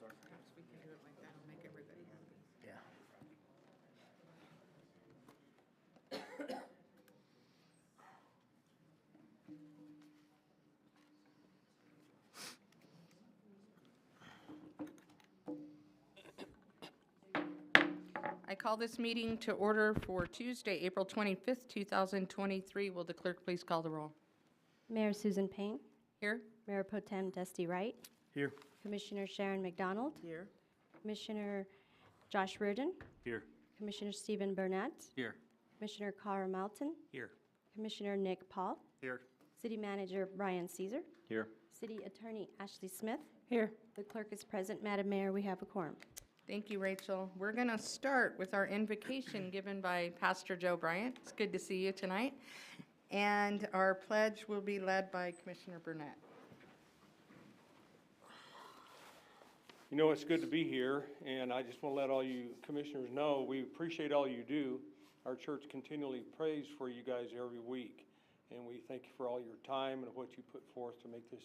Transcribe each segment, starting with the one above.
Perhaps we can do it like that, it'll make everybody happy. Yeah. I call this meeting to order for Tuesday, April 25th, 2023. Will the clerk please call the roll? Mayor Susan Payne, Here? Mayor Pro Tem Dusty Wright, Here. Commissioner Sharon McDonald, Here. Commissioner Josh Reardon, Here. Commissioner Stephen Burnett, Here. Commissioner Carl Melton, Here. Commissioner Nick Paul, Here. City Manager Brian Caesar, Here. City Attorney Ashley Smith. Here. The clerk is present. Madam Mayor, we have a quorum. Thank you, Rachel. We're going to start with our invocation given by Pastor Joe Bryant. It's good to see you tonight. And our pledge will be led by Commissioner Burnett. You know, it's good to be here, and I just want to let all you commissioners know, we appreciate all you do. Our church continually prays for you guys every week, and we thank you for all your time and what you put forth to make this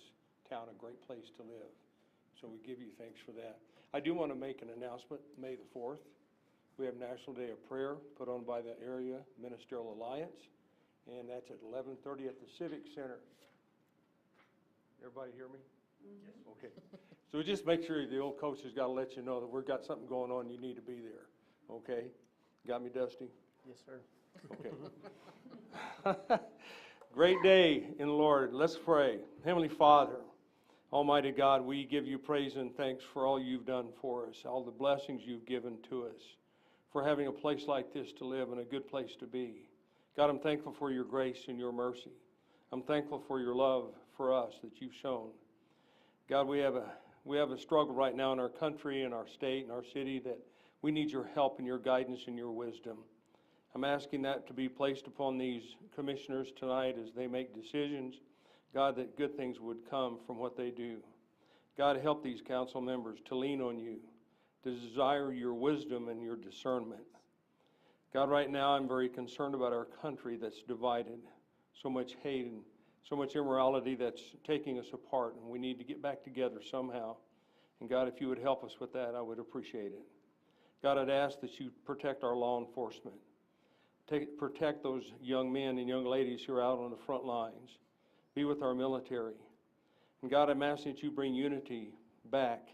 town a great place to live. So we give you thanks for that. I do want to make an announcement, May the 4th. We have National Day of Prayer put on by the Area Ministerial Alliance, and that's at 11:30 at the Civic Center. Everybody hear me? Yes. Okay. So just make sure the old coach has got to let you know that we've got something going on, you need to be there, okay? Got me, Dusty? Yes, sir. Okay. Great day in the Lord. Let's pray. Heavenly Father, Almighty God, we give you praise and thanks for all you've done for us, all the blessings you've given to us, for having a place like this to live and a good place to be. God, I'm thankful for your grace and your mercy. I'm thankful for your love for us that you've shown. God, we have a struggle right now in our country, in our state, in our city, that we need your help and your guidance and your wisdom. I'm asking that to be placed upon these commissioners tonight as they make decisions. God, that good things would come from what they do. God, help these council members to lean on you, to desire your wisdom and your discernment. God, right now I'm very concerned about our country that's divided, so much hate and so much immorality that's taking us apart, and we need to get back together somehow. And God, if you would help us with that, I would appreciate it. God, I'd ask that you protect our law enforcement. Protect those young men and young ladies who are out on the front lines. Be with our military. And God, I'm asking that you bring unity back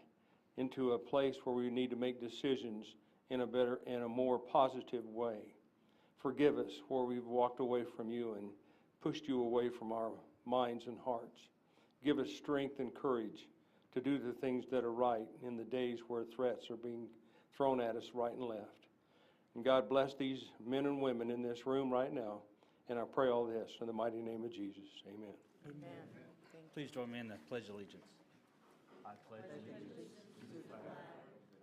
into a place where we need to make decisions in a more positive way. Forgive us where we've walked away from you and pushed you away from our minds and hearts. Give us strength and courage to do the things that are right in the days where threats are being thrown at us right and left. And God, bless these men and women in this room right now. And I pray all this in the mighty name of Jesus. Amen. Amen. Thank you. Please join me in the Pledge of Allegiance. I pledge allegiance to the flag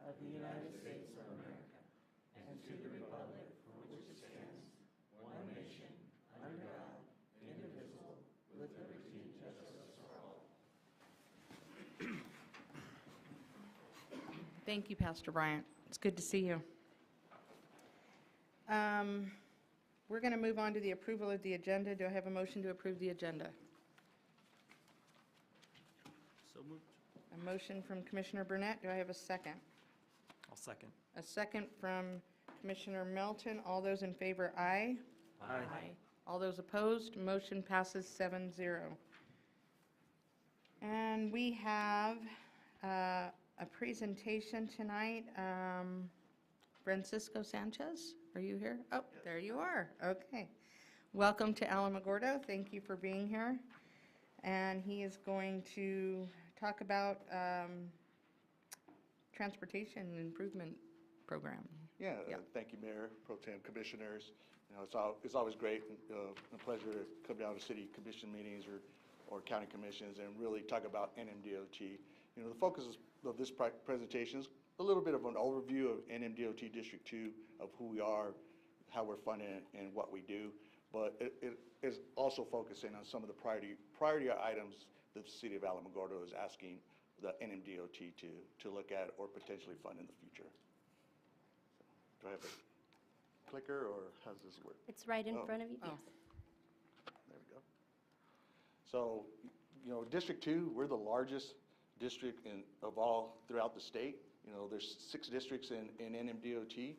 of the United States of America and to the republic for which it stands, one nation, under God, indivisible, with liberty and justice for all. Thank you, Pastor Bryant. It's good to see you. We're going to move on to the approval of the agenda. Do I have a motion to approve the agenda? So moved. A motion from Commissioner Burnett. Do I have a second? I'll second. A second from Commissioner Melton. All those in favor, aye. Aye. All those opposed, motion passes 7-0. And we have a presentation tonight. Francisco Sanchez, are you here? Oh, there you are. Okay. Welcome to Alamogordo. Thank you for being here. And he is going to talk about transportation improvement program. Yeah, Yeah. Thank you, Mayor, Pro Tem, Commissioners. You know, it's always great and a pleasure to come down to city commission meetings or county commissions and really talk about NMDOT. You know, the focus of this presentation is a little bit of an overview of NMDOT District 2, of who we are, how we're funded, and what we do. But it is also focusing on some of the priority items that the city of Alamogordo is asking the NMDOT to look at or potentially fund in the future. Do I have a clicker, or how does this work? It's right in Oh. front of you. Oh. Yes. There we go. So, you know, District 2, we're the largest district of all throughout the state. You know, there's 6 districts in NMDOT.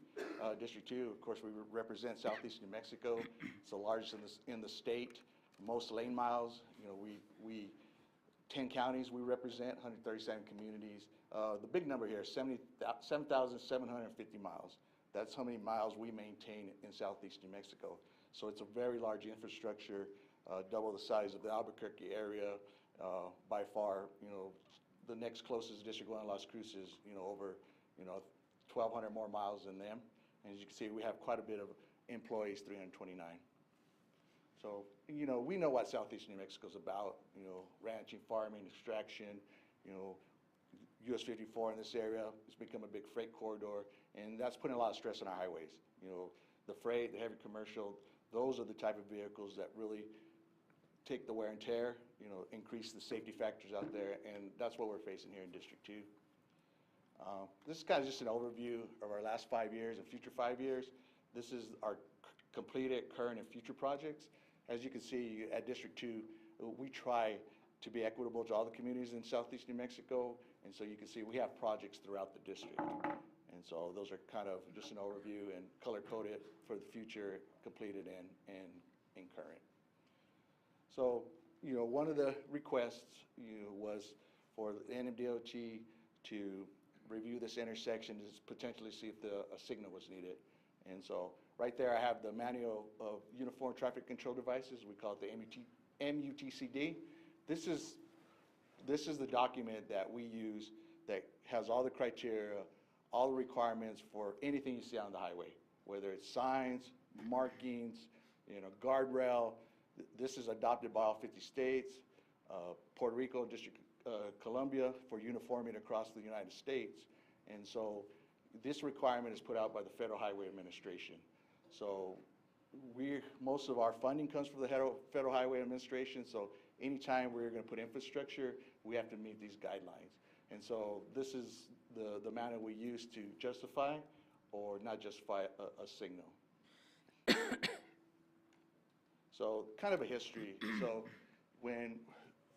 District 2, of course, we represent Southeast New Mexico. It's the largest in the state. Most lane miles, you know, we 10 counties we represent, 137 communities. The big number here is 7,750 miles. That's how many miles we maintain in Southeast New Mexico. So it's a very large infrastructure, double the size of the Albuquerque area. By far, you know, the next closest District 1, Las Cruces, you know, over, you know, 1,200 more miles than them. And as you can see, we have quite a bit of employees, 329. So, you know, we know what Southeast New Mexico is about, you know, ranching, farming, extraction, you know, US 54 in this area has become a big freight corridor, and that's putting a lot of stress on our highways. You know, the freight, the heavy commercial, those are the type of vehicles that really take the wear and tear, you know, increase the safety factors out there, and that's what we're facing here in District 2. This is kind of just an overview of our last 5 years and future 5 years. This is our completed, current, and future projects. As you can see, at District 2, we try to be equitable to all the communities in Southeast New Mexico, and so you can see we have projects throughout the district. And so those are kind of just an overview and color-coded for the future, completed and current. So, you know, one of the requests, you know, was for the NMDOT to review this intersection to potentially see if a signal was needed. And so right there I have the Manual of Uniform Traffic Control Devices. We call it the MUTCD. This is the document that we use that has all the criteria, all the requirements for anything you see on the highway, whether it's signs, markings, you know, guardrail. This is adopted by all 50 states, Puerto Rico, District Columbia for uniforming across the United States. And so this requirement is put out by the Federal Highway Administration. So most of our funding comes from the Federal Highway Administration. So anytime we're going to put infrastructure, we have to meet these guidelines. And so this is the manner we use to justify or not justify a signal. So kind of a history. So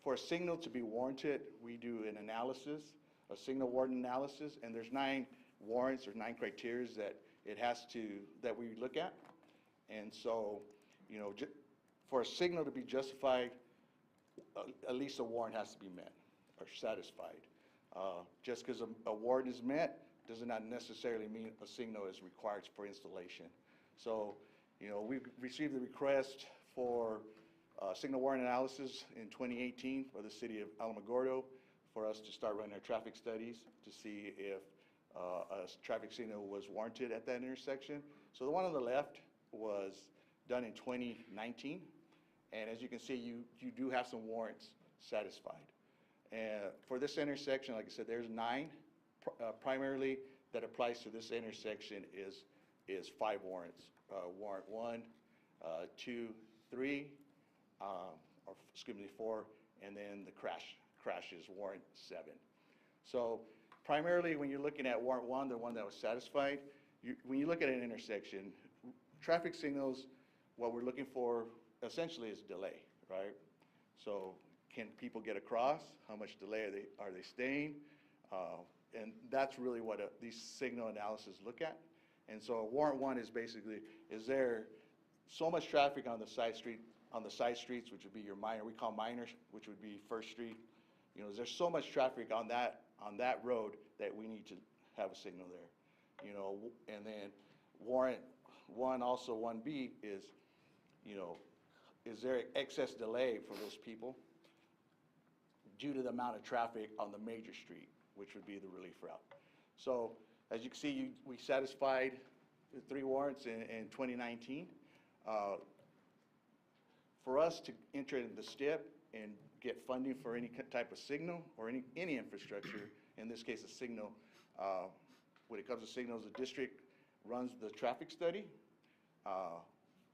for a signal to be warranted, we do an analysis, a signal warrant analysis, and there's 9 warrants or 9 criteria that we look at. And so, you know, for a signal to be justified, at least a warrant has to be met or satisfied. Just because a warrant is met does not necessarily mean a signal is required for installation. So, you know, we received the request for signal warrant analysis in 2018 for the city of Alamogordo for us to start running our traffic studies to see if a traffic signal was warranted at that intersection. So the one on the left was done in 2019, and as you can see, you do have some warrants satisfied. And for this intersection, like I said, there's 9 primarily that applies to this intersection is 5 warrants. Warrant 1, 2, 3, or excuse me, 4, and then the crash is warrant 7. So primarily when you're looking at warrant 1, the one that was satisfied, when you look at an intersection, traffic signals, what we're looking for essentially is delay, right? So can people get across? How much delay are they staying? And that's really what these signal analysis look at. And so warrant 1 is basically, is there so much traffic on the side streets, which would be your minor, we call minors, which would be First Street. You know, is there so much traffic on that road that we need to have a signal there? You know, and then warrant 1, also 1B is, you know, is there excess delay for those people due to the amount of traffic on the major street, which would be the relief route. So as you can see, we satisfied the 3 warrants in 2019. For us to enter in the STIP and get funding for any type of signal or any infrastructure, in this case a signal, when it comes to signals, the district runs the traffic study.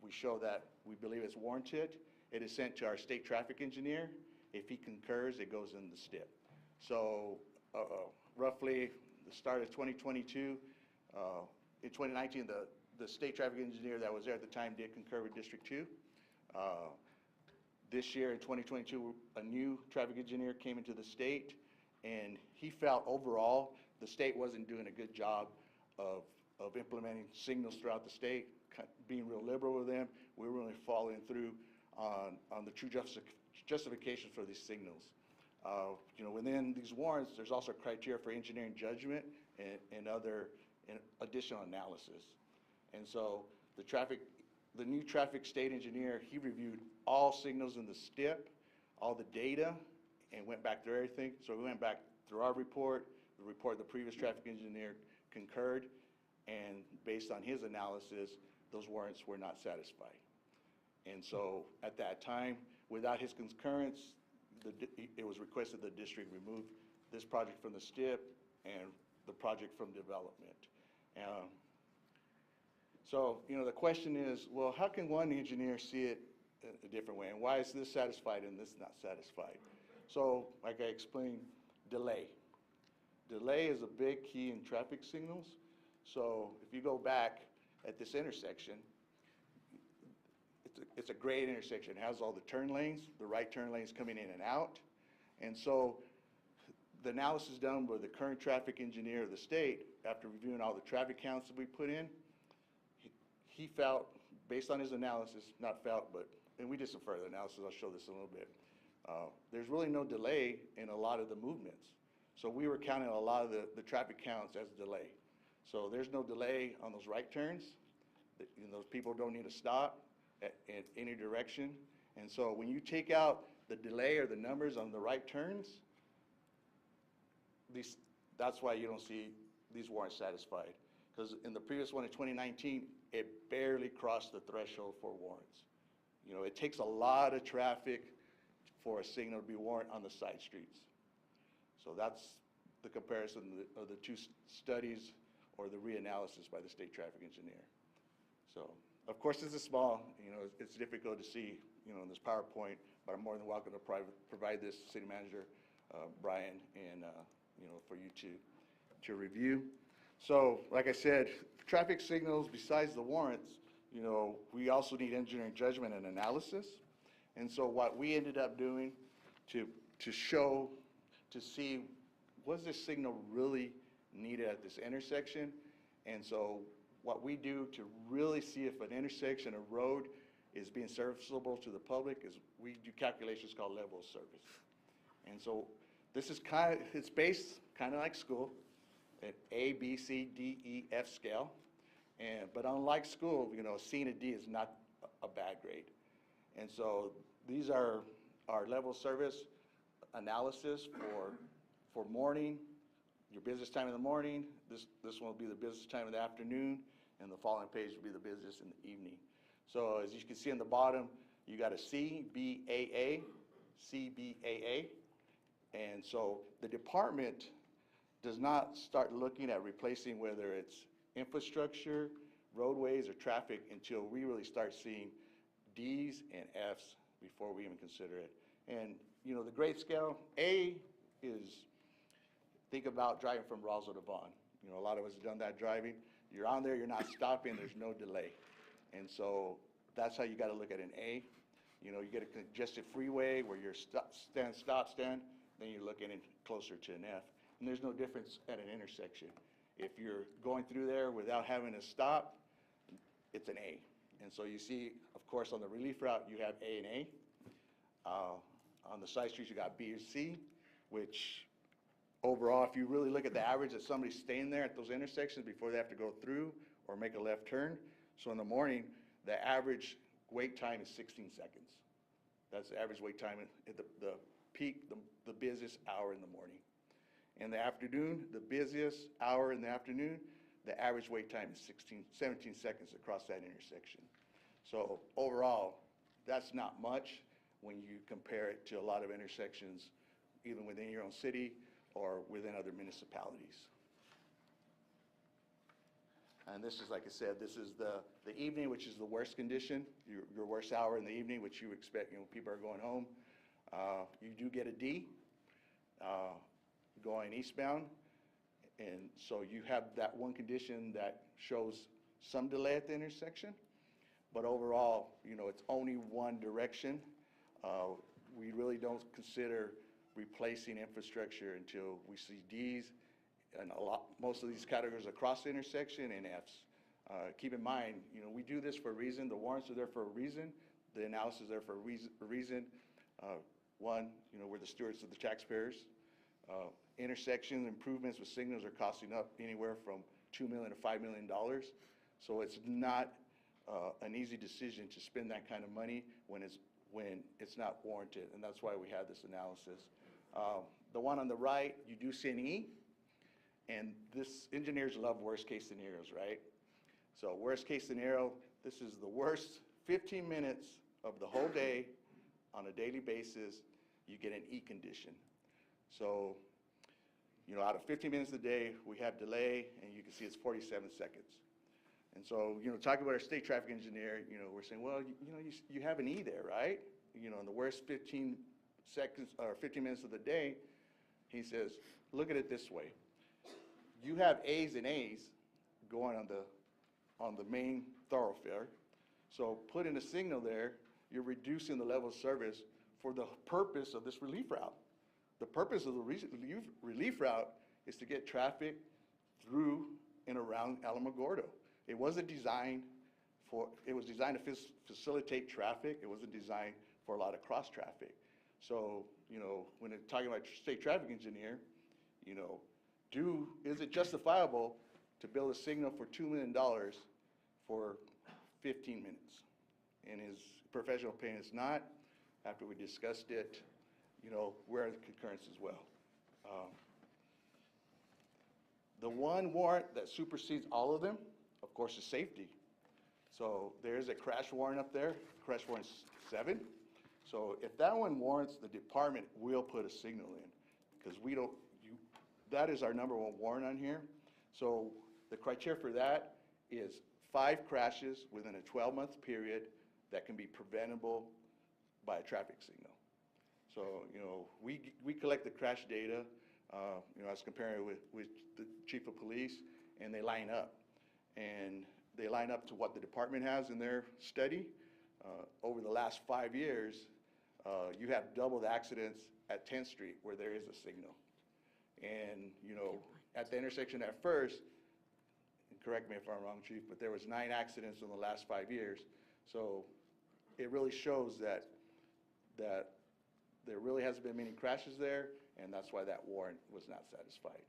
We show that we believe it's warranted. It is sent to our state traffic engineer. If he concurs, it goes in the STIP. So roughly the start of 2022, in 2019, the state traffic engineer that was there at the time did concur with District 2. This year in 2022, a new traffic engineer came into the state, And he felt overall, the state wasn't doing a good job of implementing signals throughout the state, being real liberal with them. We were really following through on the true justification for these signals. You know, within these warrants, there's also criteria for engineering judgment and other additional analysis. And so the new traffic state engineer, he reviewed all signals in the STIP, all the data, and went back through everything. So we went back through our report, the report the previous traffic engineer concurred, and based on his analysis, those warrants were not satisfied. And so at that time, without his concurrence, it was requested the district remove this project from the STIP and the project from development. So, you know, the question is, well, how can one engineer see it a different way? And why is this satisfied and this not satisfied? So, like I explained, delay. Delay is a big key in traffic signals. So if you go back at this intersection, it's a great intersection. It has all the turn lanes, the right turn lanes coming in and out. And so the analysis done by the current traffic engineer of the state, after reviewing all the traffic counts that we put in, he felt, based on his analysis, not felt, but, and we did some further analysis, I'll show this in a little bit, there's really no delay in a lot of the movements. So we were counting a lot of the traffic counts as delay. So there's no delay on those right turns. You know, those people don't need to stop in any direction. And so when you take out the delay or the numbers on the right turns, that's why you don't see these warrants satisfied. Because in the previous one in 2019, it barely crossed the threshold for warrants. You know, it takes a lot of traffic for a signal to be warrant on the side streets. So that's the comparison of the two studies or the reanalysis by the state traffic engineer. So, of course, this is small. You know, it's difficult to see, you know, in this PowerPoint, but I'm more than welcome to provide this City Manager Brian and, you know, for you to review. So, like I said, traffic signals, besides the warrants, you know, we also need engineering judgment and analysis. And so what we ended up doing to see, was this signal really needed at this intersection? And so what we do to really see if an intersection, a road, is being serviceable to the public is we do calculations called level of service. And so this is it's based kind of like school, an A, B, C, D, E, F scale. But unlike school, you know, a C and a D is not a bad grade. And so these are our level of service analysis for morning, your busiest time in the morning. This one will be the busiest time in the afternoon, and the following page will be the busiest in the evening. So as you can see on the bottom, you got a CBAA, CBAA. And so the department does not start looking at replacing whether it's infrastructure, roadways, or traffic until we really start seeing Ds and Fs before we even consider it. And, you know, the grade scale, A is, think about driving from Roswell to Vaughn. You know, a lot of us have done that driving. You're on there, you're not stopping, there's no delay. And so that's how you got to look at an A. You know, you get a congested freeway where you're stop, stand, then you're looking closer to an F. And there's no difference at an intersection. If you're going through there without having to stop, it's an A. And so you see, of course, on the relief route, you have A and A. On the side streets, you got B or C, which overall, if you really look at the average that somebody's staying there at those intersections before they have to go through or make a left turn. So in the morning, the average wait time is 16 seconds. That's the average wait time at the peak, the busiest hour in the morning. In the afternoon, the busiest hour in the afternoon, the average wait time is 17 seconds across that intersection. So overall, that's not much when you compare it to a lot of intersections, even within your own city or within other municipalities. And this is, like I said, this is the evening, which is the worst condition, your worst hour in the evening, which you expect, you know, people are going home. You do get a D going eastbound. And so you have that one condition that shows some delay at the intersection. But overall, you know, it's only one direction. We really don't consider replacing infrastructure until we see Ds and most of these categories across the intersection and Fs. Keep in mind, we do this for a reason. The warrants are there for a reason. The analysis is there for a reason. One, we're the stewards of the taxpayers. Intersection improvements with signals are costing up anywhere from $2 million to $5 million. So it's not an easy decision to spend that kind of money when it's not warranted, and that's why we have this analysis. The one on the right, you do see an E, and engineers love worst-case scenarios, right? So worst-case scenario, this is the worst 15 minutes of the whole day on a daily basis, you get an E condition. So, out of 15 minutes a day, we have delay, and you can see it's 47 seconds. And so, talking about our state traffic engineer, we're saying, well, you have an E there, right? In the worst 15 seconds or 15 minutes of the day, he says, look at it this way. You have A's and A's going on the main thoroughfare. So putting a signal there, you're reducing the level of service for the purpose of this relief route. The purpose of the relief route is to get traffic through and around Alamogordo. It wasn't designed it was designed to facilitate traffic. It wasn't designed for a lot of cross traffic. So, when it's talking about state traffic engineer, is it justifiable to build a signal for $2 million for 15 minutes? In his professional opinion, it's not. After we discussed it, we're in concurrence as well. The one warrant that supersedes all of them, of course, is safety. So there's a crash warrant up there, crash warrant 7. So if that one warrants, the department will put a signal in, because that is our number one warrant on here. So the criteria for that is 5 crashes within a 12-month period that can be preventable by a traffic signal. So, we collect the crash data, I was comparing it with the chief of police, and they line up. And they line up to what the department has in their study. Over the last 5 years, you have double the accidents at 10th Street where there is a signal. And, at the intersection at First, and correct me if I'm wrong, Chief, but there was 9 accidents in the last 5 years. So it really shows that there really hasn't been many crashes there, and that's why that warrant was not satisfied.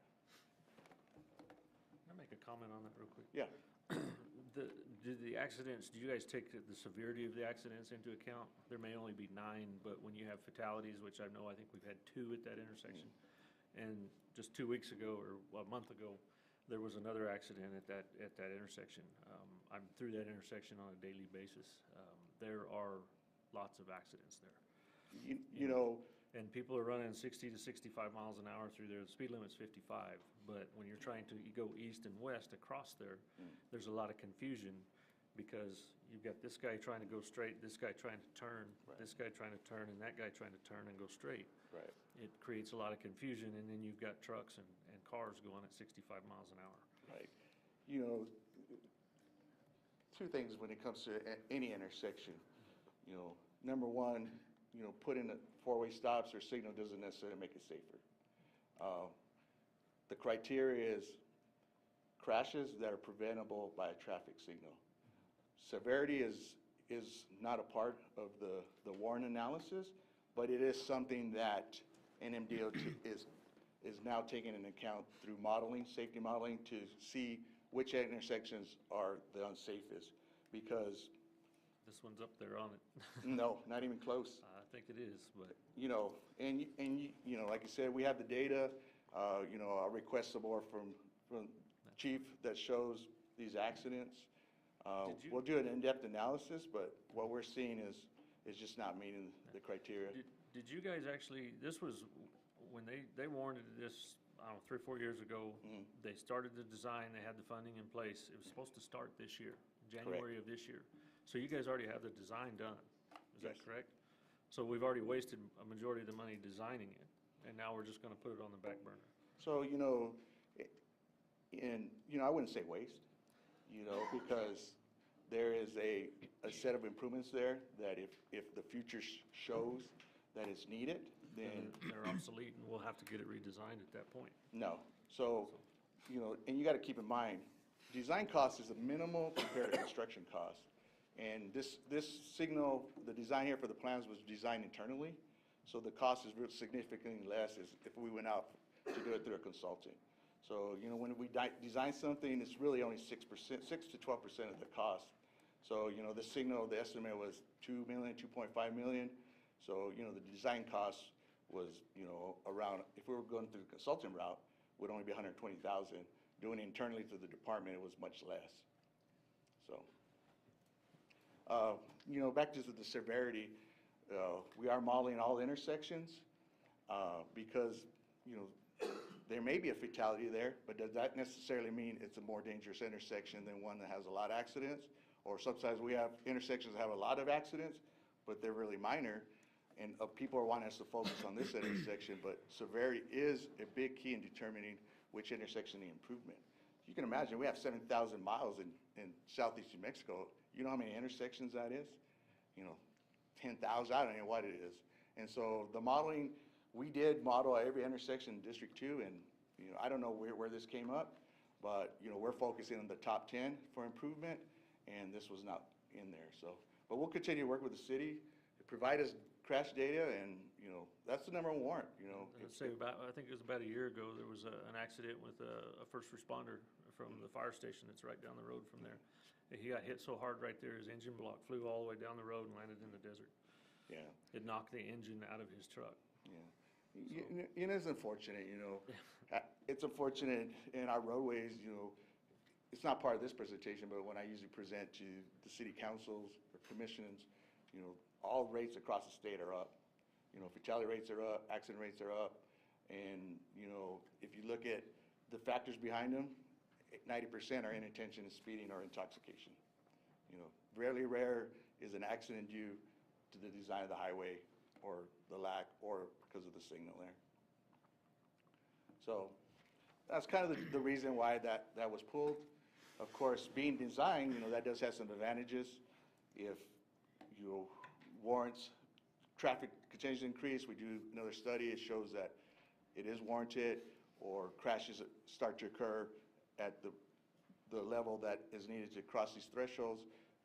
Can I make a comment on that real quick? Yeah. Do you guys take the severity of the accidents into account? There may only be 9, but when you have fatalities, which I think we've had 2 at that intersection. And just 2 weeks ago, or a month ago, there was another accident at that intersection. I'm through that intersection on a daily basis. There are lots of accidents there. And people are running 60 to 65 miles an hour through there. The speed limit's 55, but when you're trying to go east and west across there, there's a lot of confusion, because you've got this guy trying to go straight, this guy trying to turn, this guy trying to turn, and that guy trying to turn and go straight. Right. It creates a lot of confusion, and then you've got trucks and cars going at 65 miles an hour. Right. 2 things when it comes to any intersection. Number one, putting 4-way stops or signal doesn't necessarily make it safer. The criteria is crashes that are preventable by a traffic signal. Severity is not a part of the warrant analysis, but it is something that NMDOT is now taking into account through modeling, safety modeling, to see which intersections are the unsafest, because This one's up there on it. no, not even close. I think it is, but Like you said, we have the data. I'll request some more from Chief that shows these accidents. We'll do an in-depth analysis, but what we're seeing is just not meeting the criteria. Did you guys actually, this was, when they warranted this, I don't know, 3 or 4 years ago, they started the design, they had the funding in place. It was supposed to start this year, January of this year. So you guys already have the design done, is that Yes. correct? So we've already wasted a majority of the money designing it, and now we're just gonna put it on the back burner. So, I wouldn't say waste, because there is a set of improvements there that if the future shows that it's needed, then they're obsolete, and we'll have to get it redesigned at that point. no. So, and you got to keep in mind, design cost is a minimal compared to construction cost. And this signal, the design here for the plans was designed internally, so the cost is significantly less as if we went out to do it through a consultant. So, when we design something, it's really only 6%, 6 to 12% of the cost. So, the signal, the estimate was 2 million, 2.5 million. So, the design cost was, around, if we were going through the consultant route, would only be 120,000. Doing it internally through the department, it was much less. So, back to the severity, we are modeling all intersections because, there may be a fatality there, but does that necessarily mean it's a more dangerous intersection than one that has a lot of accidents? Or sometimes we have intersections that have a lot of accidents, but they're really minor, and people are wanting us to focus on this intersection, but severity is a big key in determining which intersection the improvement. You can imagine, we have 7,000 miles in southeast New Mexico. You know how many intersections that is? 10,000, I don't know what it is. And so the modeling, we did model every intersection in District 2, and, I don't know where this came up, but, we're focusing on the top 10 for improvement, and this was not in there, so. But we'll continue to work with the city, provide us crash data, and, that's the number one warrant, I'd say I think it was about a year ago, there was an accident with a first responder from the fire station that's right down the road from there. He got hit so hard right there, his engine block flew all the way down the road and landed in the desert. Yeah, It knocked the engine out of his truck. yeah. It's unfortunate, It's unfortunate in our roadways, it's not part of this presentation, but when I usually present to the city councils or commissions, all rates across the state are up. Fatality rates are up, accident rates are up, and, if you look at the factors behind them, 90% are inattention and speeding or intoxication. Rarely rare is an accident due to the design of the highway or the lack or because of the signal there. So that's kind of the reason why that was pulled. Of course, being designed, that does have some advantages. If warrants traffic continues to increase, we do another study, it shows that it is warranted, or crashes start to occur at the level that is needed to cross these thresholds.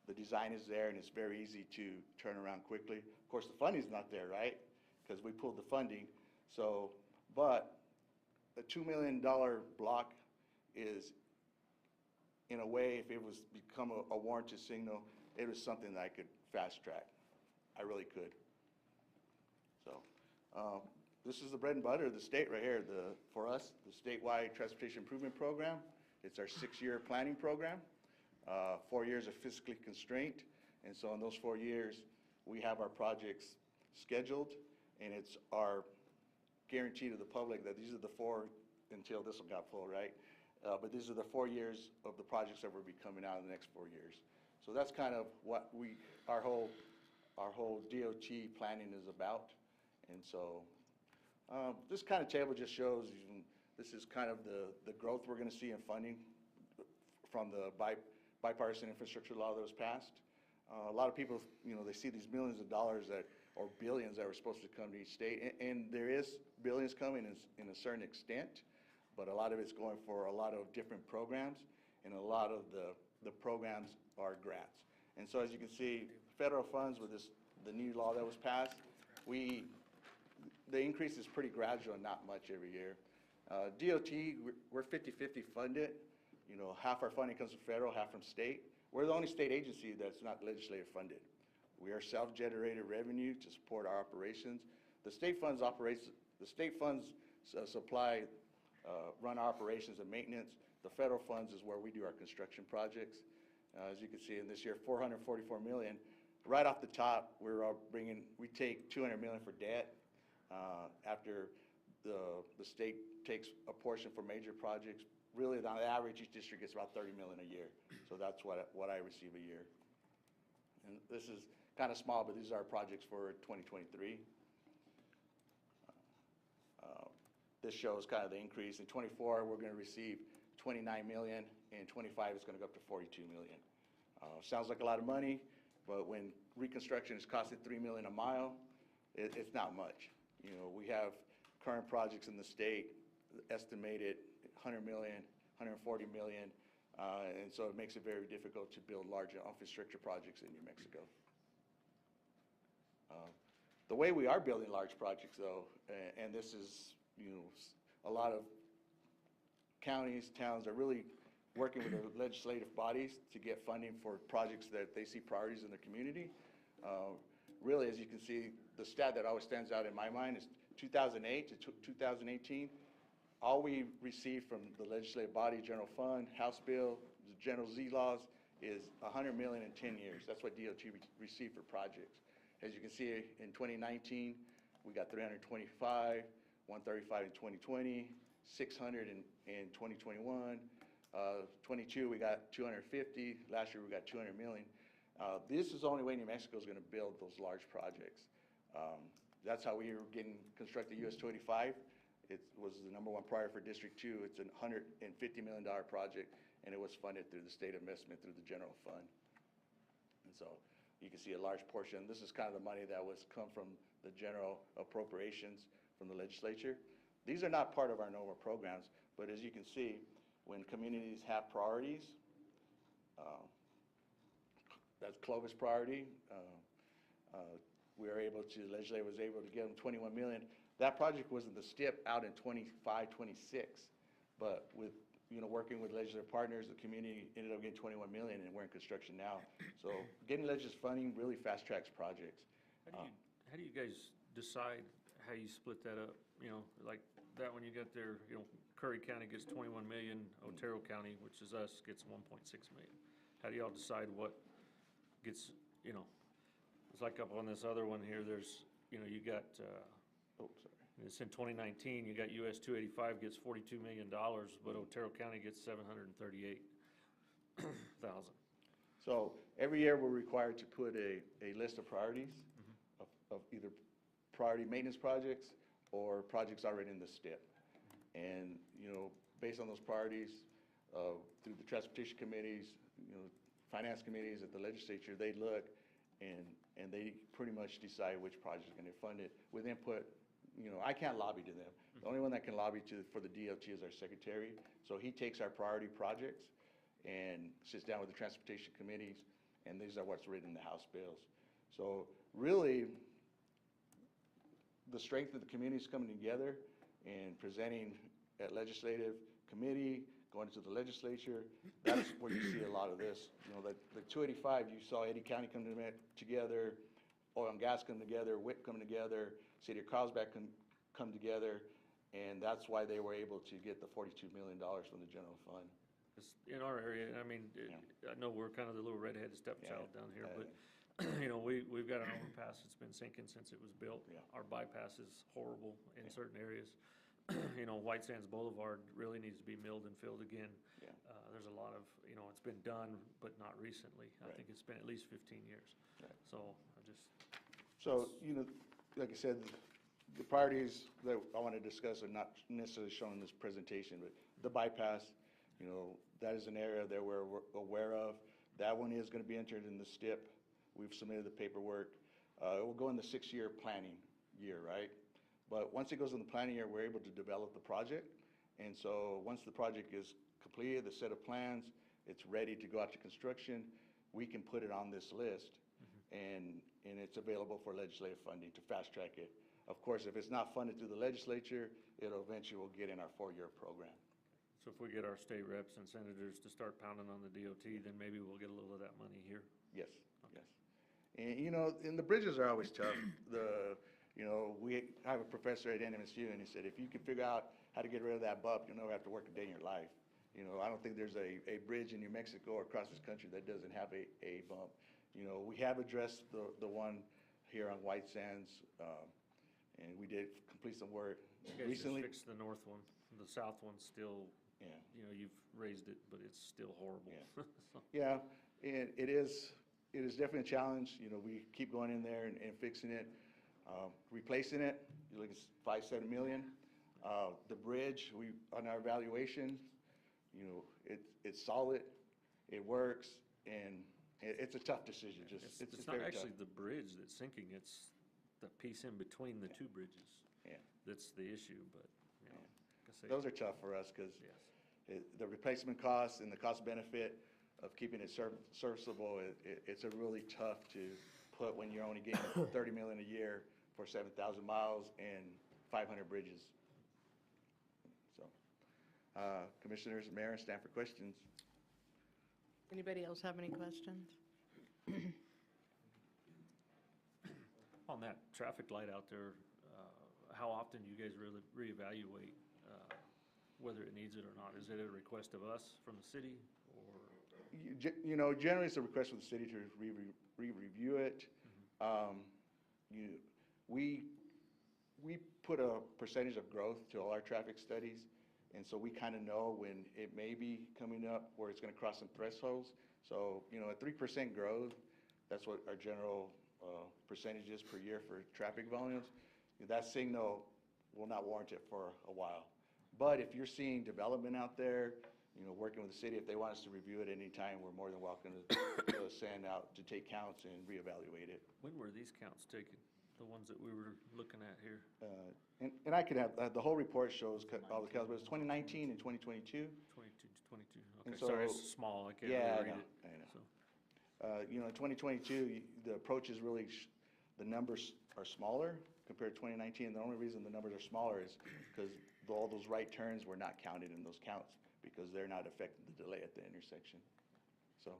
The design is there, and it's very easy to turn around quickly. Of course, the funding's not there, right? Because we pulled the funding. So, but a $2 million block is, in a way, if it was become a warranted signal, it was something that I could fast track. I really could. So, this is the bread and butter of the state right here. For us, the statewide transportation improvement program. It's our 6-year planning program. 4 years are fiscally constrained, and so in those 4 years, we have our projects scheduled, and it's our guarantee to the public that these are the 4, until this one got full, right? But these are the 4 years of the projects that will be coming out in the next 4 years. So that's kind of what our whole DOT planning is about. And so this kind of table just shows, this is kind of the growth we're going to see in funding from the bipartisan infrastructure law that was passed. A lot of people, they see these millions of dollars or billions that were supposed to come to each state, and there is billions coming in a certain extent, but a lot of it's going for a lot of different programs, and a lot of the programs are grants. And so as you can see, federal funds with the new law that was passed, the increase is pretty gradual and not much every year. DOT, we're 50-50 funded. Half our funding comes from federal, half from state. We're the only state agency that's not legislative funded. We are self-generated revenue to support our operations. The state funds supply, run our operations and maintenance. The federal funds is where we do our construction projects. As you can see in this year, $444 million. Right off the top, we take $200 million for debt. After the state takes a portion for major projects, really on average, each district gets about $30 million a year. So that's what I receive a year. And this is kind of small, but these are our projects for 2023. This shows kind of the increase. In 24, we're going to receive $29 million. In 25, it's going to go up to $42 million. Sounds like a lot of money, but when reconstruction is costing $3 million a mile, it's not much. You know, we have current projects in the state estimated 100 million, 140 million, and so it makes it very difficult to build larger infrastructure projects in New Mexico. The way we are building large projects, though, and this is, you know, a lot of counties, towns are really working with the legislative bodies to get funding for projects that they see priorities in their community. Really, as you can see, the stat that always stands out in my mind is 2008 to 2018. All we received from the legislative body, general fund, House bill, the general Z laws, is 100 million in 10 years. That's what DOT received for projects. As you can see, in 2019, we got 325, 135 in 2020, 600 in 2021. 22, we got 250. Last year, we got 200 million. This is the only way New Mexico is going to build those large projects. That's how we were getting constructed US 285. It was the #1 priority for District 2. It's a $150 million project, and it was funded through the state investment through the general fund. And so you can see a large portion. This is kind of the money that was come from the general appropriations from the legislature. These are not part of our normal programs, but as you can see, when communities have priorities, that's Clovis priority. We are able to, the legislature was able to give them 21 million. That project was in the STIP out in 25, 26. But with, you know, working with legislative partners, the community ended up getting 21 million, and we're in construction now. So getting legislative funding really fast tracks projects. How do you guys decide how you split that up? You know, like that one you got there, you know, Curry County gets 21 million, Otero County, which is us, gets 1.6 million. How do y'all decide what gets, you know, it's like up on this other one here, there's, you know, you got, it's in 2019, you got US 285 gets $42 million, but Otero County gets 738,000. So every year, we're required to put a list of priorities of either priority maintenance projects or projects already in the STIP. And, you know, based on those priorities, through the transportation committees, you know, finance committees at the legislature, they look and they pretty much decide which project is going to fund it with input. You know, I can't lobby to them. The only one that can lobby for the DOT is our secretary. So he takes our priority projects and sits down with the transportation committees, and these are what's written in the House bills. So really, the strength of the communities coming together and presenting at legislative committee, going to the legislature, that's where you see a lot of this. You know, the 285, you saw Eddy County come together, Oil and Gas come together, WIC come together, City of Carlsbad come together, and that's why they were able to get the $42 million from the general fund. In our area, I mean, I know we're kind of the little redheaded stepchild down here, but, you know, we've got an overpass that's been sinking since it was built. Yeah. Our bypass is horrible in certain areas. You know, White Sands Boulevard really needs to be milled and filled again. Yeah. There's a lot of, you know, it's been done, but not recently. I Right. think it's been at least 15 years. Right. So I just, So, you know, like I said, the priorities that I want to discuss are not necessarily shown in this presentation, but the bypass, you know, that is an area that we're aware of. That one is going to be entered in the STIP. We've submitted the paperwork. It will go in the 6-year planning year, right? But once it goes in the planning year, we're able to develop the project. And so once the project is completed, the set of plans, it's ready to go out to construction, we can put it on this list. And it's available for legislative funding to fast track it. Of course, if it's not funded through the legislature, it'll eventually will get in our 4-year program. so if we get our state reps and senators to start pounding on the DOT, then maybe we'll get a little of that money here. Yes, yes. And, you know, and the bridges are always tough. You know, I have a professor at NMSU, and he said, if you can figure out how to get rid of that bump, you'll never have to work a day in your life. You know, I don't think there's a bridge in New Mexico or across this country that doesn't have a bump. You know, we have addressed the one here on White Sands, and we did complete some work You guys recently. just fixed the north one. The south one's still, Yeah. you know, you've raised it, but it's still horrible. Yeah. So, Yeah, and it is definitely a challenge. You know, we keep going in there and fixing it, replacing it. You're looking at $5-7 million. The bridge, on our evaluation, you know, it's solid, it works, and it's a tough decision. Just It's not very tough. actually the bridge that's sinking, it's the piece in between the two bridges. Yeah. that's the issue, but, you know, like I say, Those are tough for us because yes. the replacement costs and the cost benefit of keeping it serviceable, it's a really tough to put when you're only getting 30 million a year for 7,000 miles and 500 bridges. So, Commissioners, Mayor, stand for questions. Anybody else have any questions? On that traffic light out there, how often do you guys really reevaluate whether it needs it or not? Is it a request of us from the city, or? You know, generally it's a request from the city to review it. We put a percentage of growth to all our traffic studies, and so we kind of know when it may be coming up where it's going to cross some thresholds. So, you know, a 3% growth, that's what our general percentage is per year for traffic volumes. That signal will not warrant it for a while. But if you're seeing development out there, you know, working with the city, if they want us to review it anytime, we're more than welcome to send out to take counts and reevaluate it. When were these counts taken, the ones that we were looking at here? And I could have, the whole report shows all the counts, but it's 2019 and 2022. 22, And okay, sorry, so- it's small, I can't Yeah, I really read know, it. I know. So, You know, in 2022, the approach is really, the numbers are smaller compared to 2019. The only reason the numbers are smaller is because all those right turns were not counted in those counts because they're not affecting the delay at the intersection. So,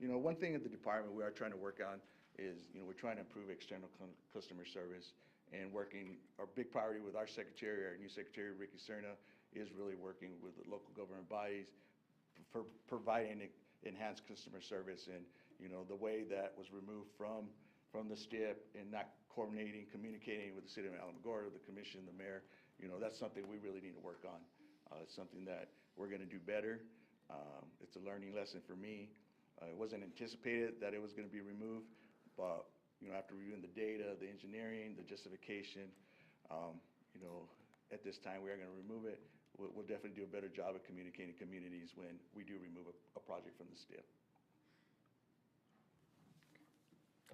you know, one thing at the department we are trying to work on is, you know, we're trying to improve external customer service and working, our big priority with our secretary, our new secretary, Ricky Cerna, is really working with the local government bodies for providing enhanced customer service. And, you know, the way that was removed from the STIP and not coordinating, communicating with the city of Alamogordo, the commission, the mayor, you know, that's something we really need to work on. It's something that we're going to do better. It's a learning lesson for me. It wasn't anticipated that it was going to be removed, but, you know, after reviewing the data, the engineering, the justification, you know, at this time, we are going to remove it. We'll definitely do a better job of communicating communities when we do remove a project from the STIP.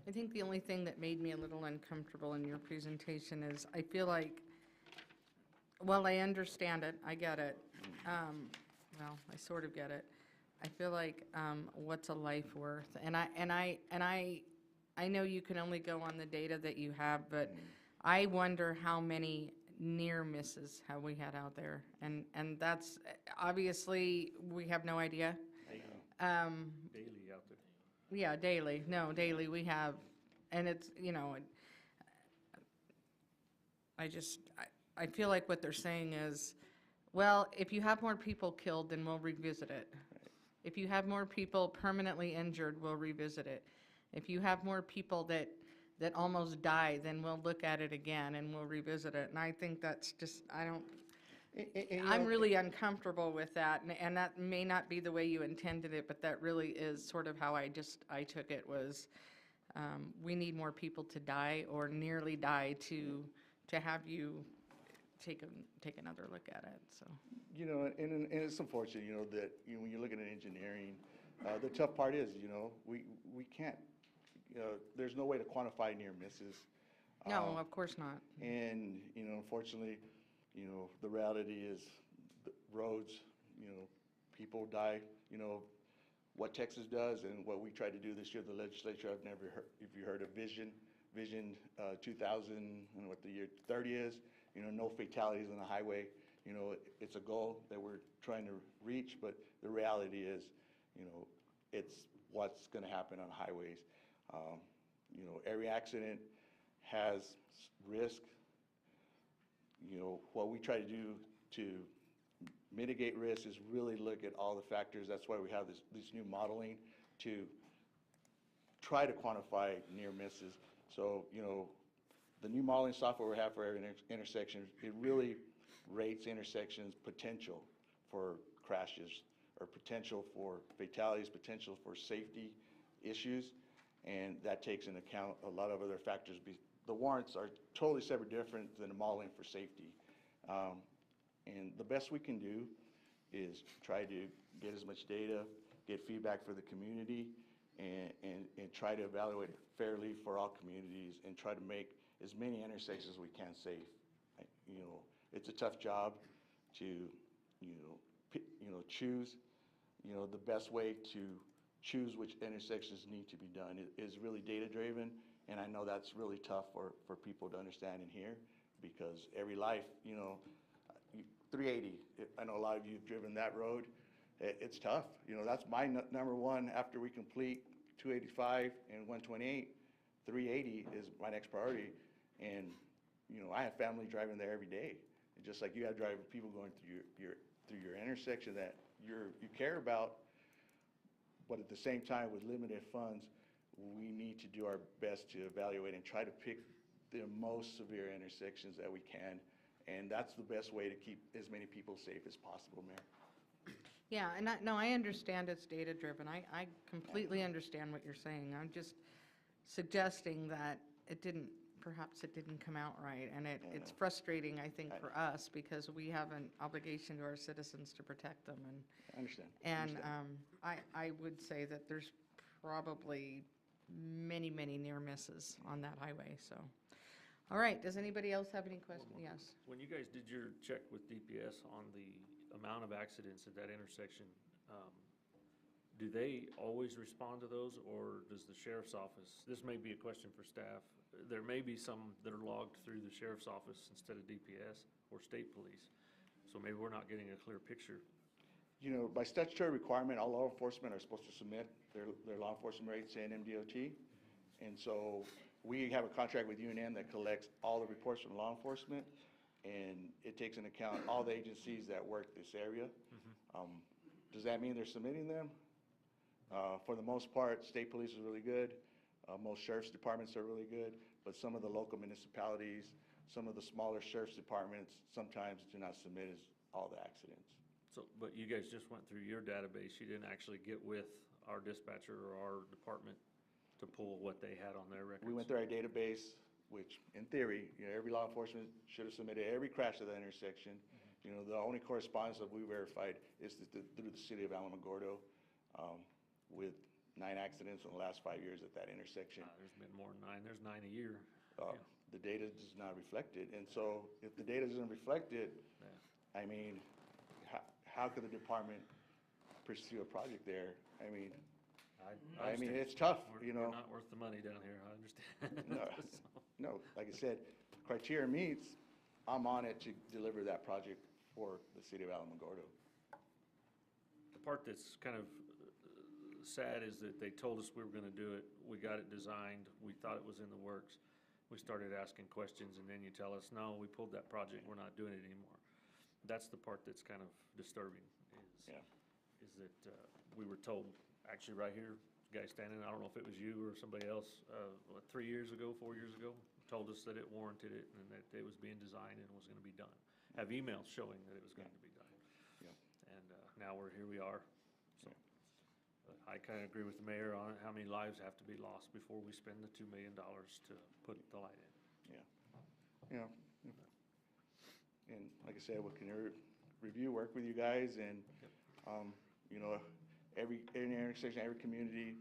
I think the only thing that made me a little uncomfortable in your presentation is I feel like, well, I understand it, I get it. Well, I sort of get it. I feel like, what's a life worth? And I know you can only go on the data that you have, but I wonder how many near misses have we had out there? And that's, obviously, we have no idea. daily out there. Yeah, daily, no, daily we have, and it's, you know, I feel like what they're saying is, well, if you have more people killed, then we'll revisit it. If you have more people permanently injured, we'll revisit it. If you have more people that almost die, then we'll look at it again and we'll revisit it. And I think that's just, I'm really uncomfortable with that, and that may not be the way you intended it, but that really is sort of how I took it was, we need more people to die or nearly die to have you take another look at it, so. You know, and it's unfortunate, you know, that, you know, when you're looking at engineering, the tough part is, you know, we can't, there's no way to quantify near misses. No, of course not. And, you know, unfortunately, you know, the reality is the roads, you know, people die. You know, what Texas does and what we tried to do this year, the legislature, I've never heard, if you heard of Vision 2000, and what the year 30 is, you know, no fatalities on the highway. You know, it's a goal that we're trying to reach, but the reality is, you know, it's what's going to happen on highways. You know, every accident has risk. You know, what we try to do to mitigate risk is really look at all the factors. That's why we have this new modeling to try to quantify near misses. So, you know, the new modeling software we have for every intersection, it really rates intersections potential for crashes or potential for fatalities, potential for safety issues, and that takes into account a lot of other factors. The warrants are totally separate, different than the modeling for safety. And the best we can do is try to get as much data, get feedback for the community, and try to evaluate it fairly for all communities and try to make as many intersections as we can safe. you know, it's a tough job to, choose, the best way to choose which intersections need to be done is really data-driven, and I know that's really tough for people to understand and hear, because every life, 380, I know a lot of you have driven that road. It's tough. That's my number one after we complete 285 and 128. 380 is my next priority, and I have family driving there every day. And just like you have driving people going through your intersection that you care about, but at the same time, with limited funds, we need to do our best to evaluate and try to pick the most severe intersections that we can, and that's the best way to keep as many people safe as possible, Mayor. Yeah, and I understand it's data-driven. I completely understand what you're saying. I'm just suggesting that perhaps it didn't come out right. And it's frustrating, I think, for us, because we have an obligation to our citizens to protect them. I understand. And I would say that there's probably many, many near misses on that highway, so. All right, does anybody else have any questions? Yes. When you guys did your check with DPS on the amount of accidents at that intersection, do they always respond to those, or does the sheriff's office, this may be a question for staff, there may be some that are logged through the sheriff's office instead of DPS or state police, so maybe we're not getting a clear picture. By statutory requirement, all law enforcement are supposed to submit their law enforcement rates to NMDOT. And so we have a contract with UNM that collects all the reports from law enforcement, and it takes into account all the agencies that work this area. Does that mean they're submitting them? For the most part, state police is really good. Most sheriff's departments are really good, but some of the local municipalities, some of the smaller sheriff's departments sometimes do not submit all the accidents. So, but you guys just went through your database, you didn't actually get with our dispatcher or our department to pull what they had on their records? We went through our database, which in theory, every law enforcement should have submitted every crash at that intersection. The only correspondence that we verified is through the city of Alamogordo, with 9 accidents in the last 5 years at that intersection. There's been more than 9, there's 9 a year. The data does not reflect it, and so if the data doesn't reflect it, Yeah. I mean, how could the department pursue a project there? I mean, it's tough, We're not worth the money down here, I understand. No. So, No, like I said, criteria meets, I'm on it to deliver that project for the city of Alamogordo. the part that's kind of sad is that they told us we were gonna do it, we got it designed, we thought it was in the works. We started asking questions, and then you tell us, no, we pulled that project, we're not doing it anymore. That's the part that's kind of disturbing, is that we were told, actually right here, guy standing, I don't know if it was you or somebody else, 3 years ago, 4 years ago, told us that it warranted it and that it was being designed and was gonna be done. Have emails showing that it was going to be done. Yeah. And now here we are, so. But I kinda agree with the mayor on how many lives have to be lost before we spend the $2 million to put the light in. Yeah. And like I said, we can review, work with you guys, and, every intersection, every community,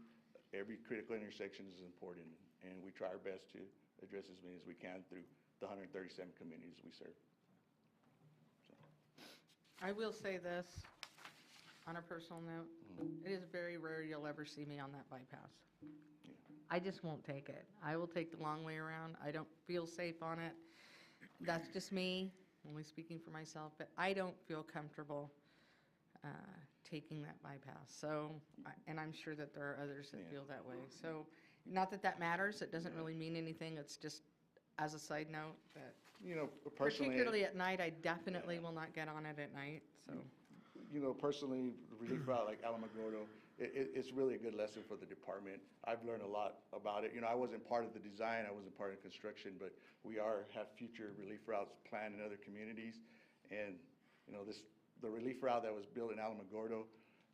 every critical intersection is important, and we try our best to address as many as we can through the 137 communities we serve. I will say this, on a personal note, it is very rare you'll ever see me on that bypass. I just won't take it. I will take the long way around. I don't feel safe on it. That's just me, only speaking for myself, but I don't feel comfortable taking that bypass. So, and I'm sure that there are others that feel that way. So, not that that matters, it doesn't really mean anything, it's just as a side note that Personally, particularly at night, I definitely will not get on it at night, so. Personally, relief route like Alamogordo, it's really a good lesson for the department. I've learned a lot about it. I wasn't part of the design, I wasn't part of construction, but we have future relief routes planned in other communities. And, the relief route that was built in Alamogordo,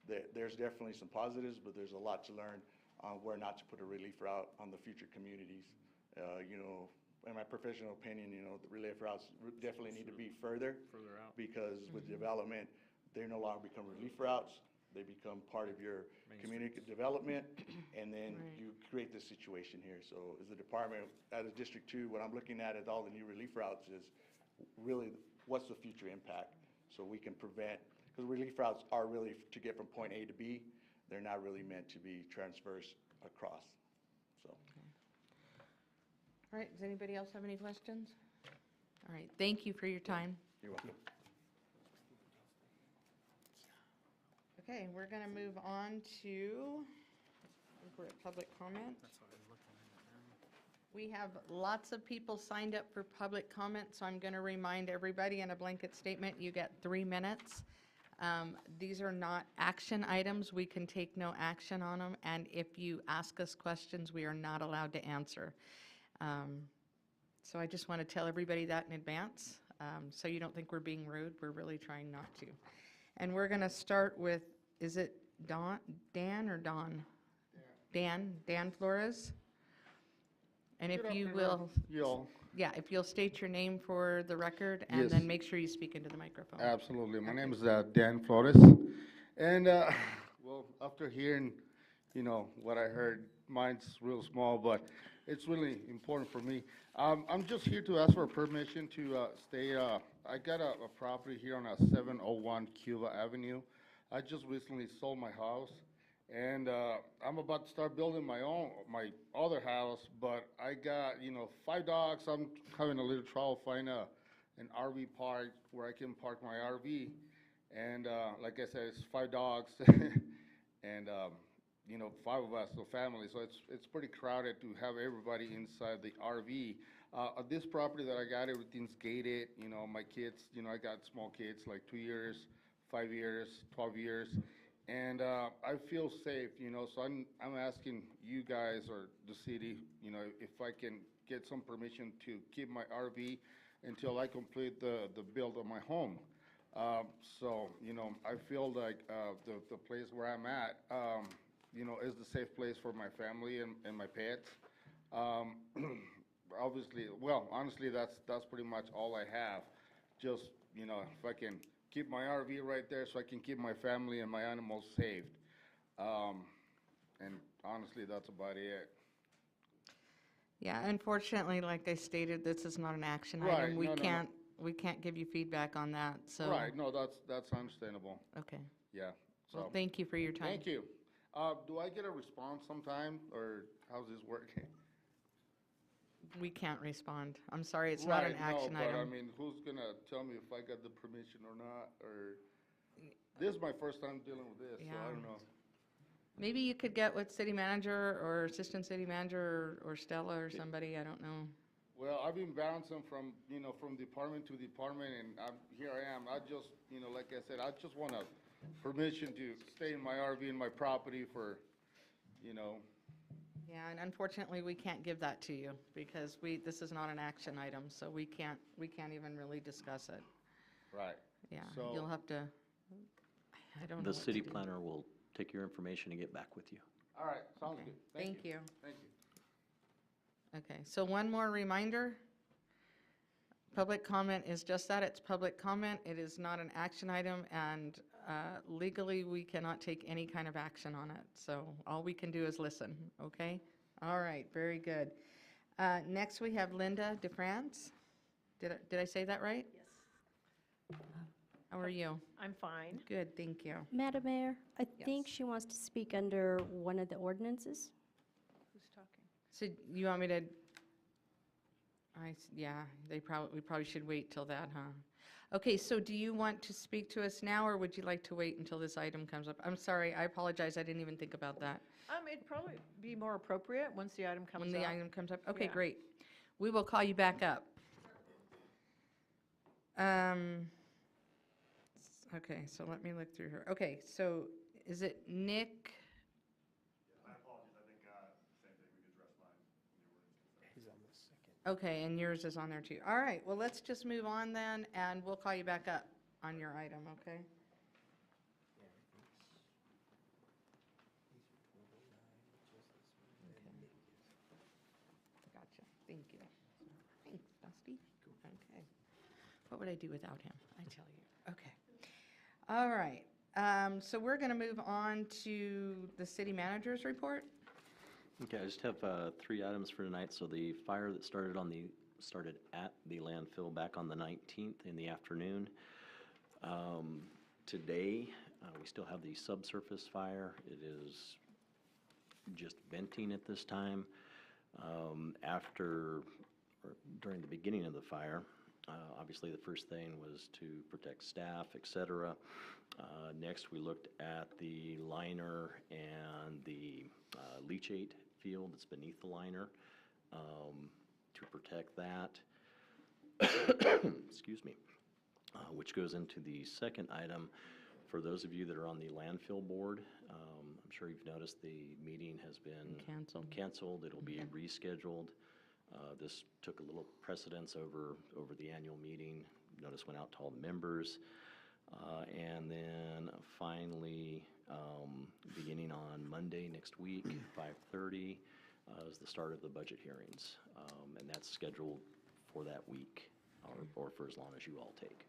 there's definitely some positives, but there's a lot to learn on where not to put a relief route on the future communities. In my professional opinion, the relief routes definitely need to be further out. because with development, they no longer become relief routes. They become part of your community development, and then you create this situation here. So as a department, out of District 2, what I'm looking at all the new relief routes is really, what's the future impact? So we can prevent, because relief routes are really to get from point A to B. They're not really meant to be transverse across, so. All right, does anybody else have any questions? All right, thank you for your time. You're welcome. Okay, we're going to move on to, I think we're at public comment. We have lots of people signed up for public comment, so I'm going to remind everybody in a blanket statement, you get 3 minutes. These are not action items. We can take no action on them, and if you ask us questions, we are not allowed to answer. So I just want to tell everybody that in advance, so you don't think we're being rude. We're really trying not to. And we're going to start with, is it Dan or Don? Dan Flores? And if you will, yeah, if you'll state your name for the record, and Yes. then make sure you speak into the microphone. Absolutely. My name is Dan Flores. And, well, after hearing, what I heard, mine's real small, but it's really important for me. I'm just here to ask for permission to stay, I got a property here on 701 Cuba Avenue. I just recently sold my house, and I'm about to start building my other house, but I got, 5 dogs. I'm having a little trouble finding an RV park where I can park my RV. And like I said, it's 5 dogs, and 5 of us, so family. So it's pretty crowded to have everybody inside the RV. This property that I got, everything's gated. My kids, I got small kids, like 2 years, 5 years, 12 years. And I feel safe, so I'm asking you guys or the city, if I can get some permission to keep my RV until I complete the build of my home. So, I feel like the place where I'm at, is the safe place for my family and my pets. Obviously, well, honestly, that's pretty much all I have. Just, if I can keep my RV right there so I can keep my family and my animals saved. And honestly, that's about it. Yeah, unfortunately, like I stated, this is not an action Right, item. no. We can't give you feedback on that, so. Right, no, that's understandable, Okay, yeah. well, So, thank you for your time. thank you. Do I get a response sometime, or how's this working? We can't respond. I'm sorry, it's not an action Right, no, but I item. mean, who's gonna tell me if I got the permission or not, or, this is my first time dealing with this, so Yeah. I don't know. Maybe you could get with city manager or assistant city manager or Stella or somebody, I don't know. Well, I've been bouncing from, from department to department, and here I am. I just, like I said, I just want a permission to stay in my RV and my property for, Yeah, and unfortunately, we can't give that to you because this is not an action item, so we can't even really discuss it. right. Yeah, So- you'll have to, I don't know. The what to city do. planner will take your information and get back with you. All right, sounds Okay, good. Thank you. Thank you. Okay, so one more reminder. Public comment is just that, it's public comment. It is not an action item, and legally, we cannot take any kind of action on it. So all we can do is listen, okay? All right, very good. Next, we have Linda DeFrance. Did I say that right? Yes, How are you? I'm fine. Good, thank you. Madam Mayor, I think Yes. she wants to speak under one of the ordinances. Who's talking? So you want me to, yeah, we probably should wait till that, huh? Okay, so do you want to speak to us now, or would you like to wait until this item comes up? I'm sorry, I apologize, I didn't even think about that. It'd probably be more appropriate once the item comes When up. the item comes up? Okay, Yeah. great. We will call you back up. Okay, so let me look through her. Okay, so is it Nick? Okay, and yours is on there too. All right, well, let's just move on then, and we'll call you back up on your item, okay? Gotcha, thank you. Thanks, Dusty. Okay. What would I do without him? I tell you. Okay. All right, so we're going to move on to the city manager's report. Okay, I just have 3 items for tonight. So the fire that started on the started at the landfill back on the 19th in the afternoon. Today, we still have the subsurface fire. It is just venting at this time. During the beginning of the fire, obviously the first thing was to protect staff, et cetera. Next, we looked at the liner and the leachate field that's beneath the liner to protect that. Excuse me. Which goes into the second item. For those of you that are on the landfill board, I'm sure you've noticed the meeting has been canceled. It'll be rescheduled. This took a little precedence over the annual meeting. Notice went out to all the members. And then finally, beginning on Monday next week, 5:30, is the start of the budget hearings. And that's scheduled for that week, or for as long as you all take.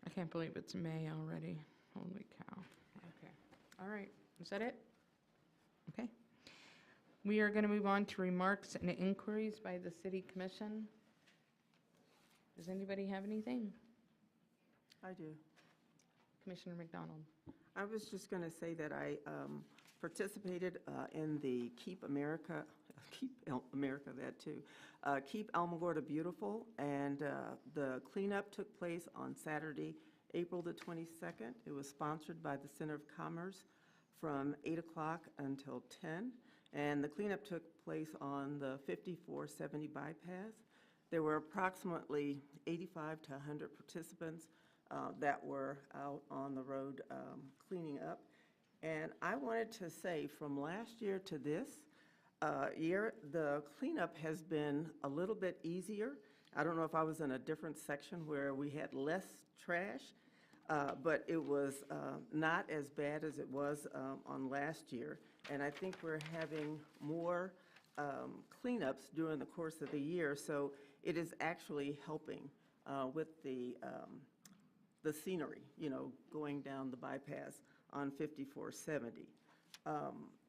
I can't believe it's May already. Holy cow. Okay. All right. Is that it? Okay. We are going to move on to remarks and inquiries by the city commission. Does anybody have anything? I do. Commissioner McDonald. I was just going to say that I participated in the Keep America that too. Keep Alamogordo Beautiful, and the cleanup took place on Saturday, April the 22nd. It was sponsored by the Center of Commerce from 8 o'clock until 10, and the cleanup took place on the 5470 bypass. There were approximately 85 to 100 participants that were out on the road cleaning up. And I wanted to say, from last year to this year, the cleanup has been a little bit easier. I don't know if I was in a different section where we had less trash, but it was not as bad as it was on last year. And I think we're having more cleanups during the course of the year, so it is actually helping with the scenery, you know, going down the bypass on 5470.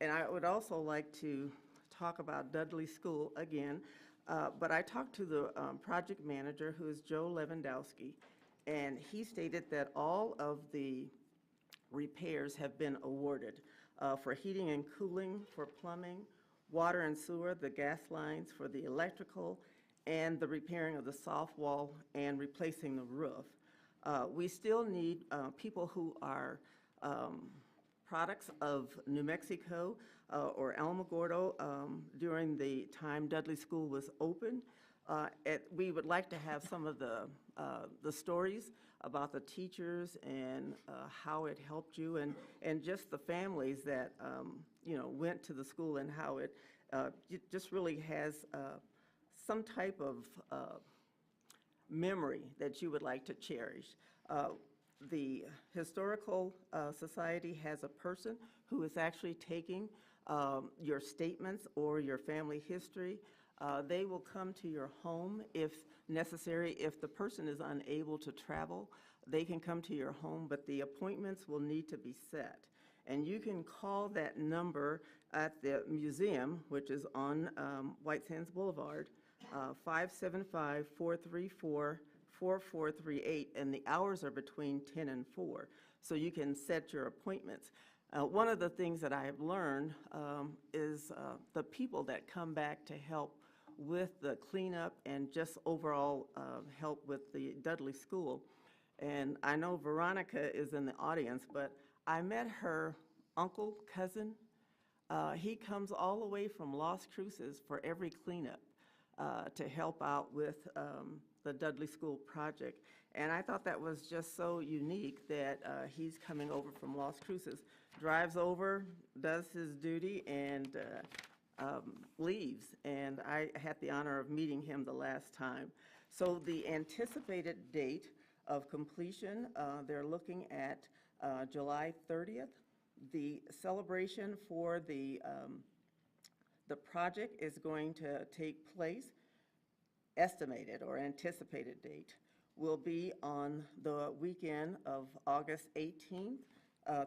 And I would also like to talk about Dudley School again, but I talked to the project manager, who is Joe Lewandowski, and he stated that all of the repairs have been awarded for heating and cooling, for plumbing, water and sewer, the gas lines, for the electrical, and the repairing of the soft wall and replacing the roof. We still need people who are products of New Mexico or Alamogordo during the time Dudley School was open. We would like to have some of the stories about the teachers and how it helped you, and just the families that you know, went to the school, and how it just really has some type of memory that you would like to cherish. The Historical Society has a person who is actually taking your statements or your family history. They will come to your home if necessary. If the person is unable to travel, they can come to your home, but the appointments will need to be set. And you can call that number at the museum, which is on White Sands Boulevard, 575-434-4438, and the hours are between 10 and 4, so you can set your appointments. One of the things that I have learned is the people that come back to help with the cleanup and just overall help with the Dudley School. And I know Veronica is in the audience, but I met her uncle, cousin. He comes all the way from Las Cruces for every cleanup to help out with the Dudley School project. And I thought that was just so unique that he's coming over from Las Cruces, drives over, does his duty, and leaves. And I had the honor of meeting him the last time. So the anticipated date of completion, they're looking at July 30th. The celebration for the project is going to take place, estimated or anticipated date, will be on the weekend of August 18th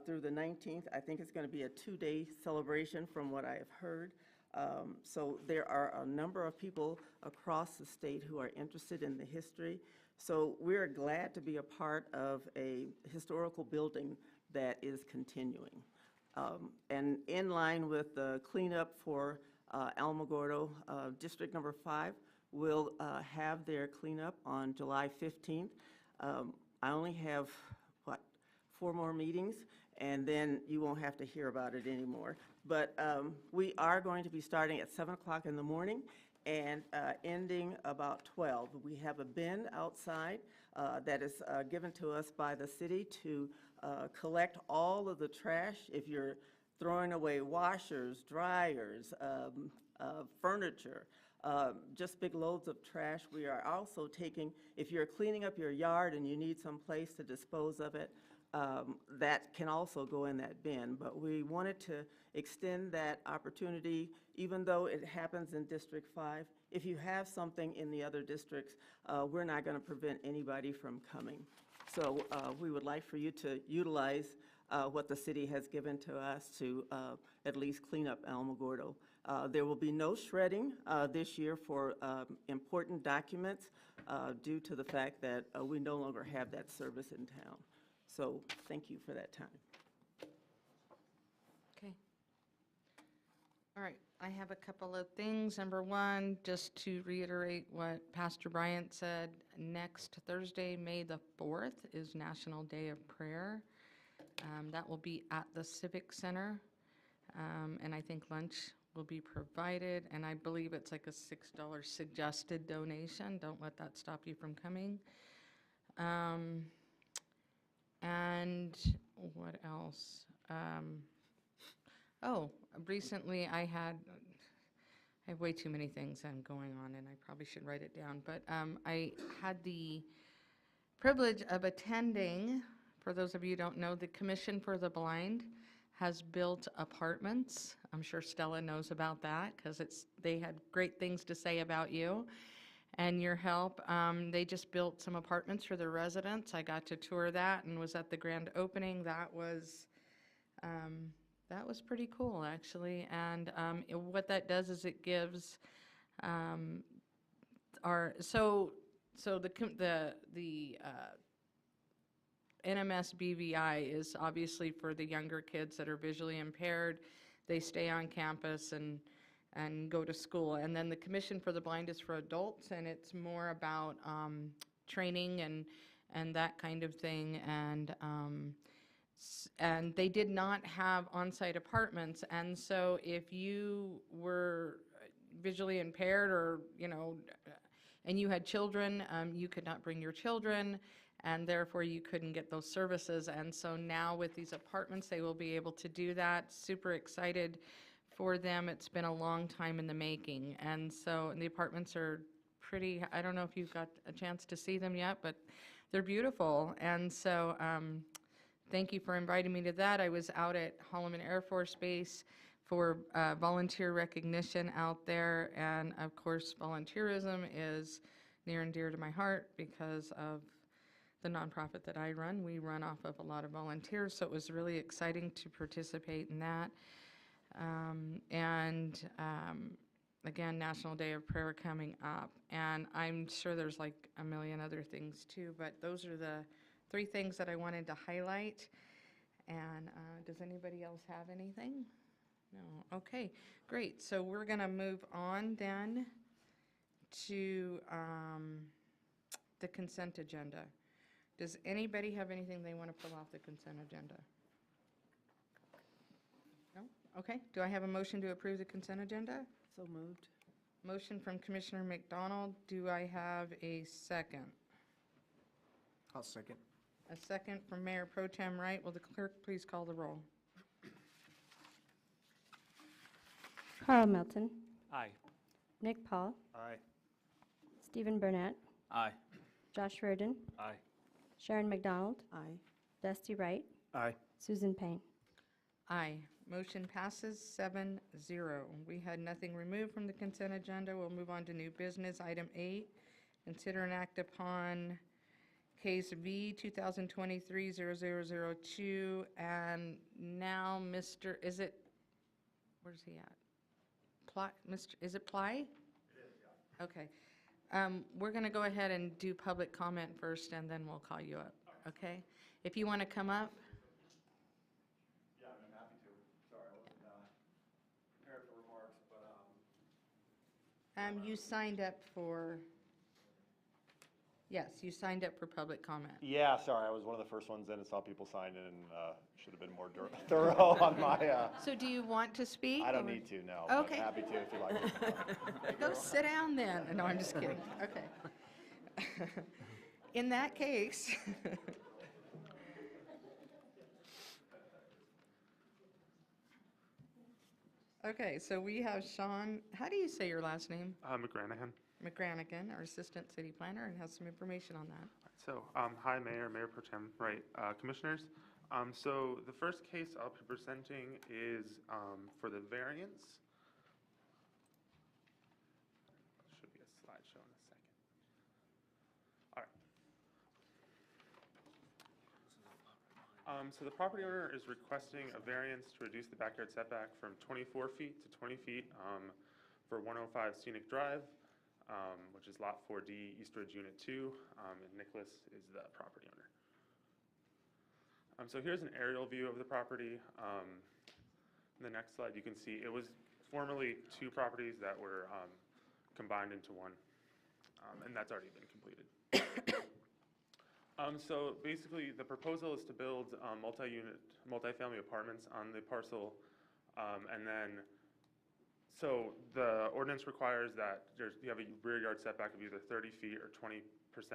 through the 19th. I think it's going to be a 2-day celebration from what I have heard. So there are a number of people across the state who are interested in the history. So we're glad to be a part of a historical building that is continuing. And in line with the cleanup for Alamogordo, District Number 5 will have their cleanup on July 15th. I only have, 4 more meetings, and then you won't have to hear about it anymore. But we are going to be starting at 7 o'clock in the morning and ending about 12. We have a bin outside that is given to us by the city to collect all of the trash. If you're throwing away washers, dryers, furniture, just big loads of trash. We are also taking, if you're cleaning up your yard and you need some place to dispose of it, that can also go in that bin. But we wanted to extend that opportunity, even though it happens in District 5. If you have something in the other districts, we're not going to prevent anybody from coming. So we would like for you to utilize what the city has given to us to at least clean up Alamogordo. There will be no shredding this year for important documents due to the fact that we no longer have that service in town. So thank you for that time. Okay. All right, I have a couple of things. Number one, just to reiterate what Pastor Bryant said, next Thursday, May the 4th, is National Day of Prayer. That will be at the Civic Center, and I think lunch will be provided, and I believe it's like a $6 suggested donation. Don't let that stop you from coming. And what else? Recently I have way too many things going on, and I probably should write it down, but I had the privilege of attending, for those of you who don't know, the Commission for the Blind has built apartments. I'm sure Stella knows about that because they had great things to say about you and your help. They just built some apartments for their residents. I got to tour that and was at the grand opening. That was pretty cool, actually. And what that does is it gives the NMS BVI is obviously for the younger kids that are visually impaired. They stay on campus and go to school. And then the Commission for the Blind is for adults, and it's more about training and that kind of thing. And they did not have on-site apartments, and so if you were visually impaired or, and you had children, you could not bring your children, and therefore you couldn't get those services. And so now with these apartments, they will be able to do that. Super excited for them. It's been a long time in the making. And so the apartments are pretty, I don't know if you've got a chance to see them yet, but they're beautiful. And so thank you for inviting me to that. I was out at Holloman Air Force Base for volunteer recognition out there. And of course, volunteerism is near and dear to my heart because of the nonprofit that I run. We run off of a lot of volunteers, so it was really exciting to participate in that. Again, National Day of Prayer coming up, and I'm sure there's like a million other things too, but those are the 3 things that I wanted to highlight. And does anybody else have anything? No. Okay, great. So we're going to move on then to the consent agenda. Does anybody have anything they want to pull off the consent agenda? No? Okay. Do I have a motion to approve the consent agenda? So moved. Motion from Commissioner McDonald. Do I have a second? I'll second. A second from Mayor Pro Tem Wright. Will the clerk please call the roll? Carl Melton, Aye. Nick Paul, Aye. Stephen Burnett, Aye. Josh Reardon, Aye. Sharon McDonald, Aye. Dusty Wright, Aye. Susan Payne. Aye. Motion passes 7-0. We had nothing removed from the consent agenda. We'll move on to new business. Item 8, consider and act upon case V 2023-0002. And now, where's he at? Is it Ply? It is, yeah. Okay. We're going to go ahead and do public comment first, and then we'll call you up, okay? If you want to come up. Yeah, I'm happy to. Sorry, I wasn't prepared for remarks, but You signed up for, yes, you signed up for public comment. yeah, sorry, I was one of the first ones in and saw people sign in and should have been more thorough on my. So do you want to speak? I don't or- need to, no. but Okay. Happy to if you like. Go sit down then. No, I'm just kidding. Okay. In that case. Okay, so we have Sean, how do you say your last name? McGranahan. McGranigan, our Assistant City Planner, and has some information on that. So, hi, Mayor Pro Tem Wright, Commissioners. So the first case I'll be presenting is for the variance. Should be a slideshow in a second. All right. So the property owner is requesting a variance to reduce the backyard setback from 24 feet to 20 feet for 105 Scenic Drive, which is Lot 4D, East Ridge Unit 2, and Nicholas is the property owner. So here's an aerial view of the property. In the next slide, you can see it was formerly two properties that were combined into one, and that's already been completed. So basically, the proposal is to build multi-family apartments on the parcel, and then, so the ordinance requires that you have a rear yard setback of either 30 feet or 20%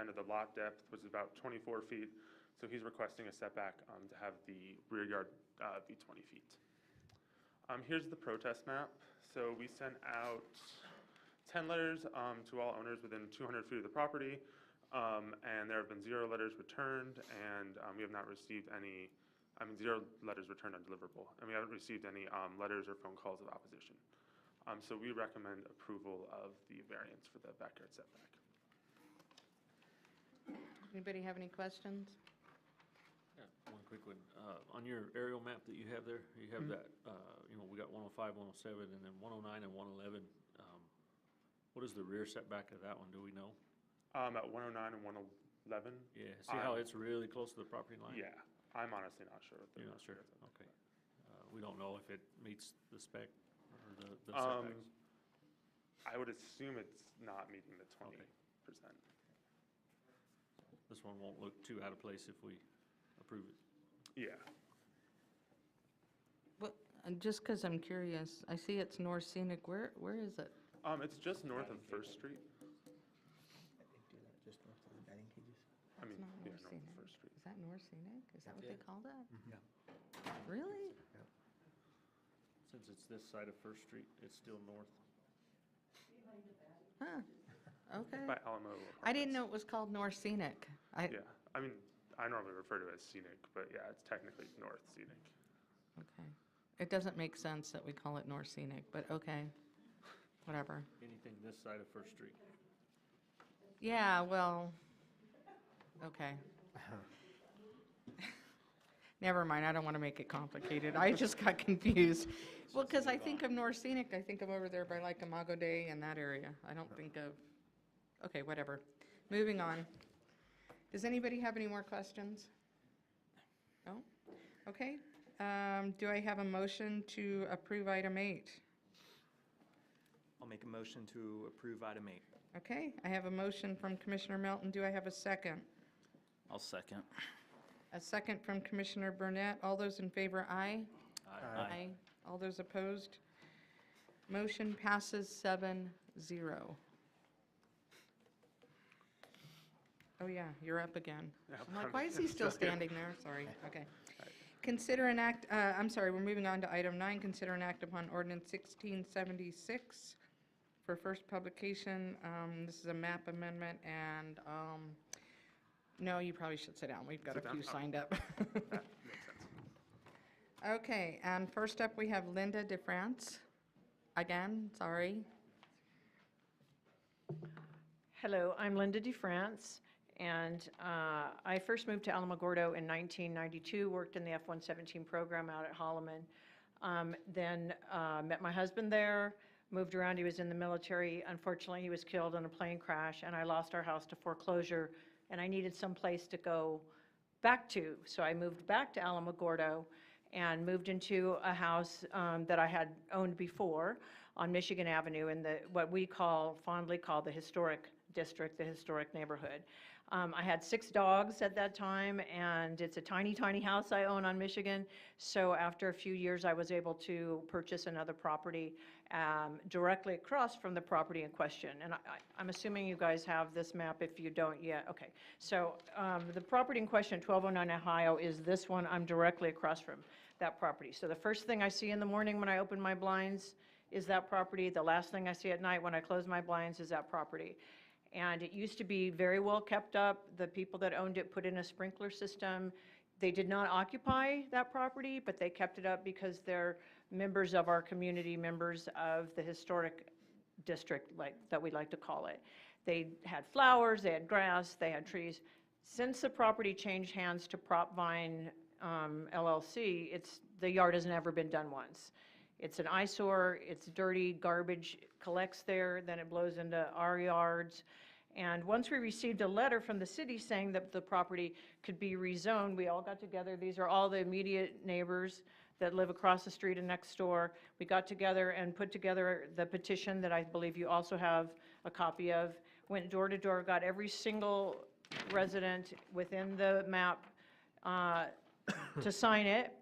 of the lot depth, which is about 24 feet. So he's requesting a setback to have the rear yard be 20 feet. Here's the protest map. So we sent out 10 letters to all owners within 200 feet of the property. And there have been 0 letters returned, and we have not received any, 0 letters returned undeliverable, and we haven't received any letters or phone calls of opposition. So we recommend approval of the variance for the backyard setback. Anybody have any questions? Yeah, one quick one. On your aerial map that you have there, you have that, we got 105, 107, and then 109 and 111. What is the rear setback of that one? Do we know? At 109 and 111? Yeah, see how it's really close to the property line? Yeah, I'm honestly not sure. You're not sure? Okay. We don't know if it meets the spec or the setbacks? I would assume it's not meeting the 20%. This one won't look too out of place if we approve it. Yeah. Well, just because I'm curious, I see it's North Scenic. Where is it? It's just north of First Street. Just north of the batting cages? I mean, It's not yeah, North north of Scenic. First Street. Is that North Scenic? Is that what they call that? Yeah. Really? Since it's this side of First Street, it's still north. Huh, okay. By Alamo. I didn't know it was called North Scenic. Yeah, I mean, I normally refer to it as scenic, but yeah, it's technically North Scenic. Okay. It doesn't make sense that we call it North Scenic, but okay, whatever. Anything this side of First Street? Yeah, well, okay. Never mind, I don't want to make it complicated. I just got confused. Well, because I think of North Scenic, I think of over there by like Imago Day and that area. I don't think of, okay, whatever. Moving on. Does anybody have any more questions? No? Okay. Do I have a motion to approve item 8? I'll make a motion to approve item 8. Okay, I have a motion from Commissioner Melton. Do I have a second? I'll second. A second from Commissioner Burnett. All those in favor, aye? Aye. All those opposed? Motion passes 7-0. Oh, yeah, you're up again. I'm like, why is he still standing there? Sorry, okay. Consider an act, I'm sorry, we're moving on to item 9. Consider an act upon ordinance 1676 for first publication. This is a map amendment, and, no, you probably should sit down. We've got a Sit down? few Oh. signed up. That makes sense. Okay, and first up, we have Linda DeFrance. Again, sorry. Hello, I'm Linda DeFrance, and I first moved to Alamogordo in 1992, worked in the F-117 program out at Holloman. Then met my husband there, moved around. He was in the military. Unfortunately, he was killed in a plane crash, and I lost our house to foreclosure, and I needed some place to go back to. So I moved back to Alamogordo and moved into a house that I had owned before on Michigan Avenue in what we fondly call the historic district, the historic neighborhood. I had 6 dogs at that time, and it's a tiny, tiny house I own on Michigan. So after a few years, I was able to purchase another property directly across from the property in question. And I'm assuming you guys have this map. If you don't yet, okay. So the property in question, 1209 Ohio, is this one. I'm directly across from that property. So the first thing I see in the morning when I open my blinds is that property. The last thing I see at night when I close my blinds is that property. And it used to be very well kept up. The people that owned it put in a sprinkler system. They did not occupy that property, but they kept it up because they're members of our community, members of the historic district, like that we like to call it. They had flowers, they had grass, they had trees. Since the property changed hands to Propvine LLC, the yard has never been done once. It's an eyesore, it's dirty, garbage collects there, then it blows into our yards. And once we received a letter from the city saying that the property could be rezoned, we all got together. These are all the immediate neighbors that live across the street and next door. We got together and put together the petition that I believe you also have a copy of. Went door to door, got every single resident within the map to sign it.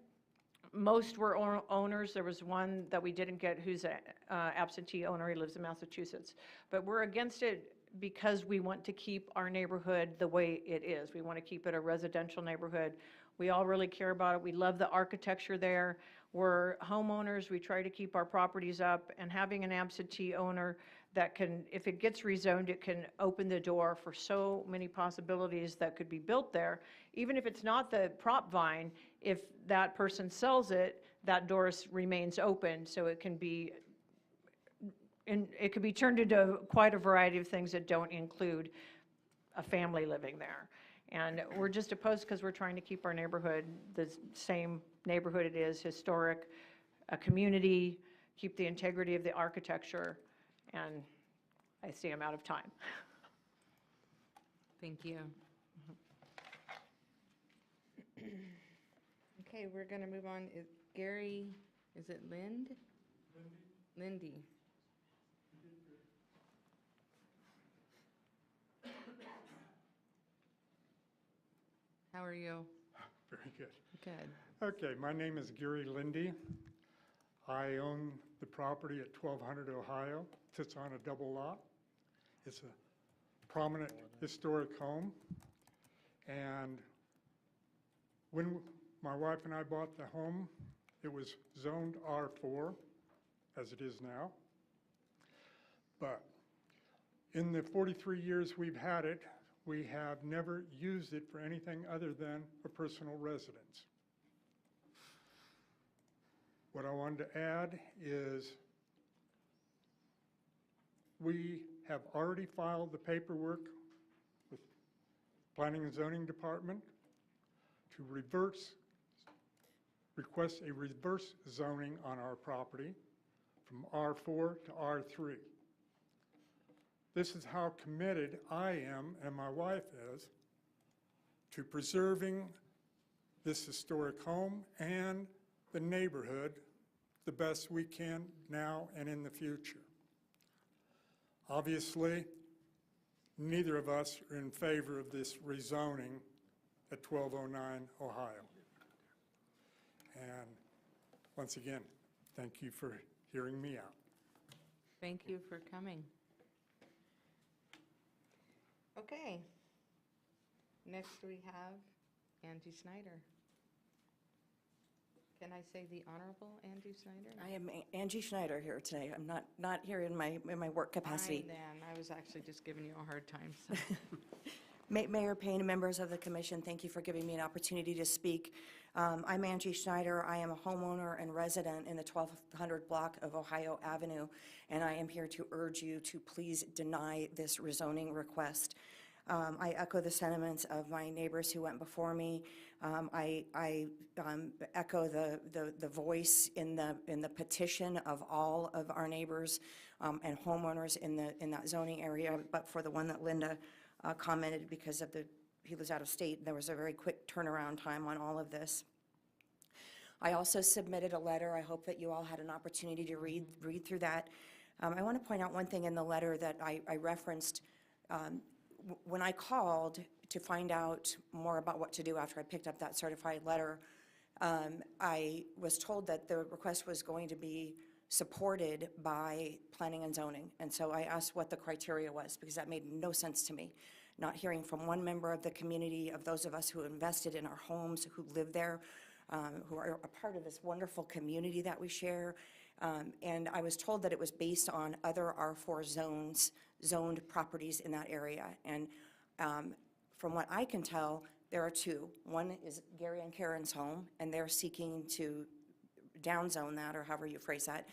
Most were owners. There was one that we didn't get who's an absentee owner. He lives in Massachusetts. But we're against it because we want to keep our neighborhood the way it is. We want to keep it a residential neighborhood. We all really care about it. We love the architecture there. We're homeowners. We try to keep our properties up, and having an absentee owner that can, if it gets rezoned, it can open the door for so many possibilities that could be built there. Even if it's not the Propvine, if that person sells it, that door remains open, so it can be turned into quite a variety of things that don't include a family living there. And we're just opposed because we're trying to keep our neighborhood the same neighborhood it is, historic, a community, keep the integrity of the architecture, and I see I'm out of time. Thank you. Okay, we're going to move on. Is it Lind? Lindy. How are you? Very good. Good. Okay, my name is Gary Lindy. I own the property at 1200 Ohio. It sits on a double lot. It's a prominent historic home. And when my wife and I bought the home, it was zoned R4, as it is now. But in the 43 years we've had it, we have never used it for anything other than a personal residence. What I wanted to add is we have already filed the paperwork with Planning and Zoning Department to request a reverse zoning on our property from R4 to R3. This is how committed I am and my wife is to preserving this historic home and the neighborhood the best we can now and in the future. Obviously, neither of us are in favor of this rezoning at 1209 Ohio. And once again, thank you for hearing me out. Thank you for coming. Okay. Next we have Angie Snyder. Can I say the Honorable Angie Snyder? I am Angie Schneider here today. I'm not here in my work capacity. Fine then. I was actually just giving you a hard time. So. Mayor Payne and members of the commission, thank you for giving me an opportunity to speak. I'm Angie Schneider. I am a homeowner and resident in the 1200 block of Ohio Avenue, and I am here to urge you to please deny this rezoning request. I echo the sentiments of my neighbors who went before me. I echo the voice in the petition of all of our neighbors and homeowners in that zoning area, but for the one that Linda commented because of he was out of state, there was a very quick turnaround time on all of this. I also submitted a letter. I hope that you all had an opportunity to read through that. I want to point out one thing in the letter that I referenced. When I called to find out more about what to do after I picked up that certified letter, I was told that the request was going to be supported by planning and zoning. And so I asked what the criteria was, because that made no sense to me. Not hearing from one member of the community, of those of us who invested in our homes, who live there, who are a part of this wonderful community that we share. And I was told that it was based on other R4 zoned properties in that area. And from what I can tell, there are two. One is Gary and Karen's home, and they're seeking to downzone that, or however you phrase that.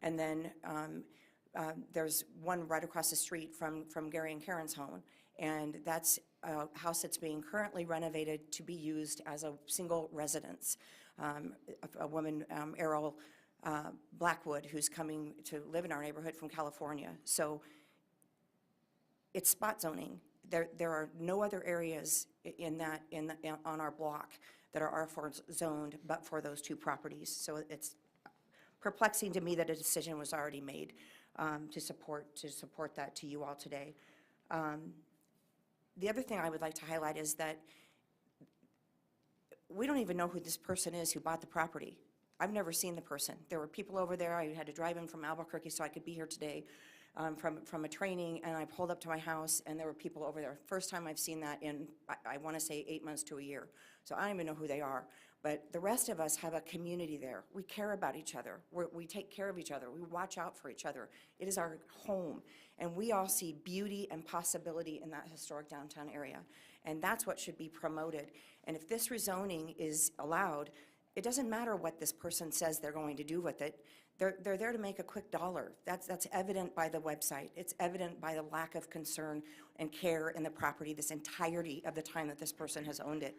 And then there's one right across the street from Gary and Karen's home, and that's a house that's being currently renovated to be used as a single residence. A woman, Errol Blackwood, who's coming to live in our neighborhood from California. So it's spot zoning. There are no other areas on our block that are R4 zoned but for those two properties. So it's perplexing to me that a decision was already made to support that to you all today. The other thing I would like to highlight is that we don't even know who this person is who bought the property. I've never seen the person. There were people over there. I had to drive in from Albuquerque so I could be here today from a training, and I pulled up to my house, and there were people over there. First time I've seen that in, I want to say, 8 months to a year. So I don't even know who they are. But the rest of us have a community there. We care about each other. We take care of each other. We watch out for each other. It is our home. And we all see beauty and possibility in that historic downtown area. And that's what should be promoted. And if this rezoning is allowed, it doesn't matter what this person says they're going to do with it. They're there to make a quick dollar. That's evident by the website. It's evident by the lack of concern and care in the property this entirety of the time that this person has owned it.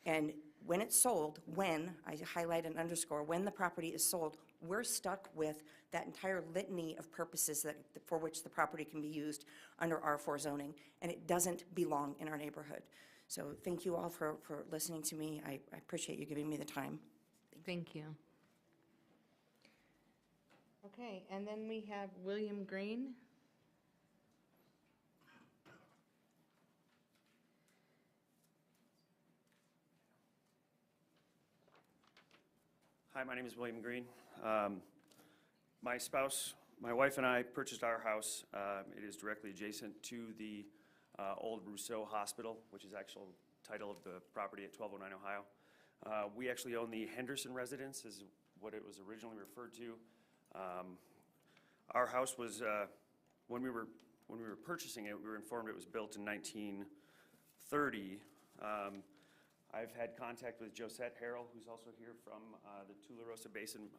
And when it's sold, I highlight and underscore, when the property is sold, we're stuck with that entire litany of purposes for which the property can be used under R4 zoning, and it doesn't belong in our neighborhood. So thank you all for listening to me. I appreciate you giving me the time. Thank you. Okay, and then we have William Green. Hi, my name is William Green. My spouse, my wife and I purchased our house. It is directly adjacent to the old Rousseau Hospital, which is the actual title of the property at 1209 Ohio. We actually own the Henderson residence, is what it was originally referred to. Our house was, when we were purchasing it, we were informed it was built in 1930. I've had contact with Josette Harrell, who's also here from the Tularosa Basin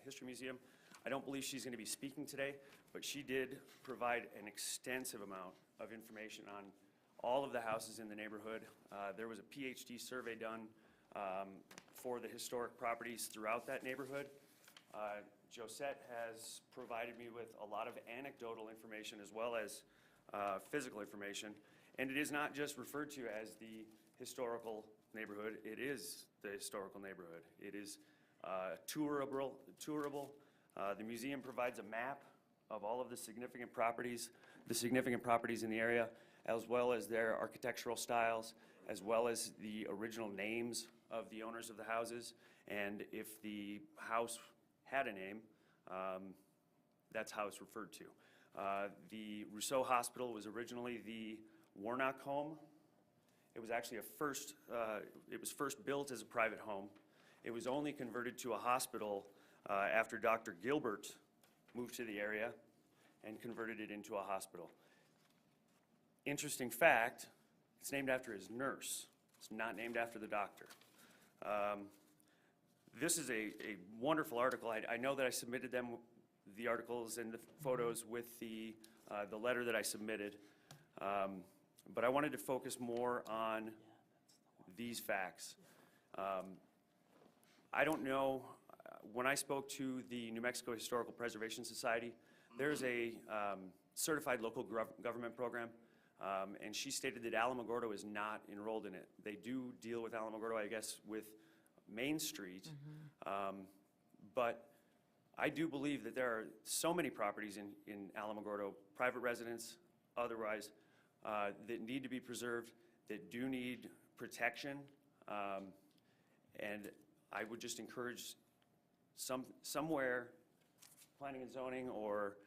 History Museum. I don't believe she's going to be speaking today, but she did provide an extensive amount of information on all of the houses in the neighborhood. There was a PhD survey done for the historic properties throughout that neighborhood. Josette has provided me with a lot of anecdotal information as well as physical information, and it is not just referred to as the historical neighborhood, it is the historical neighborhood. It is tourable. The museum provides a map of all of the significant properties in the area, as well as their architectural styles, as well as the original names of the owners of the houses. And if the house had a name, that's how it's referred to. The Rousseau Hospital was originally the Warnock home. It was actually it was first built as a private home. It was only converted to a hospital after Dr. Gilbert moved to the area and converted it into a hospital. Interesting fact, it's named after his nurse. It's not named after the doctor. This is a wonderful article. I know that I submitted the articles and the photos with the letter that I submitted. But I wanted to focus more on these facts. I don't know, when I spoke to the New Mexico Historical Preservation Society, there's a certified local government program, and she stated that Alamogordo is not enrolled in it. They do deal with Alamogordo, I guess, with Main Street, but I do believe that there are so many properties in Alamogordo, private residents, otherwise, that need to be preserved, that do need protection, and I would just encourage somewhere, planning and zoning, or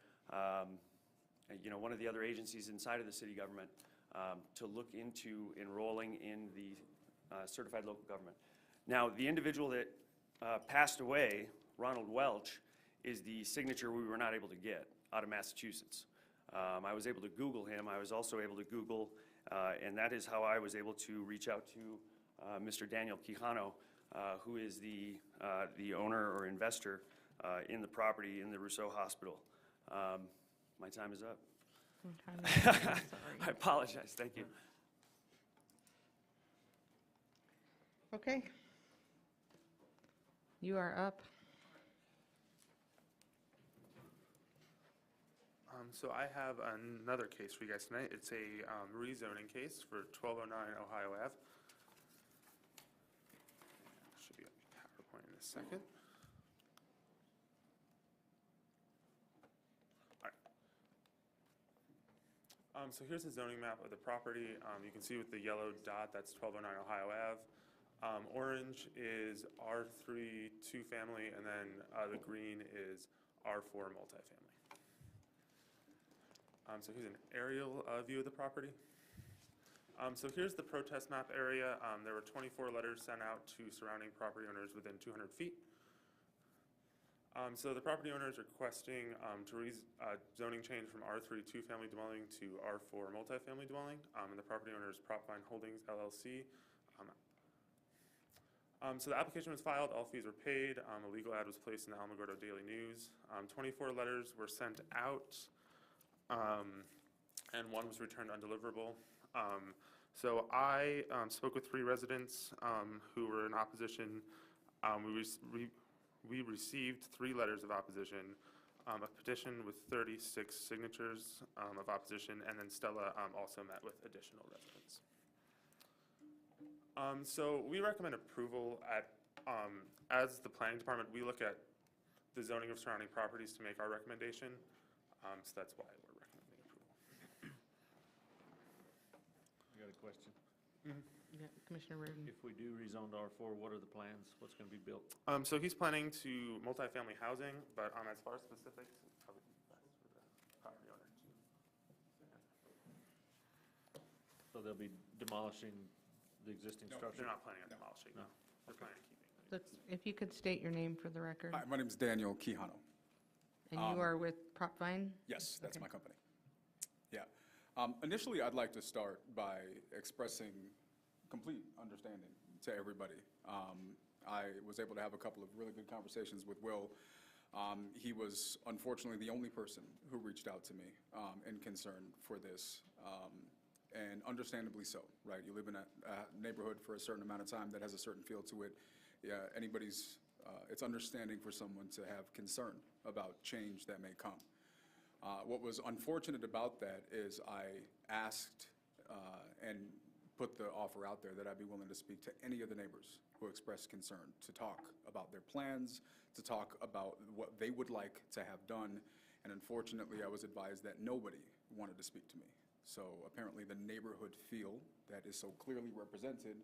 one of the other agencies inside of the city government, to look into enrolling in the certified local government. Now, the individual that passed away, Ronald Welch, is the signature we were not able to get out of Massachusetts. I was able to Google him. I was also able to Google, and that is how I was able to reach out to Mr. Daniel Quijano, who is the owner or investor in the property in the Rousseau Hospital. My time is up. I apologize. Thank you. Okay. You are up. So I have another case for you guys tonight. It's a rezoning case for 1209 Ohio Ave. Should be on PowerPoint in a second. All right. So here's the zoning map of the property. You can see with the yellow dot, that's 1209 Ohio Ave. Orange is R3 two-family, and then the green is R4 multifamily. So here's an aerial view of the property. So here's the protest map area. There were 24 letters sent out to surrounding property owners within 200 feet. So the property owner is requesting zoning change from R3 two-family dwelling to R4 multifamily dwelling. And the property owner is Propvine Holdings LLC. So the application was filed, all fees were paid, a legal ad was placed in the Alamogordo Daily News. 24 letters were sent out, and one was returned undeliverable. So I spoke with 3 residents who were in opposition. We received 3 letters of opposition, a petition with 36 signatures of opposition, and then Stella also met with additional residents. So we recommend approval as the planning department. We look at the zoning of surrounding properties to make our recommendation. So that's why we're recommending approval. You got a question? Yeah, Commissioner Reardon. If we do rezone to R4, what are the plans? What's going to be built? So he's planning to multifamily housing, but as far as specifics, it's probably best for the property owner. So they'll be demolishing the existing structure? They're not planning on demolishing, no. They're planning on keeping it. If you could state your name for the record. Hi, my name is Daniel Quijano. And you are with Propvine? Yes, that's Okay. my company. Yeah. Initially, I'd like to start by expressing complete understanding to everybody. I was able to have a couple of really good conversations with Will. He was unfortunately the only person who reached out to me in concern for this. And understandably so, right? You live in a neighborhood for a certain amount of time that has a certain feel to it. Yeah, it's understanding for someone to have concern about change that may come. What was unfortunate about that is I asked and put the offer out there that I'd be willing to speak to any of the neighbors who expressed concern, to talk about their plans, to talk about what they would like to have done. And unfortunately, I was advised that nobody wanted to speak to me. So apparently the neighborhood feel that is so clearly represented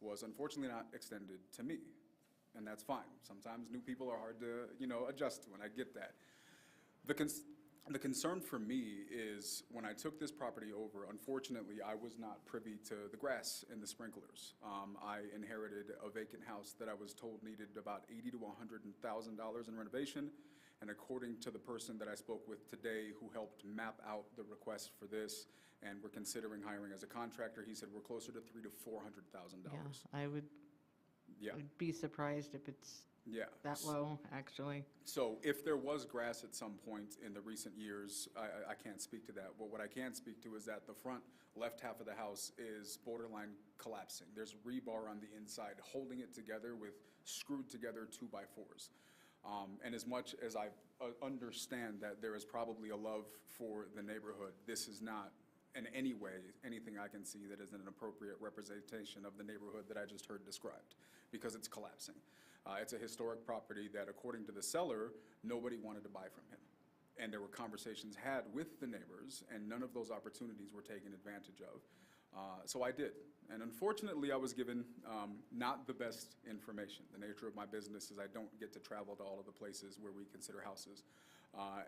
was unfortunately not extended to me. And that's fine. Sometimes new people are hard to, adjust to, and I get that. The concern for me is when I took this property over, unfortunately, I was not privy to the grass and the sprinklers. I inherited a vacant house that I was told needed about $80,000 to $100,000 in renovation. And according to the person that I spoke with today who helped map out the request for this, and we're considering hiring as a contractor, he said we're closer to $300,000 to $400,000. Yeah, I would Yeah. be surprised if it's Yeah. that low, actually. So if there was grass at some point in the recent years, I can't speak to that. But what I can speak to is that the front left half of the house is borderline collapsing. There's rebar on the inside holding it together with screwed together 2x4s. And as much as I understand that there is probably a love for the neighborhood, this is not in any way anything I can see that is an appropriate representation of the neighborhood that I just heard described, because it's collapsing. It's a historic property that, according to the seller, nobody wanted to buy from him. And there were conversations had with the neighbors, and none of those opportunities were taken advantage of. So I did. And unfortunately, I was given not the best information. The nature of my business is I don't get to travel to all of the places where we consider houses.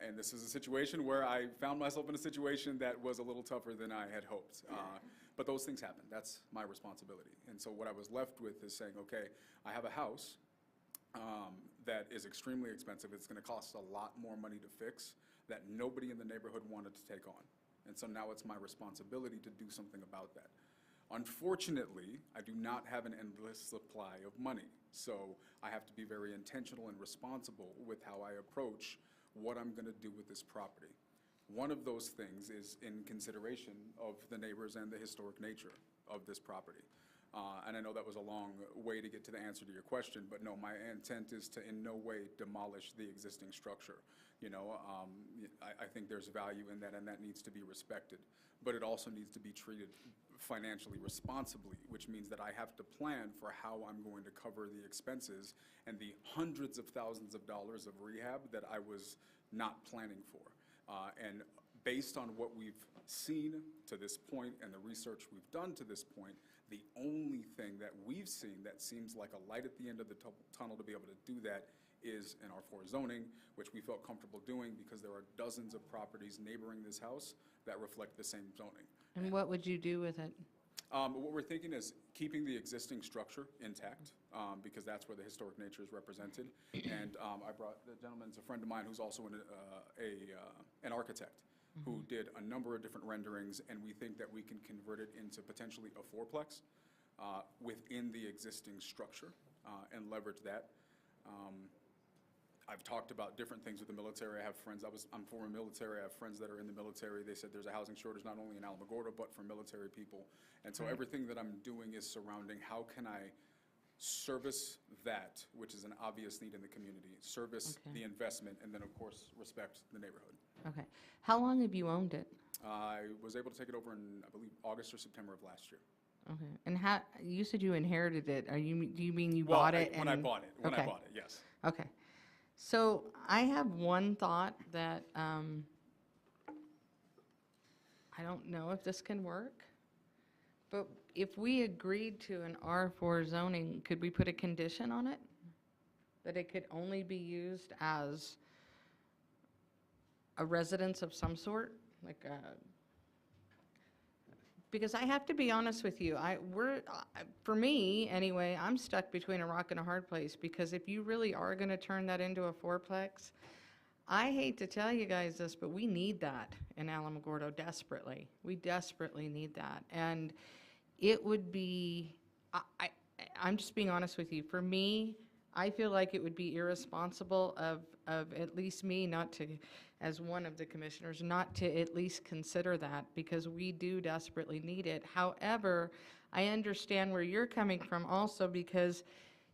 And this is a situation where I found myself in a situation that was a little tougher than I had hoped. But those things happen. That's my responsibility. And so what I was left with is saying, okay, I have a house that is extremely expensive. It's going to cost a lot more money to fix that nobody in the neighborhood wanted to take on. And so now it's my responsibility to do something about that. Unfortunately, I do not have an endless supply of money. So I have to be very intentional and responsible with how I approach what I'm going to do with this property. One of those things is in consideration of the neighbors and the historic nature of this property. And I know that was a long way to get to the answer to your question, but no, my intent is to in no way demolish the existing structure. You know, I think there's value in that, and that needs to be respected. But it also needs to be treated financially responsibly, which means that I have to plan for how I'm going to cover the expenses and the hundreds of thousands of dollars of rehab that I was not planning for. And based on what we've seen to this point and the research we've done to this point, the only thing that we've seen that seems like a light at the end of the tunnel to be able to do that is in R4 zoning, which we felt comfortable doing because there are dozens of properties neighboring this house that reflect the same zoning. And what would you do with it? What we're thinking is keeping the existing structure intact, because that's where the historic nature is represented. And I brought, the gentleman's a friend of mine who's also an architect who did a number of different renderings, and we think that we can convert it into potentially a fourplex within the existing structure and leverage that. I've talked about different things with the military. I have friends, I'm former military, I have friends that are in the military. They said there's a housing shortage not only in Alamogordo, but for military people. And so everything that I'm doing is surrounding how can I service that, which is an obvious need in the community, service the investment, and then of course respect the neighborhood. Okay. How long have you owned it? I was able to take it over in, I believe, August or September of last year. Okay. And how, you said you inherited it. Do you mean you bought it? When I bought it, yes. Okay. So I have one thought that I don't know if this can work, but if we agreed to an R4 zoning, could we put a condition on it? That it could only be used as a residence of some sort? Like because I have to be honest with you, for me anyway, I'm stuck between a rock and a hard place, because if you really are going to turn that into a fourplex, I hate to tell you guys this, but we need that in Alamogordo desperately. We desperately need that. And it would be, I'm just being honest with you, for me, I feel like it would be irresponsible of at least me not to, as one of the commissioners, not to at least consider that, because we do desperately need it. However, I understand where you're coming from also, because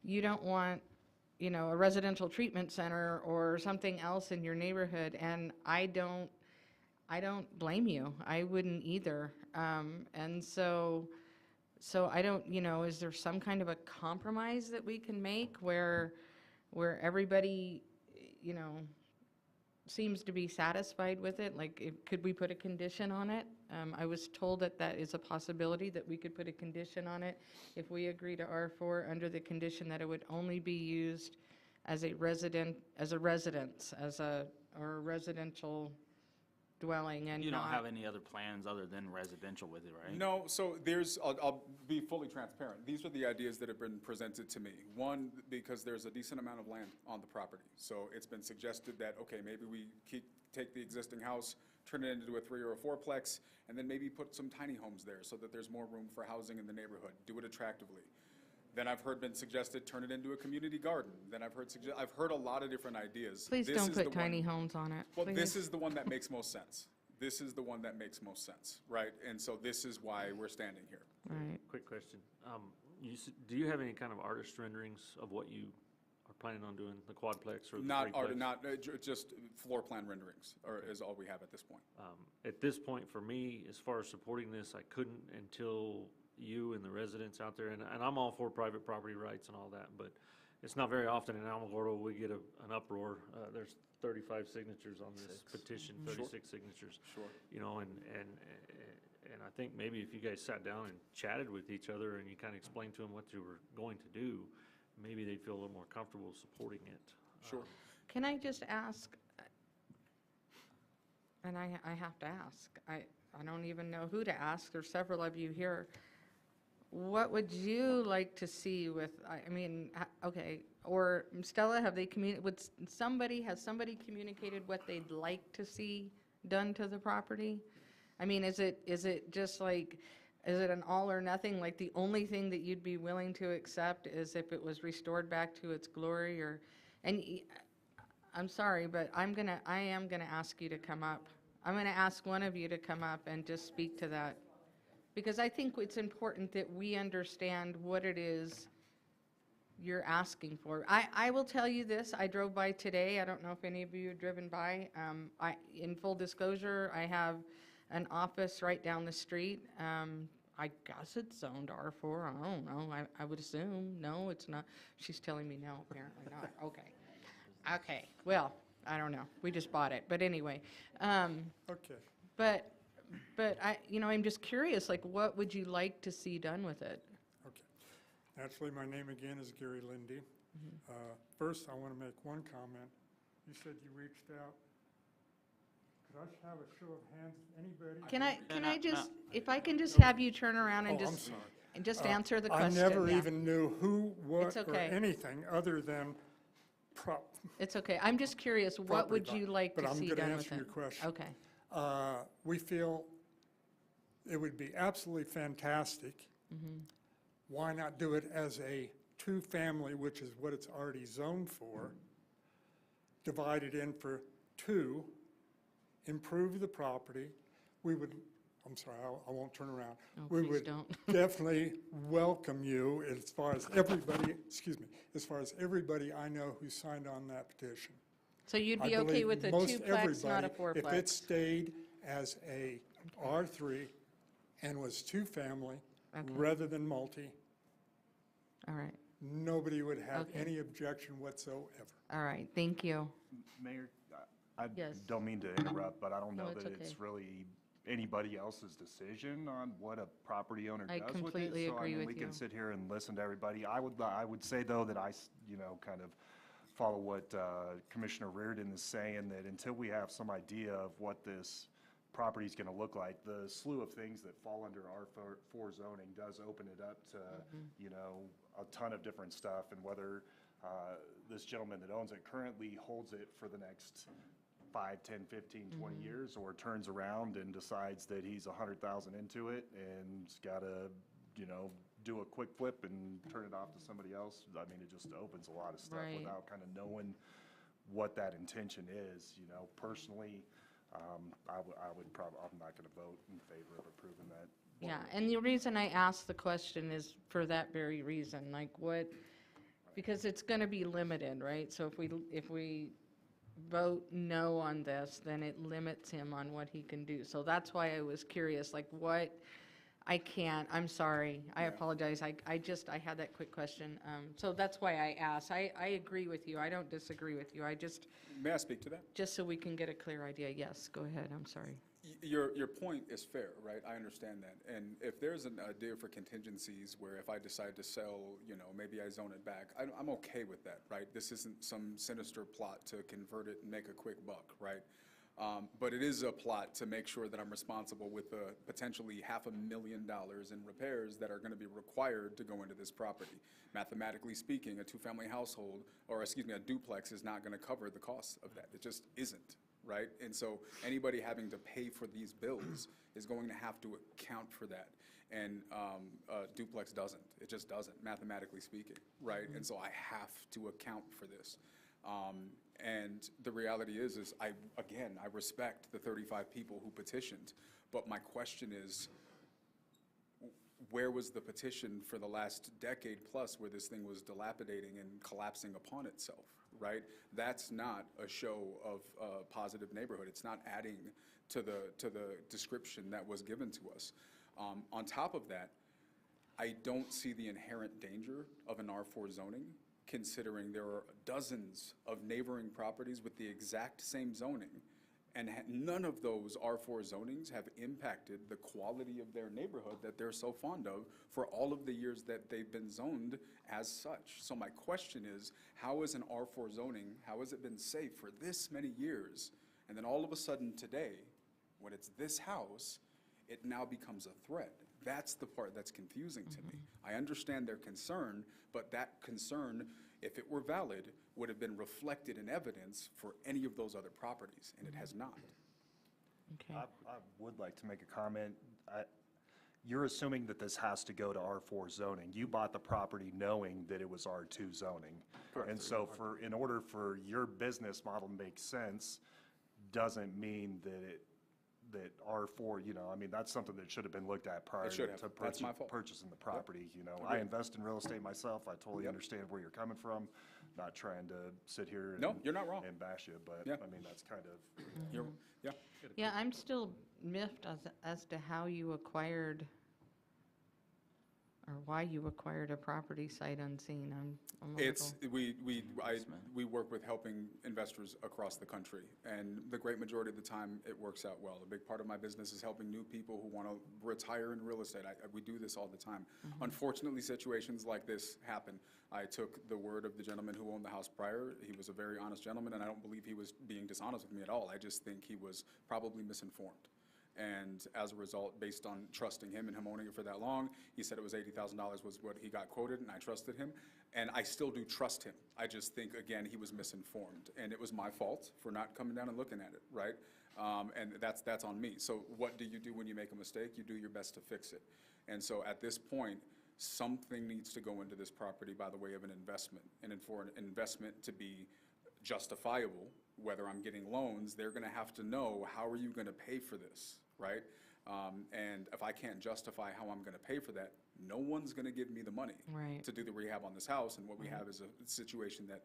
you don't want, you know, a residential treatment center or something else in your neighborhood, and I don't blame you. I wouldn't either. And so I don't, you know, is there some kind of a compromise that we can make where everybody, you know, seems to be satisfied with it? Like, could we put a condition on it? I was told that that is a possibility, that we could put a condition on it if we agree to R4, under the condition that it would only be used as a residence, or a residential dwelling, and You don't not- have any other plans other than residential with it, right? No, so I'll be fully transparent. These are the ideas that have been presented to me. One, because there's a decent amount of land on the property. So it's been suggested that, okay, maybe we take the existing house, turn it into a 3 or a 4-plex, and then maybe put some tiny homes there so that there's more room for housing in the neighborhood, do it attractively. Then I've heard been suggested, turn it into a community garden. Then I've heard a lot of different ideas. Please This don't is the put tiny one- homes on it. Well, this please. is the one that makes most sense. This is the one that makes most sense, right? And so this is why we're standing here. Right. Quick question. Do you have any kind of artist renderings of what you are planning on doing, the quadplex or the Not art, threeplex? not, just floor plan renderings, or is all we have at this point. At this point, for me, as far as supporting this, I couldn't until you and the residents out there, and I'm all for private property rights and all that, but it's not very often in Alamogordo we get an uproar. There's 35 signatures on this petition, 36 signatures. Sure. You know, and I think maybe if you guys sat down and chatted with each other and you kind of explained to them what you were going to do, maybe they'd feel a little more comfortable supporting it. Sure. Can I just ask, and I have to ask, I don't even know who to ask, there's several of you here. What would you like to see with, I mean, okay, or Stella, have they has somebody communicated what they'd like to see done to the property? I mean, is it just like, is it an all or nothing? Like the only thing that you'd be willing to accept is if it was restored back to its glory, or, and I'm sorry, but I am gonna ask you to come up. I'm gonna ask one of you to come up and just speak to that. Because I think it's important that we understand what it is you're asking for. I will tell you this, I drove by today, I don't know if any of you have driven by. In full disclosure, I have an office right down the street. I guess it's zoned R4, I don't know, I would assume. No, it's not. She's telling me no, apparently not. Okay. Okay, well, I don't know, we just bought it, but anyway. Okay. But I'm just curious, like, what would you like to see done with it? Okay. Naturally, my name again is Gary Lindy. First, I want to make one comment. You said you reached out. Could I have a show of hands, anybody? Can I just, if I can just have you turn around and Oh, I'm just, sorry. and just answer the question. I never yeah. even knew who, what, It's or okay. anything other than It's okay, I'm just curious, what property would value. you like But to I'm see gonna done with answer it? your question. Okay. We feel it would be absolutely fantastic. Why not do it as a two-family, which is what it's already zoned for, divided in for two, improve the property. We would, I'm sorry, I won't turn around. Oh, We please would don't. definitely welcome you as far as everybody, as far as everybody I know who signed on that petition. So you'd I be okay believe with a most twoplex, not a everybody, fourplex? If it stayed as a R3 and was two-family Okay. rather than multi, All right, nobody would have Okay. any objection whatsoever. all right, thank you. Mayor, I Yes. don't mean to interrupt, but I don't No, know it's that okay. it's really anybody else's decision on what a property owner I does with it. completely So, I agree mean, with we you. can sit here and listen to everybody. I would say, though, that kind of follow what Commissioner Reardon is saying, that until we have some idea of what this property's going to look like, the slew of things that fall under R4 zoning does open it up to, a ton of different stuff, and whether this gentleman that owns it currently holds it for the next 5, 10, 15, 20 years, or turns around and decides that he's 100,000 into it and's got to, do a quick flip and turn it off to somebody else. I mean, it just opens a lot of stuff Right. without kind of knowing what that intention is. Personally, I'm not going to vote in favor of approving that. Yeah, and the reason I asked the question is for that very reason, like what, because it's gonna be limited, right? So if we vote no on this, then it limits him on what he can do. So that's why I was curious, like what, I'm sorry, I apologize, I had that quick question. So that's why I asked. I agree with you, I don't disagree with you, May I speak to that? just so we can get a clear idea, yes, go ahead, I'm sorry. Your point is fair, right? I understand that. And if there's an idea for contingencies where if I decide to sell, maybe I zone it back, I'm okay with that, right? This isn't some sinister plot to convert it and make a quick buck, right? But it is a plot to make sure that I'm responsible with the potentially $500,000 in repairs that are going to be required to go into this property. Mathematically speaking, a two-family household, a duplex is not going to cover the cost of that. It just isn't, right? And so anybody having to pay for these bills is going to have to account for that. and a duplex doesn't. It just doesn't, mathematically speaking, right? And so I have to account for this. And the reality is I respect the 35 people who petitioned, but my question is, where was the petition for the last decade plus where this thing was dilapidating and collapsing upon itself, right? That's not a show of a positive neighborhood. It's not adding to the description that was given to us. On top of that, I don't see the inherent danger of an R4 zoning, considering there are dozens of neighboring properties with the exact same zoning, and none of those R4 zonings have impacted the quality of their neighborhood that they're so fond of for all of the years that they've been zoned as such. So my question is, how is an R4 zoning, how has it been safe for this many years, and then all of a sudden today, when it's this house, it now becomes a threat? That's the part that's confusing to me. I understand their concern, but that concern, if it were valid, would have been reflected in evidence for any of those other properties, and it has not. Okay. I would like to make a comment. You're assuming that this has to go to R4 zoning. You bought the property knowing that it was R2 zoning. Correct. And so in order for your business model to make sense, doesn't mean that R4, I mean, that's something that should have been looked at prior It should have. to That's my fault. purchasing the property, I Agreed. invest in real estate myself. I totally Yep. understand where you're coming from. Not trying to sit here No, you're not wrong. and bash you, but Yeah. I mean, that's kind of. Yeah. Yeah, I'm still miffed as to how you acquired, or why you acquired a property sight unseen. I'm a It's, little- we work with helping investors across the country, and the great majority of the time, it works out well. A big part of my business is helping new people who want to retire in real estate. We do this all the time. Unfortunately, situations like this happen. I took the word of the gentleman who owned the house prior. He was a very honest gentleman, and I don't believe he was being dishonest with me at all. I just think he was probably misinformed. And as a result, based on trusting him and him owning it for that long, he said it was $80,000 was what he got quoted, and I trusted him. And I still do trust him. I just think, again, he was misinformed. And it was my fault for not coming down and looking at it, right? And that's on me. So what do you do when you make a mistake? You do your best to fix it. And so at this point, something needs to go into this property by the way of an investment. And for an investment to be justifiable, whether I'm getting loans, they're going to have to know, how are you going to pay for this, right? And if I can't justify how I'm going to pay for that, no one's going to give me the money Right. to do the rehab on this house. And what we have is a situation that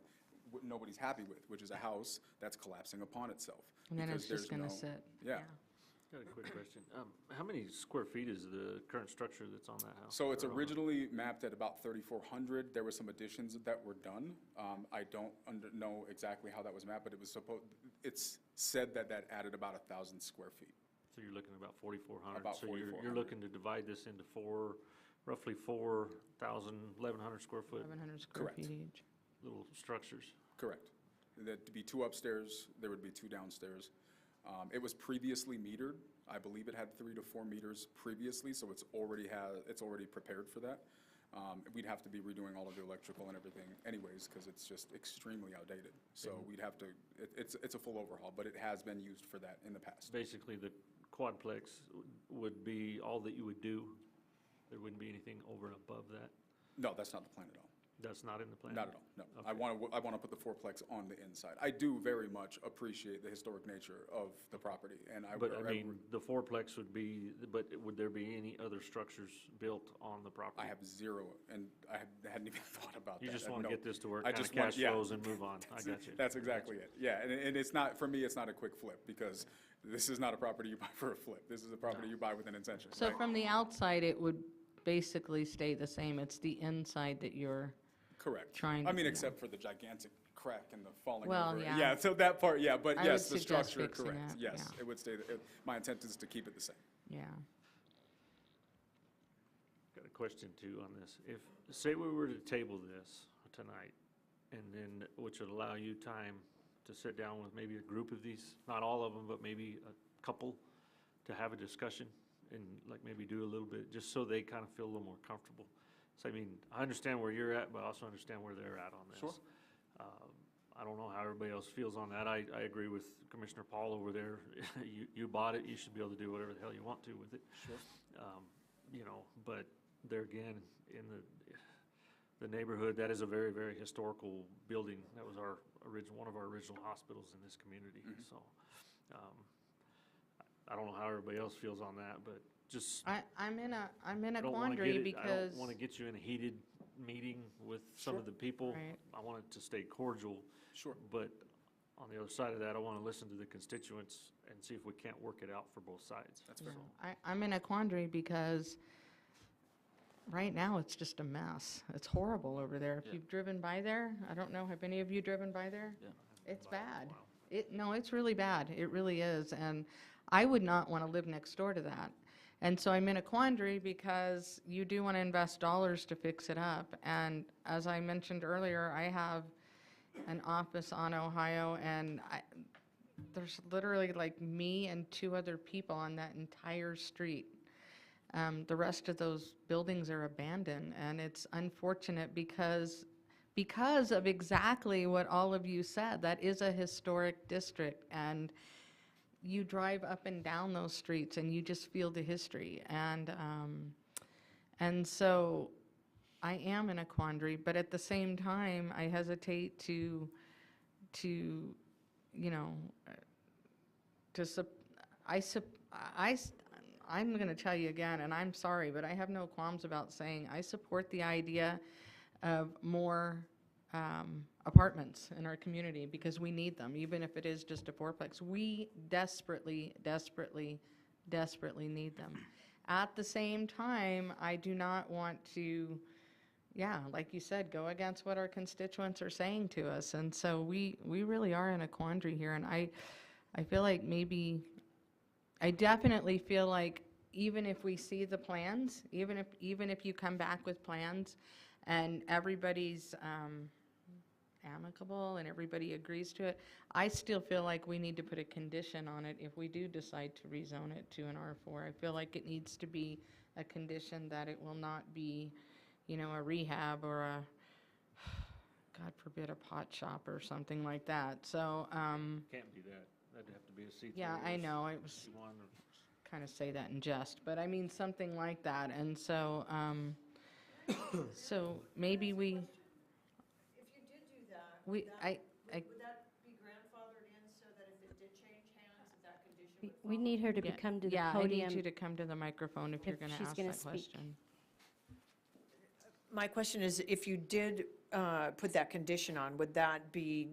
nobody's happy with, which is a house that's collapsing upon itself. And then because it's just there's going to no- sit. Yeah. Got a quick question. How many square feet is the current structure that's on that house? So it's Or on- originally mapped at about 3,400. There were some additions that were done. I don't know exactly how that was mapped, but it's said that added about 1,000 square feet. So you're looking at about 4,400. About So you're 4,400. looking to divide this into roughly 4,000, 1,100 square foot 700 square Correct. feet each. little structures. Correct. There'd be 2 upstairs, there would be 2 downstairs. It was previously metered. I believe it had 3 to 4 meters previously, so it's already prepared for that. We'd have to be redoing all of the electrical and everything anyways, because it's just extremely outdated. So we'd have to, it's a full overhaul, but it has been used for that in the past. Basically, the quadplex would be all that you would do. There wouldn't be anything over and above that. No, that's not the plan at all. That's not in the plan? Not at all, no. I Okay. want to put the fourplex on the inside. I do very much appreciate the historic nature of the property, and But I mean, the fourplex would be, but would there be any other structures built on the property? I have zero, and I hadn't even thought about that. You just I want to know. get this to where I it kind of just want- cash yeah. flows and move on. I got you. That's exactly it, yeah, and it's not, for me, it's not a quick flip, because this is not a property you buy for a flip. This is a property you buy with an intention, So right? from the outside, it would basically stay the same. It's the inside that you're Correct. trying I to- mean, yeah. except for the gigantic crack and the falling Well, over. yeah. Yeah, so that part, yeah, but I yes, would the suggest structure, fixing correct, it, yes, yeah. it would stay, my intent is to keep it the same. Yeah. Got a question too on this. If, say we were to table this tonight, and then, which would allow you time to sit down with maybe a group of these, not all of them, but maybe a couple, to have a discussion and like maybe do a little bit, just so they kind of feel a little more comfortable. So I mean, I understand where you're at, but I also understand where they're at on this. Sure. I don't know how everybody else feels on that. I agree with Commissioner Paul over there. You bought it, you should be able to do whatever the hell you want to with it. Sure. you know, but there again, in the neighborhood, that is a very, very historical building. That was one of our original hospitals in this community, so. I don't know how everybody else feels on that, but just. I'm in a I don't wanna quandary get it- because. I don't want to get you in a heated meeting with some of the people. Right. I want it to stay cordial. Sure. But on the other side of that, I want to listen to the constituents and see if we can't work it out for both sides. That's fair. I'm in a quandary because right now it's just a mess. It's horrible over there. If Yeah. you've driven by there, I don't know, have any of you driven by there? Yeah. It's bad. No, it's really bad. It really is. And I would not want to live next door to that. And so I'm in a quandary because you do want to invest dollars to fix it up. And as I mentioned earlier, I have an office on Ohio, and there's literally like me and 2 other people on that entire street. The rest of those buildings are abandoned, and it's unfortunate because of exactly what all of you said. That is a historic district, and you drive up and down those streets and you just feel the history. And so I am in a quandary, but at the same time, I hesitate to you know, I'm going to tell you again, and I'm sorry, but I have no qualms about saying I support the idea of more apartments in our community because we need them, even if it is just a 4-plex. We desperately, desperately, desperately need them. At the same time, I do not want to, like you said, go against what our constituents are saying to us. And so we really are in a quandary here. And I feel like I definitely feel like even if we see the plans, even if you come back with plans and everybody's amicable and everybody agrees to it, I still feel like we need to put a condition on it if we do decide to rezone it to an R4. I feel like it needs to be a condition that it will not be, you know, a rehab or a, God forbid, a pot shop or something like that. So, Can't be that. That'd have to be a C3. yeah, I or know, it was C1 or- kind of say that in jest, but I mean something like that. And so, so maybe we, If you did do that, we, I, would that be grandfathered in so that if it did change hands, that condition would We need her to yeah, come to the yeah, I need podium. you to come to the microphone if you're if going to she's ask gonna that speak. question. My question is, if you did put that condition on, would that be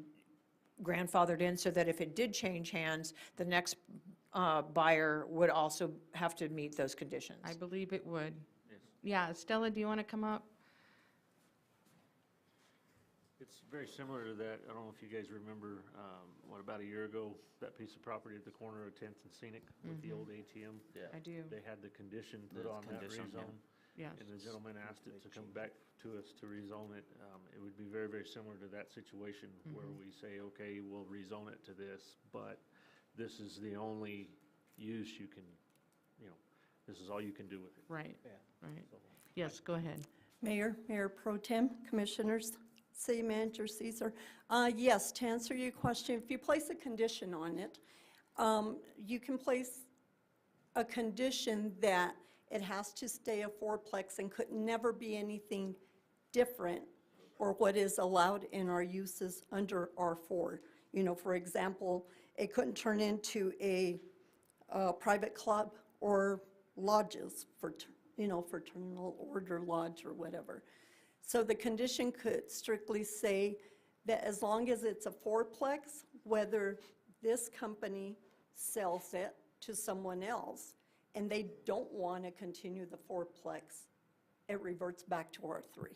grandfathered in so that if it did change hands, the next buyer would also have to meet those conditions? I believe it would. Yes. Yeah, Stella, do you want to come up? It's very similar to that. I don't know if you guys remember, about a year ago, that piece of property at the corner of 10th and Scenic with the old ATM? I do. They had the condition put The on that condition, yeah. rezone. Yes. And the gentleman asked it to come back to us to rezone it. It would be very, very similar to that situation where we say, okay, we'll rezone it to this, but this is the only use you can, you know, this is all you can do with it. Right, right. Yes, go ahead. Mayor Pro Tem, Commissioners, City Manager Caesar. Yes, to answer your question, if you place a condition on it, you can place a condition that it has to stay a 4-plex and could never be anything different or what is allowed in our uses under R4. You know, for example, it couldn't turn into a private club or lodges for, you know, fraternal order lodge or whatever. So the condition could strictly say that as long as it's a 4-plex, whether this company sells it to someone else and they don't want to continue the 4-plex, it reverts back to R3.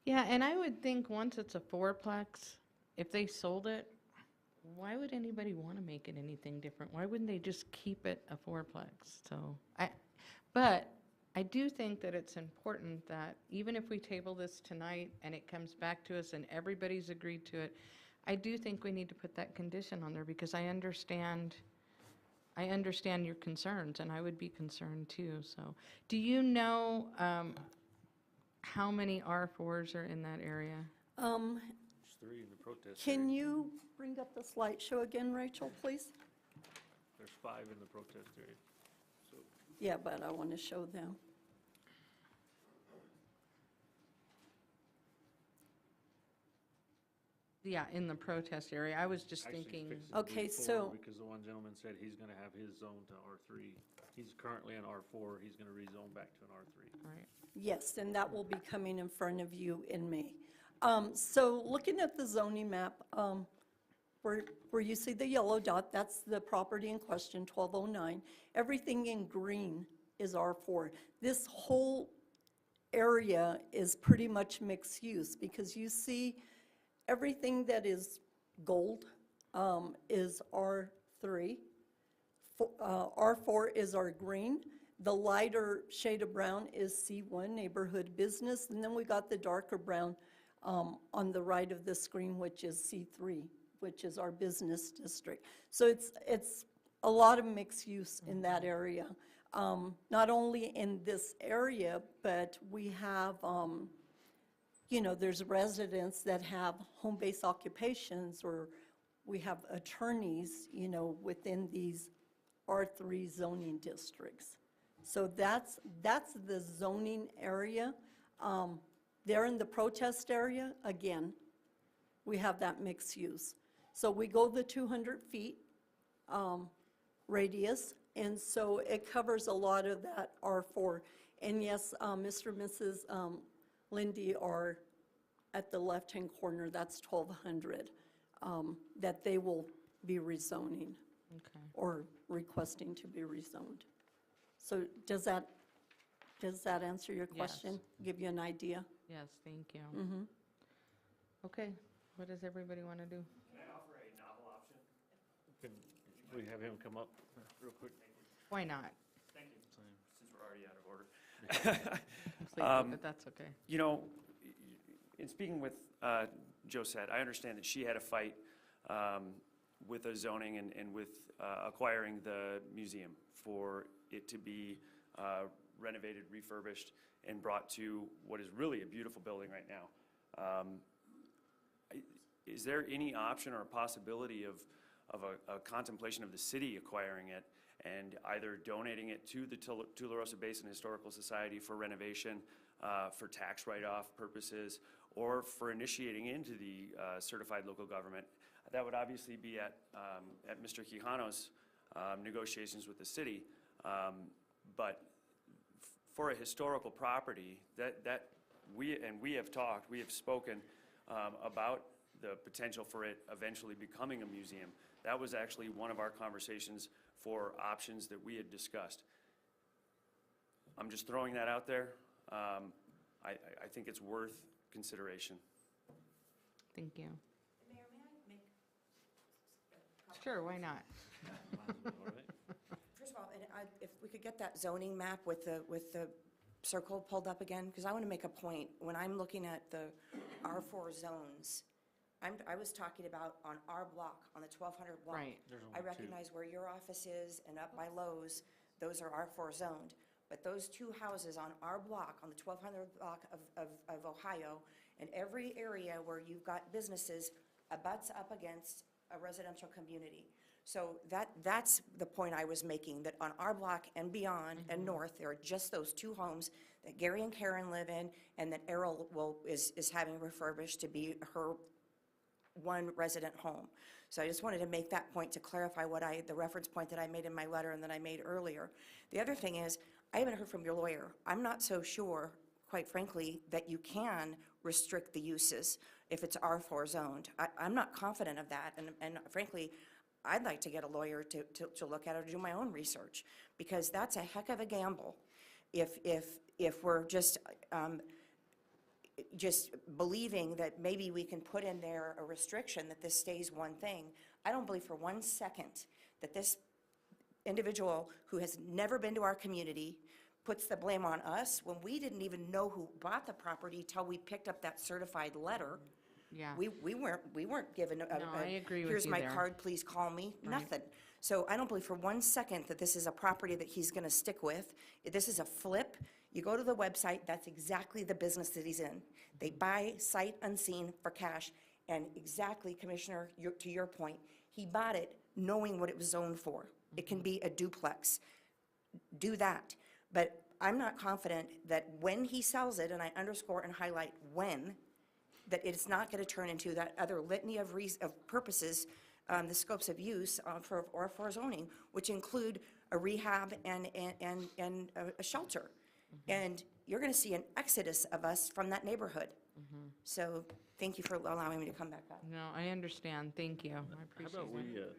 Yeah, and I would think once it's a 4-plex, if they sold it, why would anybody want to make it anything different? Why wouldn't they just keep it a 4-plex? So, but I do think that it's important that even if we table this tonight and it comes back to us and everybody's agreed to it, I do think we need to put that condition on there because I understand your concerns and I would be concerned too. So, do you know how many R4s are in that area? There's 3 in the protest Can area. you bring up the slideshow again, Rachel, please? There's 5 in the protest area. Yeah, but I want to show them. Yeah, in the protest area. I was just thinking, Okay, so, Because the one gentleman said he's gonna have his zone to R3. He's currently in R4, he's gonna rezone back to an R3. all right. yes, and that will be coming in front of you in May. So looking at the zoning map, where you see the yellow dot, that's the property in question, 1209. Everything in green is R4. This whole area is pretty much mixed use because you see everything that is gold is R3. R4 is our green. The lighter shade of brown is C1, neighborhood business. And then we got the darker brown on the right of the screen, which is C3, which is our business district. So it's a lot of mixed use in that area. Not only in this area, but we have, there's residents that have home-based occupations, or we have attorneys, within these R3 zoning districts. So that's the zoning area. There in the protest area, again, we have that mixed use. So we go the 200 feet radius, and so it covers a lot of that R4. And yes, Mr. and Mrs. Lindy are at the left-hand corner, that's 1200, that they will be rezoning Okay. or requesting to be rezoned. So does that answer your question? Give you an idea? Yes, thank you. Mm-hmm. Okay, what does everybody want to do? Can I offer a novel option? Can we have him come up real quick? Why not? Thank you, since we're already out of order. But that's okay. You know, in speaking with Josette, I understand that she had a fight with the zoning and with acquiring the museum for it to be renovated, refurbished, and brought to what is really a beautiful building right now. Is there any option or a possibility of a contemplation of the city acquiring it and either donating it to the Tularosa Basin Historical Society for renovation, for tax write-off purposes, or for initiating into the certified local government? That would obviously be at Mr. Quijano's negotiations with the city, but for a historical property, we have spoken about the potential for it eventually becoming a museum. That was actually one of our conversations for options that we had discussed. I'm just throwing that out there. I think it's worth consideration. Thank you. Mayor, may I make? Sure, why not? First of all, if we could get that zoning map with the circle pulled up again, because I want to make a point. When I'm looking at the R4 zones, I was talking about on our block, on the 1200 block. Right. I recognize where your office is and up by Lowe's, those are R4 zoned. But those two houses on our block, on the 1200 block of Ohio, and every area where you've got businesses abuts up against a residential community. So that's the point I was making, that on our block and beyond and north, there are just those two homes that Gary and Karen live in, and that Errol is having refurbished to be her one resident home. So I just wanted to make that point to clarify the reference point that I made in my letter and that I made earlier. The other thing is, I haven't heard from your lawyer. I'm not so sure, quite frankly, that you can restrict the uses if it's R4 zoned. I'm not confident of that, and frankly, I'd like to get a lawyer to look at it or do my own research, because that's a heck of a gamble if we're just believing that maybe we can put in there a restriction that this stays one thing. I don't believe for 1 second that this individual who has never been to our community puts the blame on us when we didn't even know who bought the property till we picked up that certified letter. Yeah. We weren't given No, I agree with here's you my there. card, please call me, Right. nothing. So I don't believe for 1 second that this is a property that he's gonna stick with. This is a flip. You go to the website, that's exactly the business that he's in. They buy sight unseen for cash, and exactly, Commissioner, to your point, he bought it knowing what it was zoned for. It can be a duplex. do that. But I'm not confident that when he sells it, and I underscore and highlight when, that it's not going to turn into that other litany of purposes, the scopes of use for zoning, which include a rehab and a shelter. And you're going to see an exodus of us from that neighborhood. So thank you for allowing me to come back up. No, I understand. Thank you. I appreciate How about we, it.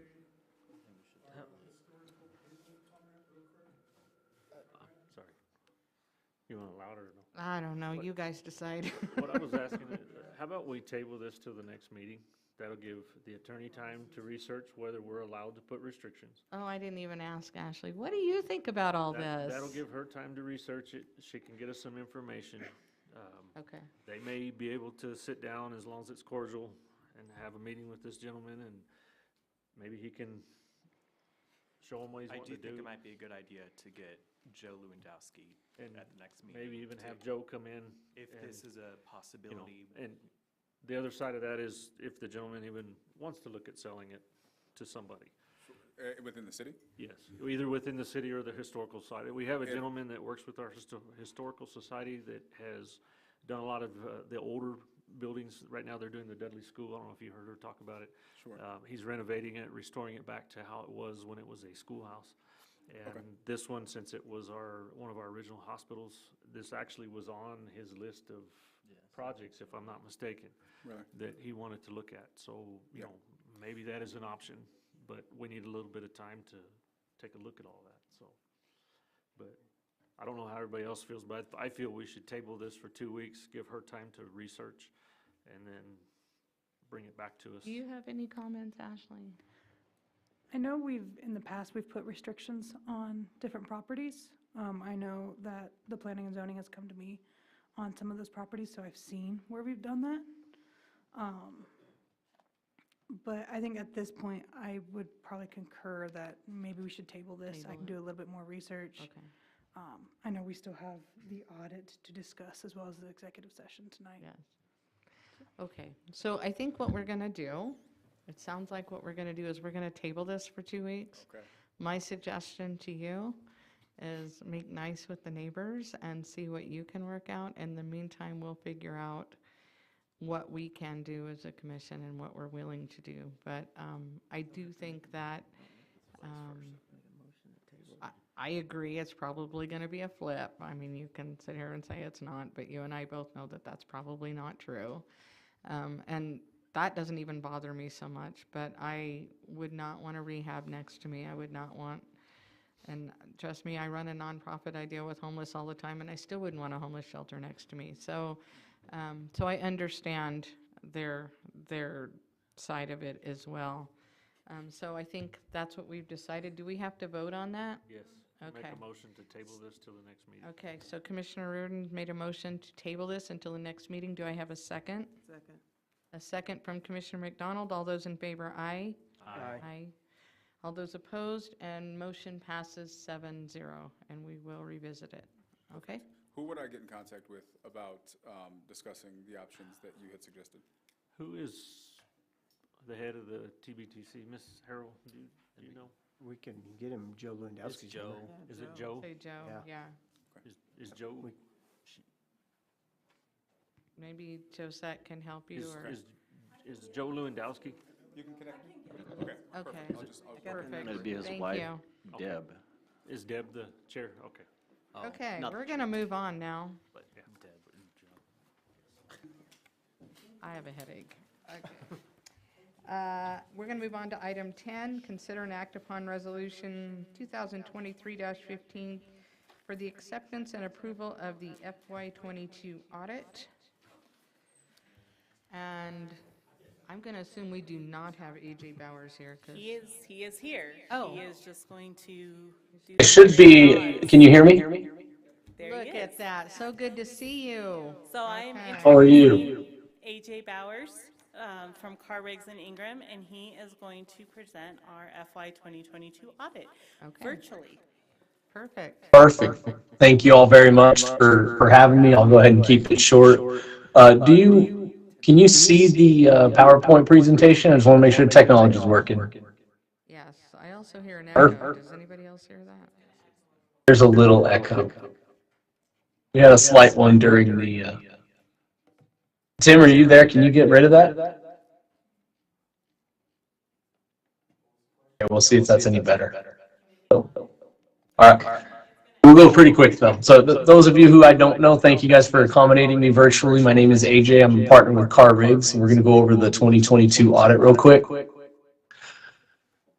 sorry. You want it louder or no? I don't know. You guys decide. What I was asking, how about we table this till the next meeting? That'll give the attorney time to research whether we're allowed to put restrictions. Oh, I didn't even ask Ashley. What do you think about all this? That'll give her time to research it. She can get us some information. Okay. They may be able to sit down as long as it's cordial and have a meeting with this gentleman, and maybe he can show him what he's I wanting do to do. think it might be a good idea to get Joe Lewandowski And at the next meeting. maybe even to- have Joe come in. If and, this is a you know, possibility. and the other side of that is if the gentleman even wants to look at selling it to somebody. Within the city? Yes, either within the city or the historical society. We have a If- gentleman that works with our historical society that has done a lot of the older buildings. Right now, they're doing the Dudley School. I don't know if you heard her talk about it. Sure. He's renovating it, restoring it back to how it was when it was a schoolhouse. And this one, since it was one of our original hospitals, this actually was on his list of projects, if I'm not mistaken, Really? that he wanted to look at. So, you know, maybe that is an option, but we need a little bit of time to take a look at all that, so. But I don't know how everybody else feels, but I feel we should table this for 2 weeks, give her time to research, and then bring it back to us. Do you have any comments, Ashley? I know in the past, we've put restrictions on different properties. I know that the planning and zoning has come to me on some of those properties, so I've seen where we've done that. But I think at this point, I would probably concur that maybe we should table this. I can do a little bit more research. Okay. I know we still have the audit to discuss as well as the executive session tonight. Yes. Okay, so I think what we're going to do, it sounds like what we're going to do is we're going to table this for 2 weeks. Okay. My suggestion to you is make nice with the neighbors and see what you can work out. In the meantime, we'll figure out what we can do as a commission and what we're willing to do. But I do think that I agree it's probably going to be a flip. I mean, you can sit here and say it's not, but you and I both know that that's probably not true. And that doesn't even bother me so much, but I would not want a rehab next to me. I would not want, and trust me, I run a nonprofit. I deal with homeless all the time, and I still wouldn't want a homeless shelter next to me. So I understand their side of it as well. So I think that's what we've decided. Do we have to vote on that? Yes. Okay. Make a motion to table this till the next meeting. Okay, so Commissioner Reardon made a motion to table this until the next meeting. Do I have a second? Second. A second from Commissioner McDonald. All those in favor, aye? Aye. Aye. All those opposed, and motion passes 7-0, and we will revisit it. Okay? Who would I get in contact with about discussing the options that you had suggested? Who is the head of the TBTC? Ms. Harrell, do you know? We can get him Joe Lewandowski. It's Joe. Is it Joe? Say Joe, yeah. Is Joe? Maybe Josette can help you, or? Is Joe Lewandowski? You can connect me? Okay. Okay. Perfect. I'll Perfect. That'd be his Thank wife, you. Deb. Is Deb the chair? Okay. Okay, not we're going to move on now. But, yeah. Deb and Joe. I have a headache. Okay. We're going to move on to item 10, consider and act upon resolution 2023-15 for the acceptance and approval of the FY22 audit. And I'm going to assume we do not have AJ Bowers here, because He is here. Oh. He is just going to do. It should be, can you hear me? There look he at is. that. So good to see you. So I'm Okay. How are you? AJ Bowers from Carr Riggs and Ingram, and he is going to present our FY 2022 audit Okay. virtually. Perfect. Perfect. Thank you all very much for having me. I'll go ahead and keep it short. Can you see the PowerPoint presentation? I just want to make sure the technology is working. Yes, I also hear an Perfect. echo. Does anybody else hear that? There's a little echo. We had a slight one during the, Tim, are you there? Can you get rid of that? Okay, we'll see if that's any better. All right. We'll go pretty quick though. So those of you who I don't know, thank you guys for accommodating me virtually. My name is AJ. I'm a partner with Carr Riggs, and we're going to go over the 2022 audit real quick.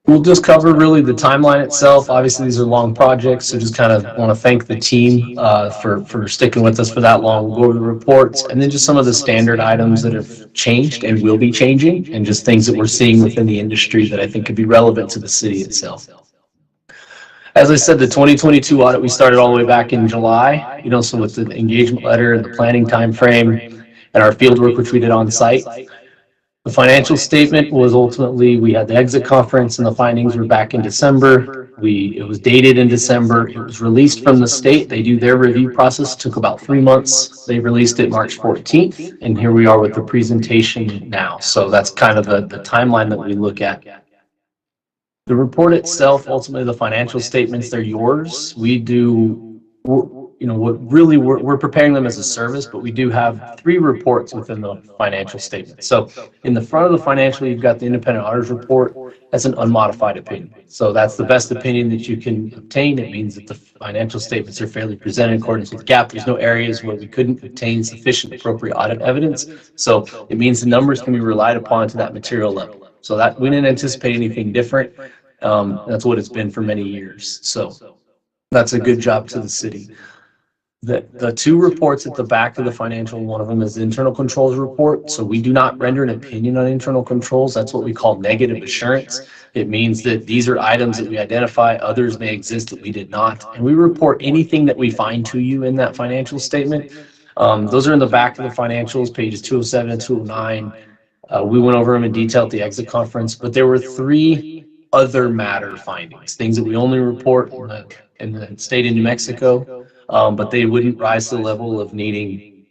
We'll just cover really the timeline itself. Obviously, these are long projects, so just kind of want to thank the team for sticking with us for that long. We'll go over the reports and then just some of the standard items that have changed and will be changing, and just things that we're seeing within the industry that I think could be relevant to the city itself. As I said, the 2022 audit, we started all the way back in July, so with the engagement letter and the planning timeframe and our field work, which we did on site. The financial statement was ultimately, we had the exit conference and the findings were back in December. It was dated in December. It was released from the state. They do their review process, took about 3 months. They released it March 14th, and here we are with the presentation now. So that's kind of the timeline that we look at. The report itself, ultimately the financial statements, they're yours. We do, we're preparing them as a service, but we do have 3 reports within the financial statement. So in the front of the financial, you've got the independent auditor's report. That's an unmodified opinion. So that's the best opinion that you can obtain. It means that the financial statements are fairly presented in accordance with GAAP. There's no areas where we couldn't obtain sufficient appropriate audit evidence. So it means the numbers can be relied upon to that material level. So that we didn't anticipate anything different. That's what it's been for many years. So that's a good job to the city. The 2 reports at the back of the financial, one of them is the internal controls report. So we do not render an opinion on internal controls. That's what we call negative assurance. It means that these are items that we identify, others may exist that we did not. And we report anything that we find to you in that financial statement. Those are in the back of the financials, pages 207 and 209. We went over them in detail at the exit conference, but there were 3 other matter findings, things that we only report in the state of New Mexico, but they wouldn't rise to the level of needing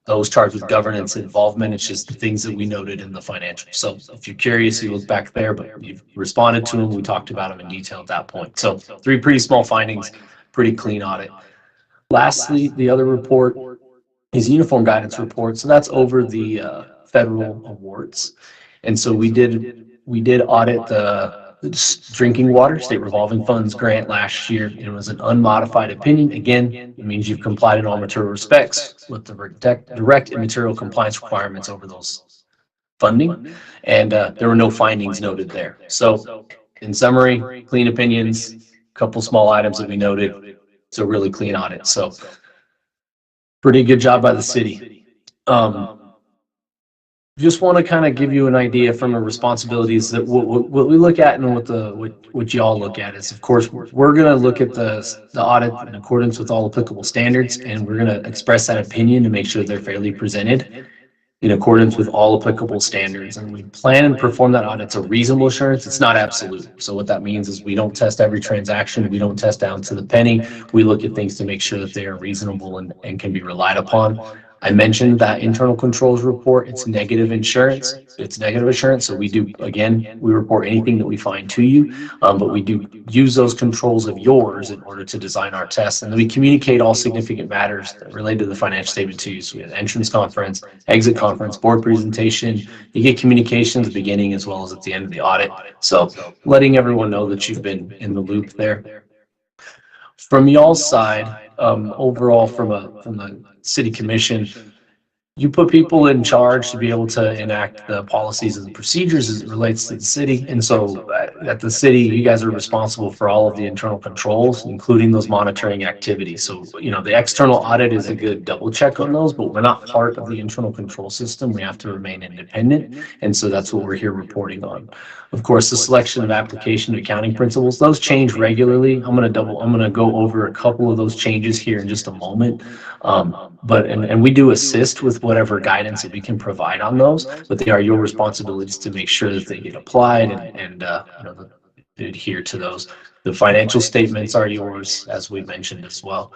those charged with governance involvement. It's just the things that we noted in the financial. So if you're curious, you look back there, but you've responded to them. We talked about them in detail at that point. So 3 pretty small findings, pretty clean audit. Lastly, the other report is uniform guidance report. So that's over the federal awards. And so we did audit the drinking water state revolving funds grant last year. It was an unmodified opinion. Again, it means you've complied in all material respects with the direct and material compliance requirements over those funding. And there were no findings noted there. So in summary, clean opinions, a couple small items that we noted. It's a really clean audit. So pretty good job by the city. Just want to kind of give you an idea from the responsibilities that what we look at and what y'all look at is, of course, we're going to look at the audit in accordance with all applicable standards, and we're going to express that opinion to make sure they're fairly presented in accordance with all applicable standards. And we plan and perform that audit. It's a reasonable assurance. It's not absolute. So what that means is we don't test every transaction. We don't test down to the penny. We look at things to make sure that they are reasonable and can be relied upon. I mentioned that internal controls report. It's negative insurance. It's negative assurance. So we do, again, we report anything that we find to you, but we do use those controls of yours in order to design our tests. And then we communicate all significant matters related to the financial statement to you. So we have entrance conference, exit conference, board presentation. You get communications at the beginning as well as at the end of the audit. So letting everyone know that you've been in the loop there. From y'all's side, overall from the city commission, you put people in charge to be able to enact the policies and the procedures as it relates to the city. And so at the city, you guys are responsible for all of the internal controls, including those monitoring activities. So, the external audit is a good double check on those, but we're not part of the internal control system. We have to remain independent. And so that's what we're here reporting on. Of course, the selection of application of accounting principles, those change regularly. I'm going to go over a couple of those changes here in just a moment. But we do assist with whatever guidance that we can provide on those, but they are your responsibilities to make sure that they get applied and adhere to those. The financial statements are yours, as we mentioned as well.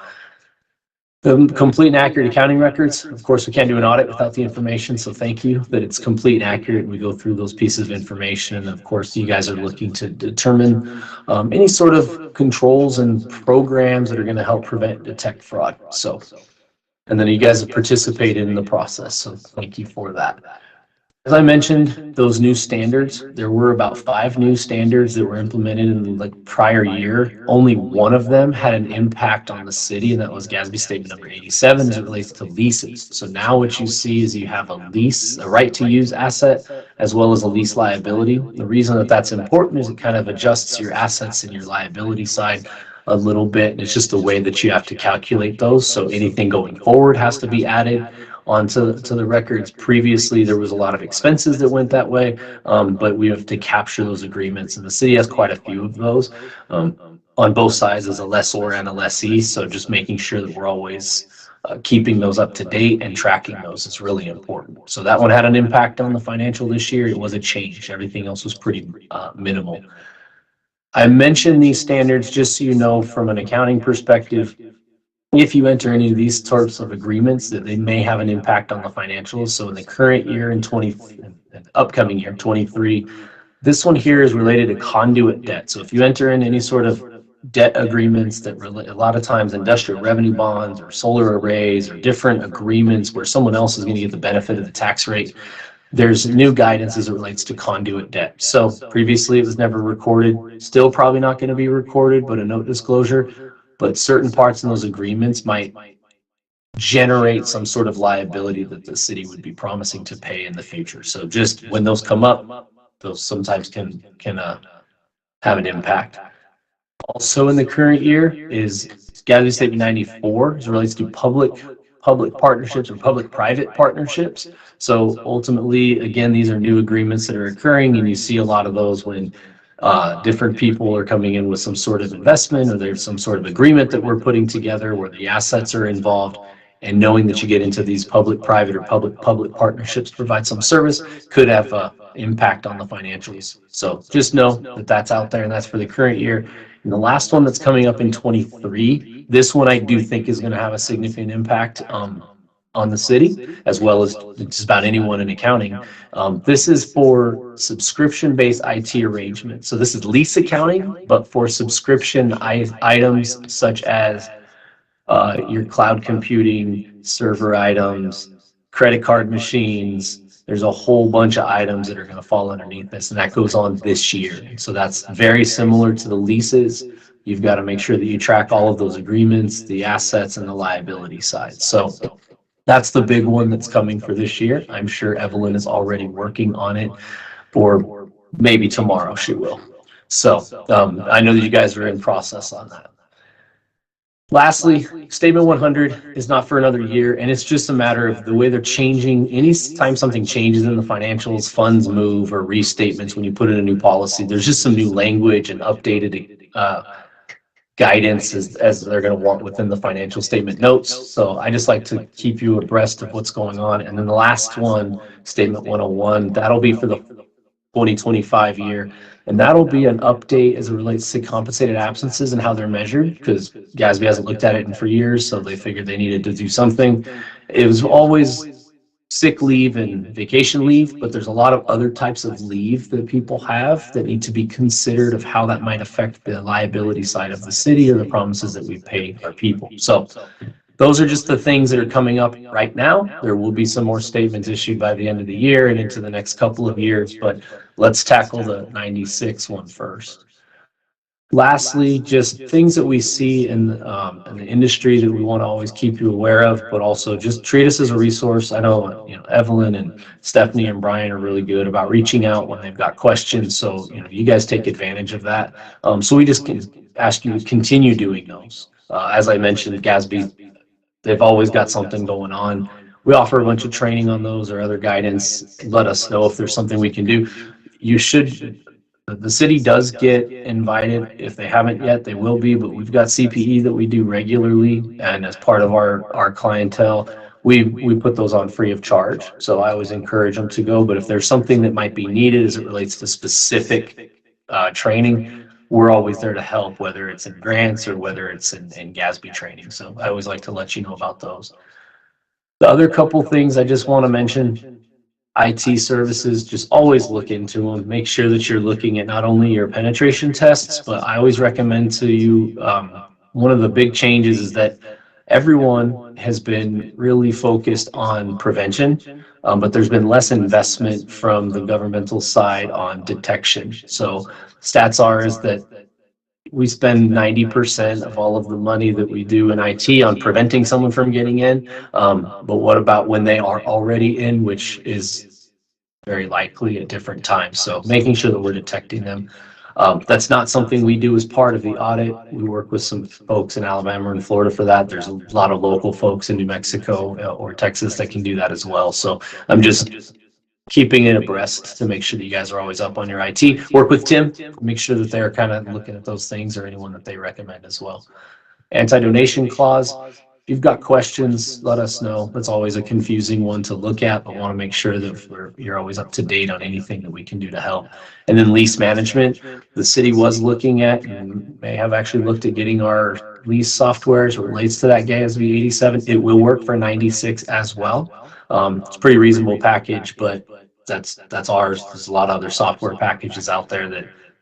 Complete and accurate accounting records. Of course, we can't do an audit without the information, so thank you that it's complete and accurate. We go through those pieces of information, and of course, you guys are looking to determine any sort of controls and programs that are going to help prevent and detect fraud. So, and then you guys have participated in the process, so thank you for that. As I mentioned, those new standards, there were about 5 new standards that were implemented in the prior year. Only one of them had an impact on the city, and that was GASB Statement number 87 as it relates to leases. So now what you see is you have a lease, a right to use asset, as well as a lease liability. The reason that that's important is it kind of adjusts your assets and your liability side a little bit. And it's just the way that you have to calculate those. So anything going forward has to be added onto the records. Previously, there was a lot of expenses that went that way, but we have to capture those agreements, and the city has quite a few of those on both sides as a lessor and a lessee. So just making sure that we're always keeping those up to date and tracking those is really important. So that one had an impact on the financial this year. It was a change. Everything else was pretty minimal. I mentioned these standards just so you know from an accounting perspective, if you enter any of these sorts of agreements, that they may have an impact on the financials. So in the current year and upcoming year, 23, this one here is related to conduit debt. So if you enter in any sort of debt agreements that relate, a lot of times industrial revenue bonds or solar arrays or different agreements where someone else is going to get the benefit of the tax rate, there's new guidance as it relates to conduit debt. So previously it was never recorded, still probably not going to be recorded, but a note disclosure. But certain parts in those agreements might generate some sort of liability that the city would be promising to pay in the future. So just when those come up, those sometimes can have an impact. Also in the current year is GASB Statement 94 as it relates to public partnerships or public-private partnerships. So ultimately, again, these are new agreements that are occurring, and you see a lot of those when different people are coming in with some sort of investment, or there's some sort of agreement that we're putting together where the assets are involved, and knowing that you get into these public-private or public-public partnerships to provide some service could have an impact on the financials. So just know that that's out there, and that's for the current year. And the last one that's coming up in 23, this one I do think is going to have a significant impact on the city, as well as just about anyone in accounting. This is for subscription-based IT arrangements. So this is lease accounting, but for subscription items such as your cloud computing, server items, credit card machines. There's a whole bunch of items that are going to fall underneath this, and that goes on this year. So that's very similar to the leases. You've got to make sure that you track all of those agreements, the assets, and the liability side. So that's the big one that's coming for this year. I'm sure Evelyn is already working on it, or maybe tomorrow she will. So I know that you guys are in process on that. Lastly, Statement 100 is not for another year, and it's just a matter of the way they're changing. Anytime something changes in the financials, funds move, or restatements, when you put in a new policy, there's just some new language and updated guidance as they're going to want within the financial statement notes. So I just like to keep you abreast of what's going on. And then the last one, Statement 101, that'll be for the 2025 year. And that'll be an update as it relates to compensated absences and how they're measured, because GASB hasn't looked at it for years, so they figured they needed to do something. It was always sick leave and vacation leave, but there's a lot of other types of leave that people have that need to be considered of how that might affect the liability side of the city or the promises that we pay our people. So those are just the things that are coming up right now. There will be some more statements issued by the end of the year and into the next couple of years, but let's tackle the 96 one first. Lastly, just things that we see in the industry that we want to always keep you aware of, but also just treat us as a resource. I know, Evelyn and Stephanie and Brian are really good about reaching out when they've got questions. So, you guys take advantage of that. So we just ask you to continue doing those. As I mentioned, GASB, they've always got something going on. We offer a bunch of training on those or other guidance. Let us know if there's something we can do. The city does get invited. If they haven't yet, they will be, but we've got CPE that we do regularly, and as part of our clientele, we put those on free of charge. So I always encourage them to go, but if there's something that might be needed as it relates to specific training, we're always there to help, whether it's in grants or whether it's in GASB training. So I always like to let you know about those. The other couple things I just want to mention, IT services, just always look into them. Make sure that you're looking at not only your penetration tests, but I always recommend to you, one of the big changes is that everyone has been really focused on prevention, but there's been less investment from the governmental side on detection. So stats are is that we spend 90% of all of the money that we do in IT on preventing someone from getting in. But what about when they are already in, which is very likely at different times. So making sure that we're detecting them. That's not something we do as part of the audit. We work with some folks in Alabama and Florida for that. There's a lot of local folks in New Mexico or Texas that can do that as well. So I'm just keeping it abreast to make sure that you guys are always up on your IT. Work with Tim, make sure that they're kind of looking at those things or anyone that they recommend as well. Anti-donation clause. If you've got questions, let us know. That's always a confusing one to look at, but want to make sure that you're always up to date on anything that we can do to help. And then lease management. The city was looking at and may have actually looked at getting our lease software as it relates to that GASB 87. It will work for 96 as well. It's a pretty reasonable package, but that's ours. There's a lot of other software packages out there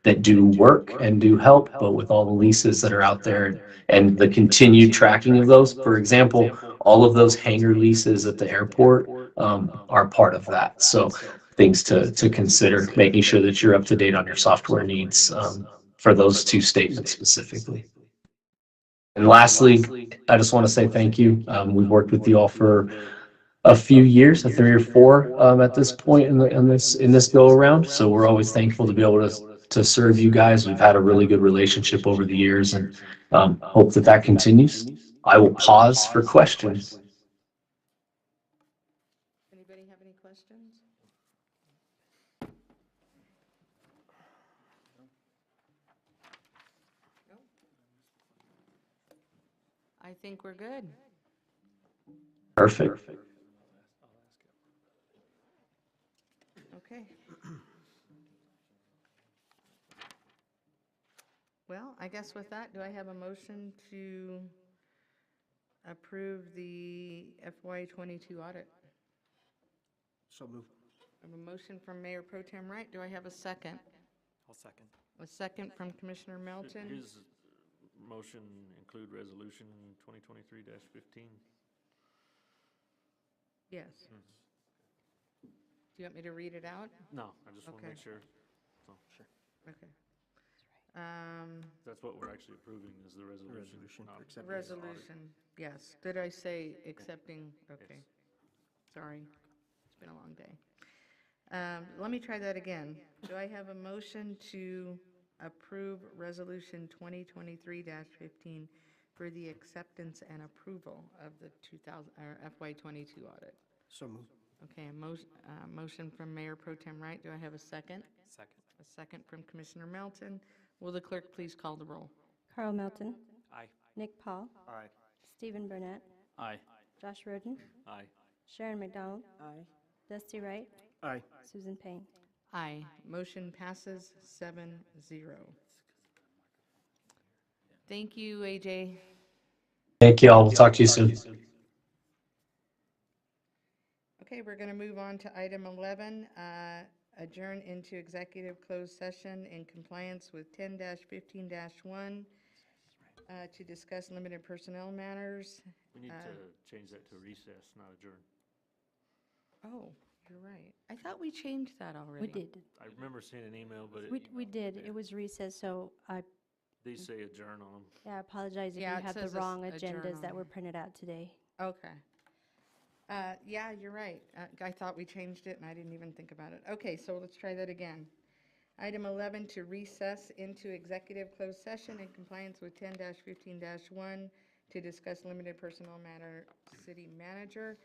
that do work and do help, but with all the leases that are out there and the continued tracking of those, for example, all of those hangar leases at the airport are part of that. So things to consider, making sure that you're up to date on your software needs for those two statements specifically. And lastly, I just want to say thank you. We've worked with you all for a few years, 3 or 4 at this point in this go around. So we're always thankful to be able to serve you guys. We've had a really good relationship over the years, and hope that continues. I will pause for questions. Anybody have any questions? No? I think we're good. Perfect. Okay. Well, I guess with that, do I have a motion to approve the FY22 audit? So moved. I have a motion from Mayor Pro Tem Wright. Do I have a second? I'll second. A second from Commissioner Melton. His motion include resolution 2023-15? Yes. Do you want me to read it out? No, I just want to Okay. make sure. So, sure. Okay. That's what we're actually approving is the resolution. not- Resolution, yes. Did I say accepting? Okay. Sorry. It's been a long day. Let me try that again. Do I have a motion to approve Resolution 2023-15 for the acceptance and approval of the FY22 audit? So moved. Okay, a motion from Mayor Pro Tem Wright. Do I have a second? Second. A second from Commissioner Melton. Will the clerk please call the roll? Carl Melton. Aye. Nick Paul. Aye. Stephen Burnett. Aye. Josh Roden. Aye. Sharon McDonald. Aye. Dusty Wright. Aye. Susan Payne. Aye. Motion passes 7-0. Thank you, AJ. Thank you all. We'll talk to you soon. Okay, we're going to move on to item 11, adjourn into executive closed session in compliance with 10-15-1 to discuss limited personnel matters. We need to change that to recess, not adjourn. Oh, you're right. I thought we changed that already. We did. I remember seeing an email, but We did. It was recessed, so these say adjourn on them. I apologize if you Yeah, it had the says wrong adjourn agendas on that were it. printed out today. Okay. Yeah, you're right. I thought we changed it and I didn't even think about it. Okay, so let's try that again. Item 11, to recess into executive closed session in compliance with 10-15-1 to discuss limited personnel matter, city manager.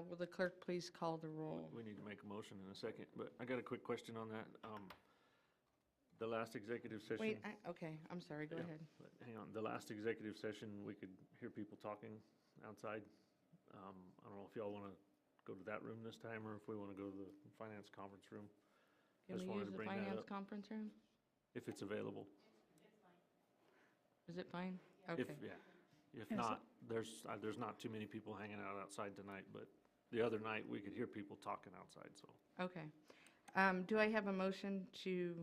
Will the clerk please call the roll? We need to make a motion in a second, but I got a quick question on that. The last executive session. Wait, okay, I'm sorry, go Yeah, ahead. but hang on, the last executive session, we could hear people talking outside. I don't know if y'all want to go to that room this time, or if we want to go to the finance conference room. Can Just we wanted use to the bring that finance up. conference room? If it's available. Is it fine? If, Okay. yeah. If Yeah, so- not, there's not too many people hanging out outside tonight, but the other night, we could hear people talking outside, so. Okay. Do I have a motion to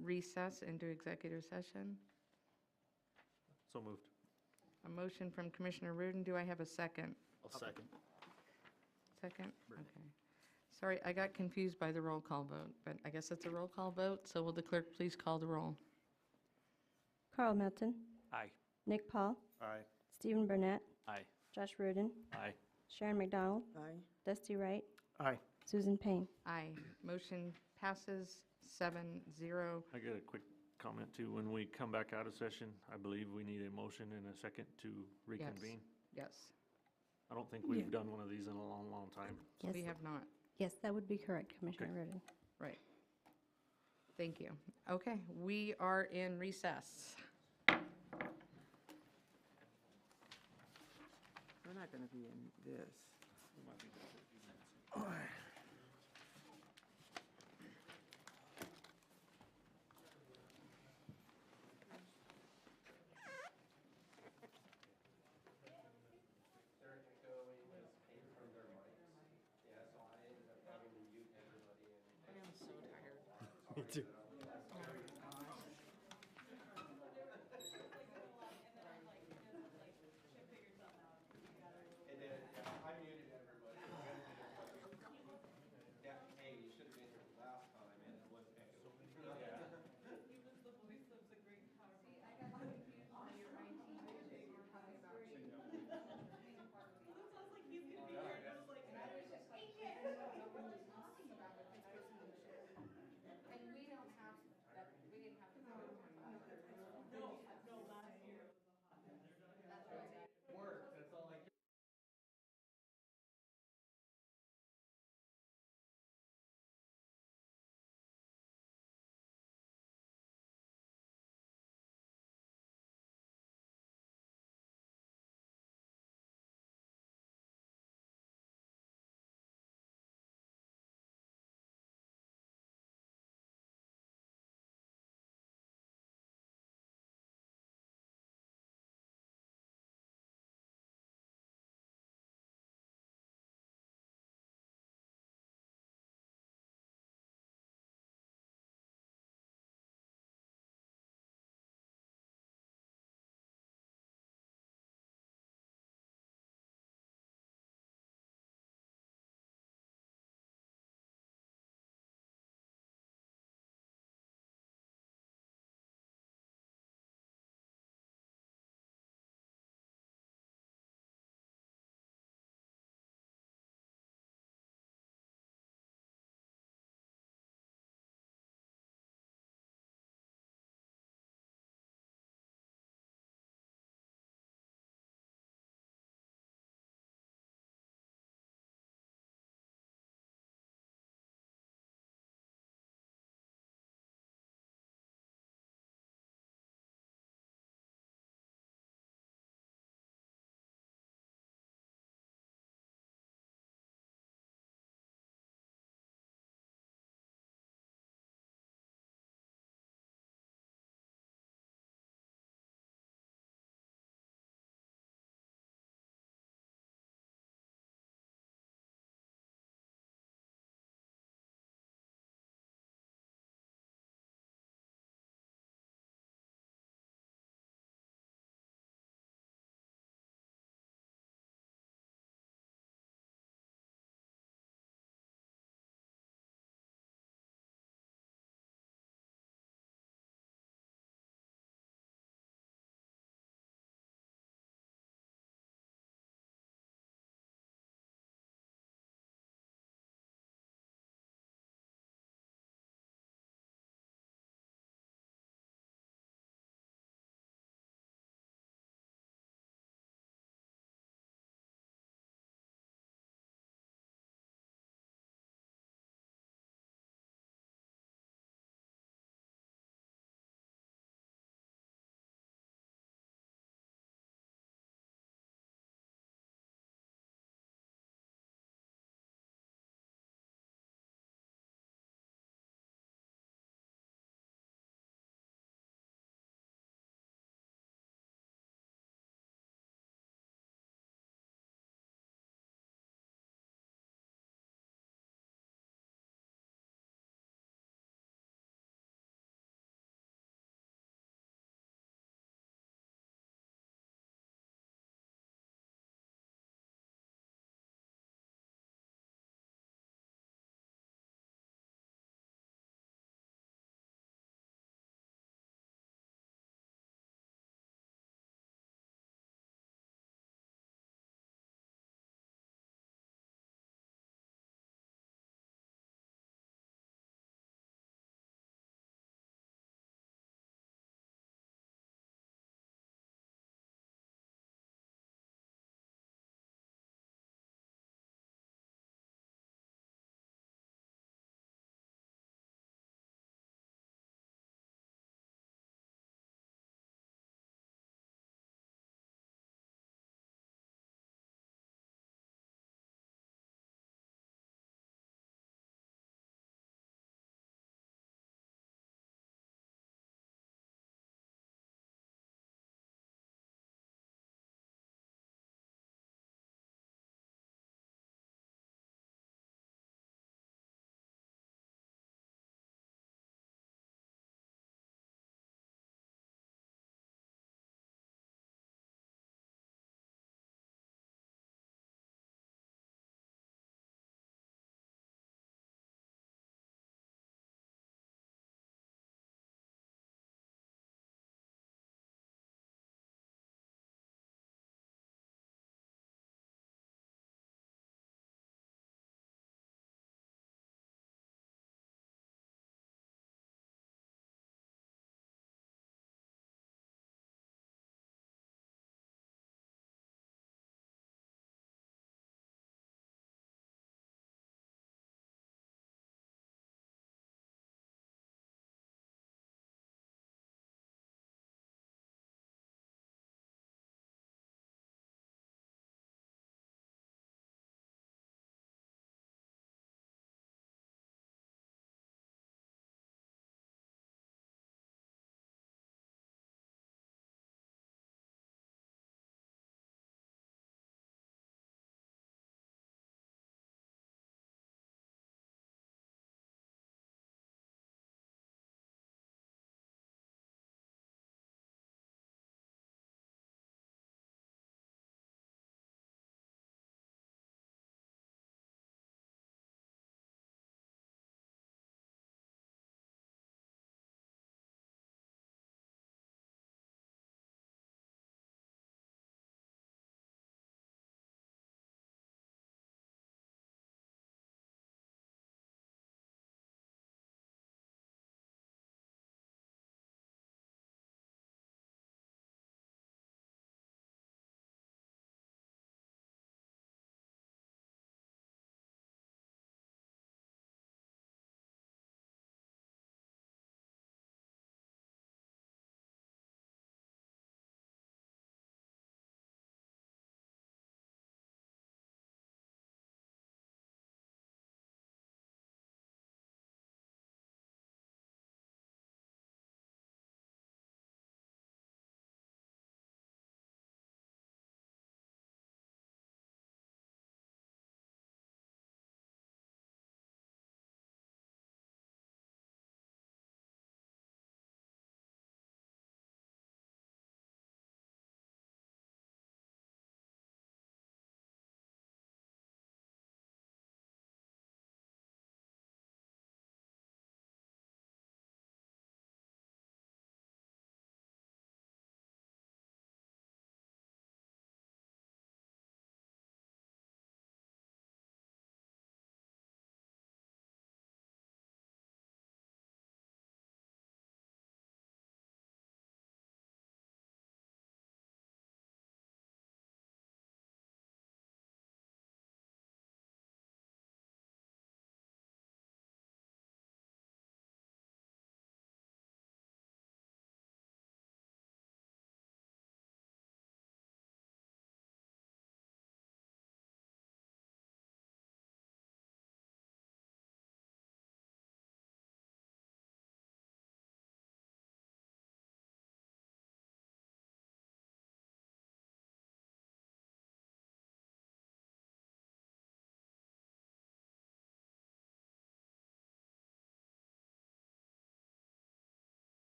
recess into executive session? So moved. A motion from Commissioner Reardon. Do I have a second? I'll second. Second? Okay. Sorry, I got confused by the roll call vote, but I guess it's a roll call vote, so will the clerk please call the roll? Carl Melton, Aye. Nick Paul, Aye. Stephen Burnett, Aye. Josh Rudin, Aye. Sharon McDonald, Aye. Dusty Wright, Aye. Susan Payne. Aye. Motion passes 7-0. I got a quick comment too. When we come back out of session, I believe we need a motion and a second to reconvene. Yes, I don't think we've done one of these in a long, long time. Yes, we have not. yes, that would be correct, Commissioner Reardon. Right. Thank you. Okay, we are in recess. We're not going to be in this. I am so tired. Me too.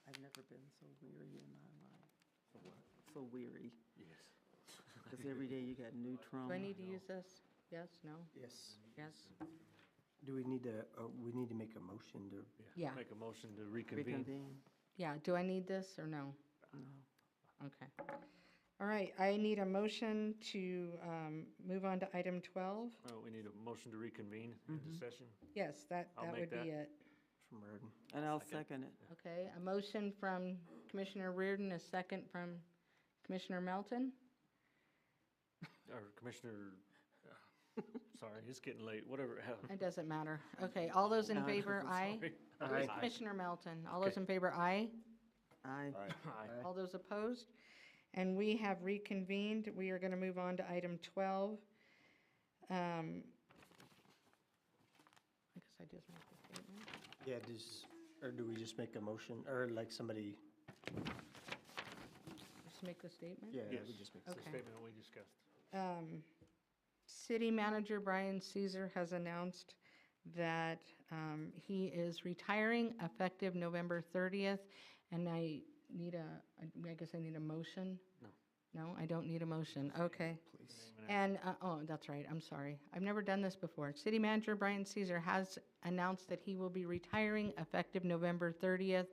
I've never been so weary in my life. So weary. Yes. Because every day you got new trauma. Do I need to use this? Yes, no? Yes. Yes? Do we need to make a motion to? Yeah. Make a motion to reconvene. Reconvene. Yeah, do I need this or no? No. Okay. All right, I need a motion to move on to item 12. Oh, we need a motion to reconvene into session. Yes, that I'll would make be that. it. From Reardon. And I'll second it. Okay, a motion from Commissioner Reardon, a second from Commissioner Melton. Or Commissioner, sorry, it's getting late, whatever. It doesn't matter. Okay, all those in favor, aye. Sorry. Who's Commissioner Melton? All those in favor, aye. Aye. Aye. All those opposed? And we have reconvened. We are going to move on to item 12. I guess I just make the statement. Yeah, or do we just make a motion, or like somebody? Just make the statement? Yeah, Yes, we just make. it's the Okay. statement we discussed. City Manager Brian Caesar has announced that he is retiring effective November 30th, and I guess I need a motion? No. No, I don't need a motion, okay. Please. And, oh, that's right, I'm sorry. I've never done this before. City Manager Brian Caesar has announced that he will be retiring effective November 30th,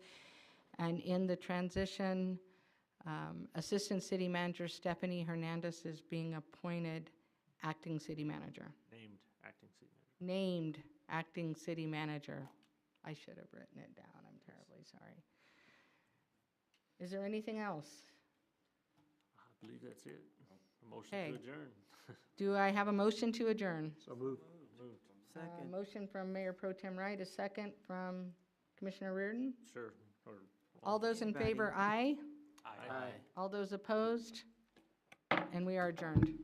and in the transition, Assistant City Manager Stephanie Hernandez is being appointed acting city manager. Named acting city manager. Named acting city manager. I should have written it down, I'm terribly sorry. Is there anything else? I believe that's it. A motion Okay. to adjourn. Do I have a motion to adjourn? So move. Moved. Second. Motion from Mayor Pro Tem Wright, a second from Commissioner Reardon. Sure. Or All those in favor, aye. Aye. All those opposed? And we are adjourned.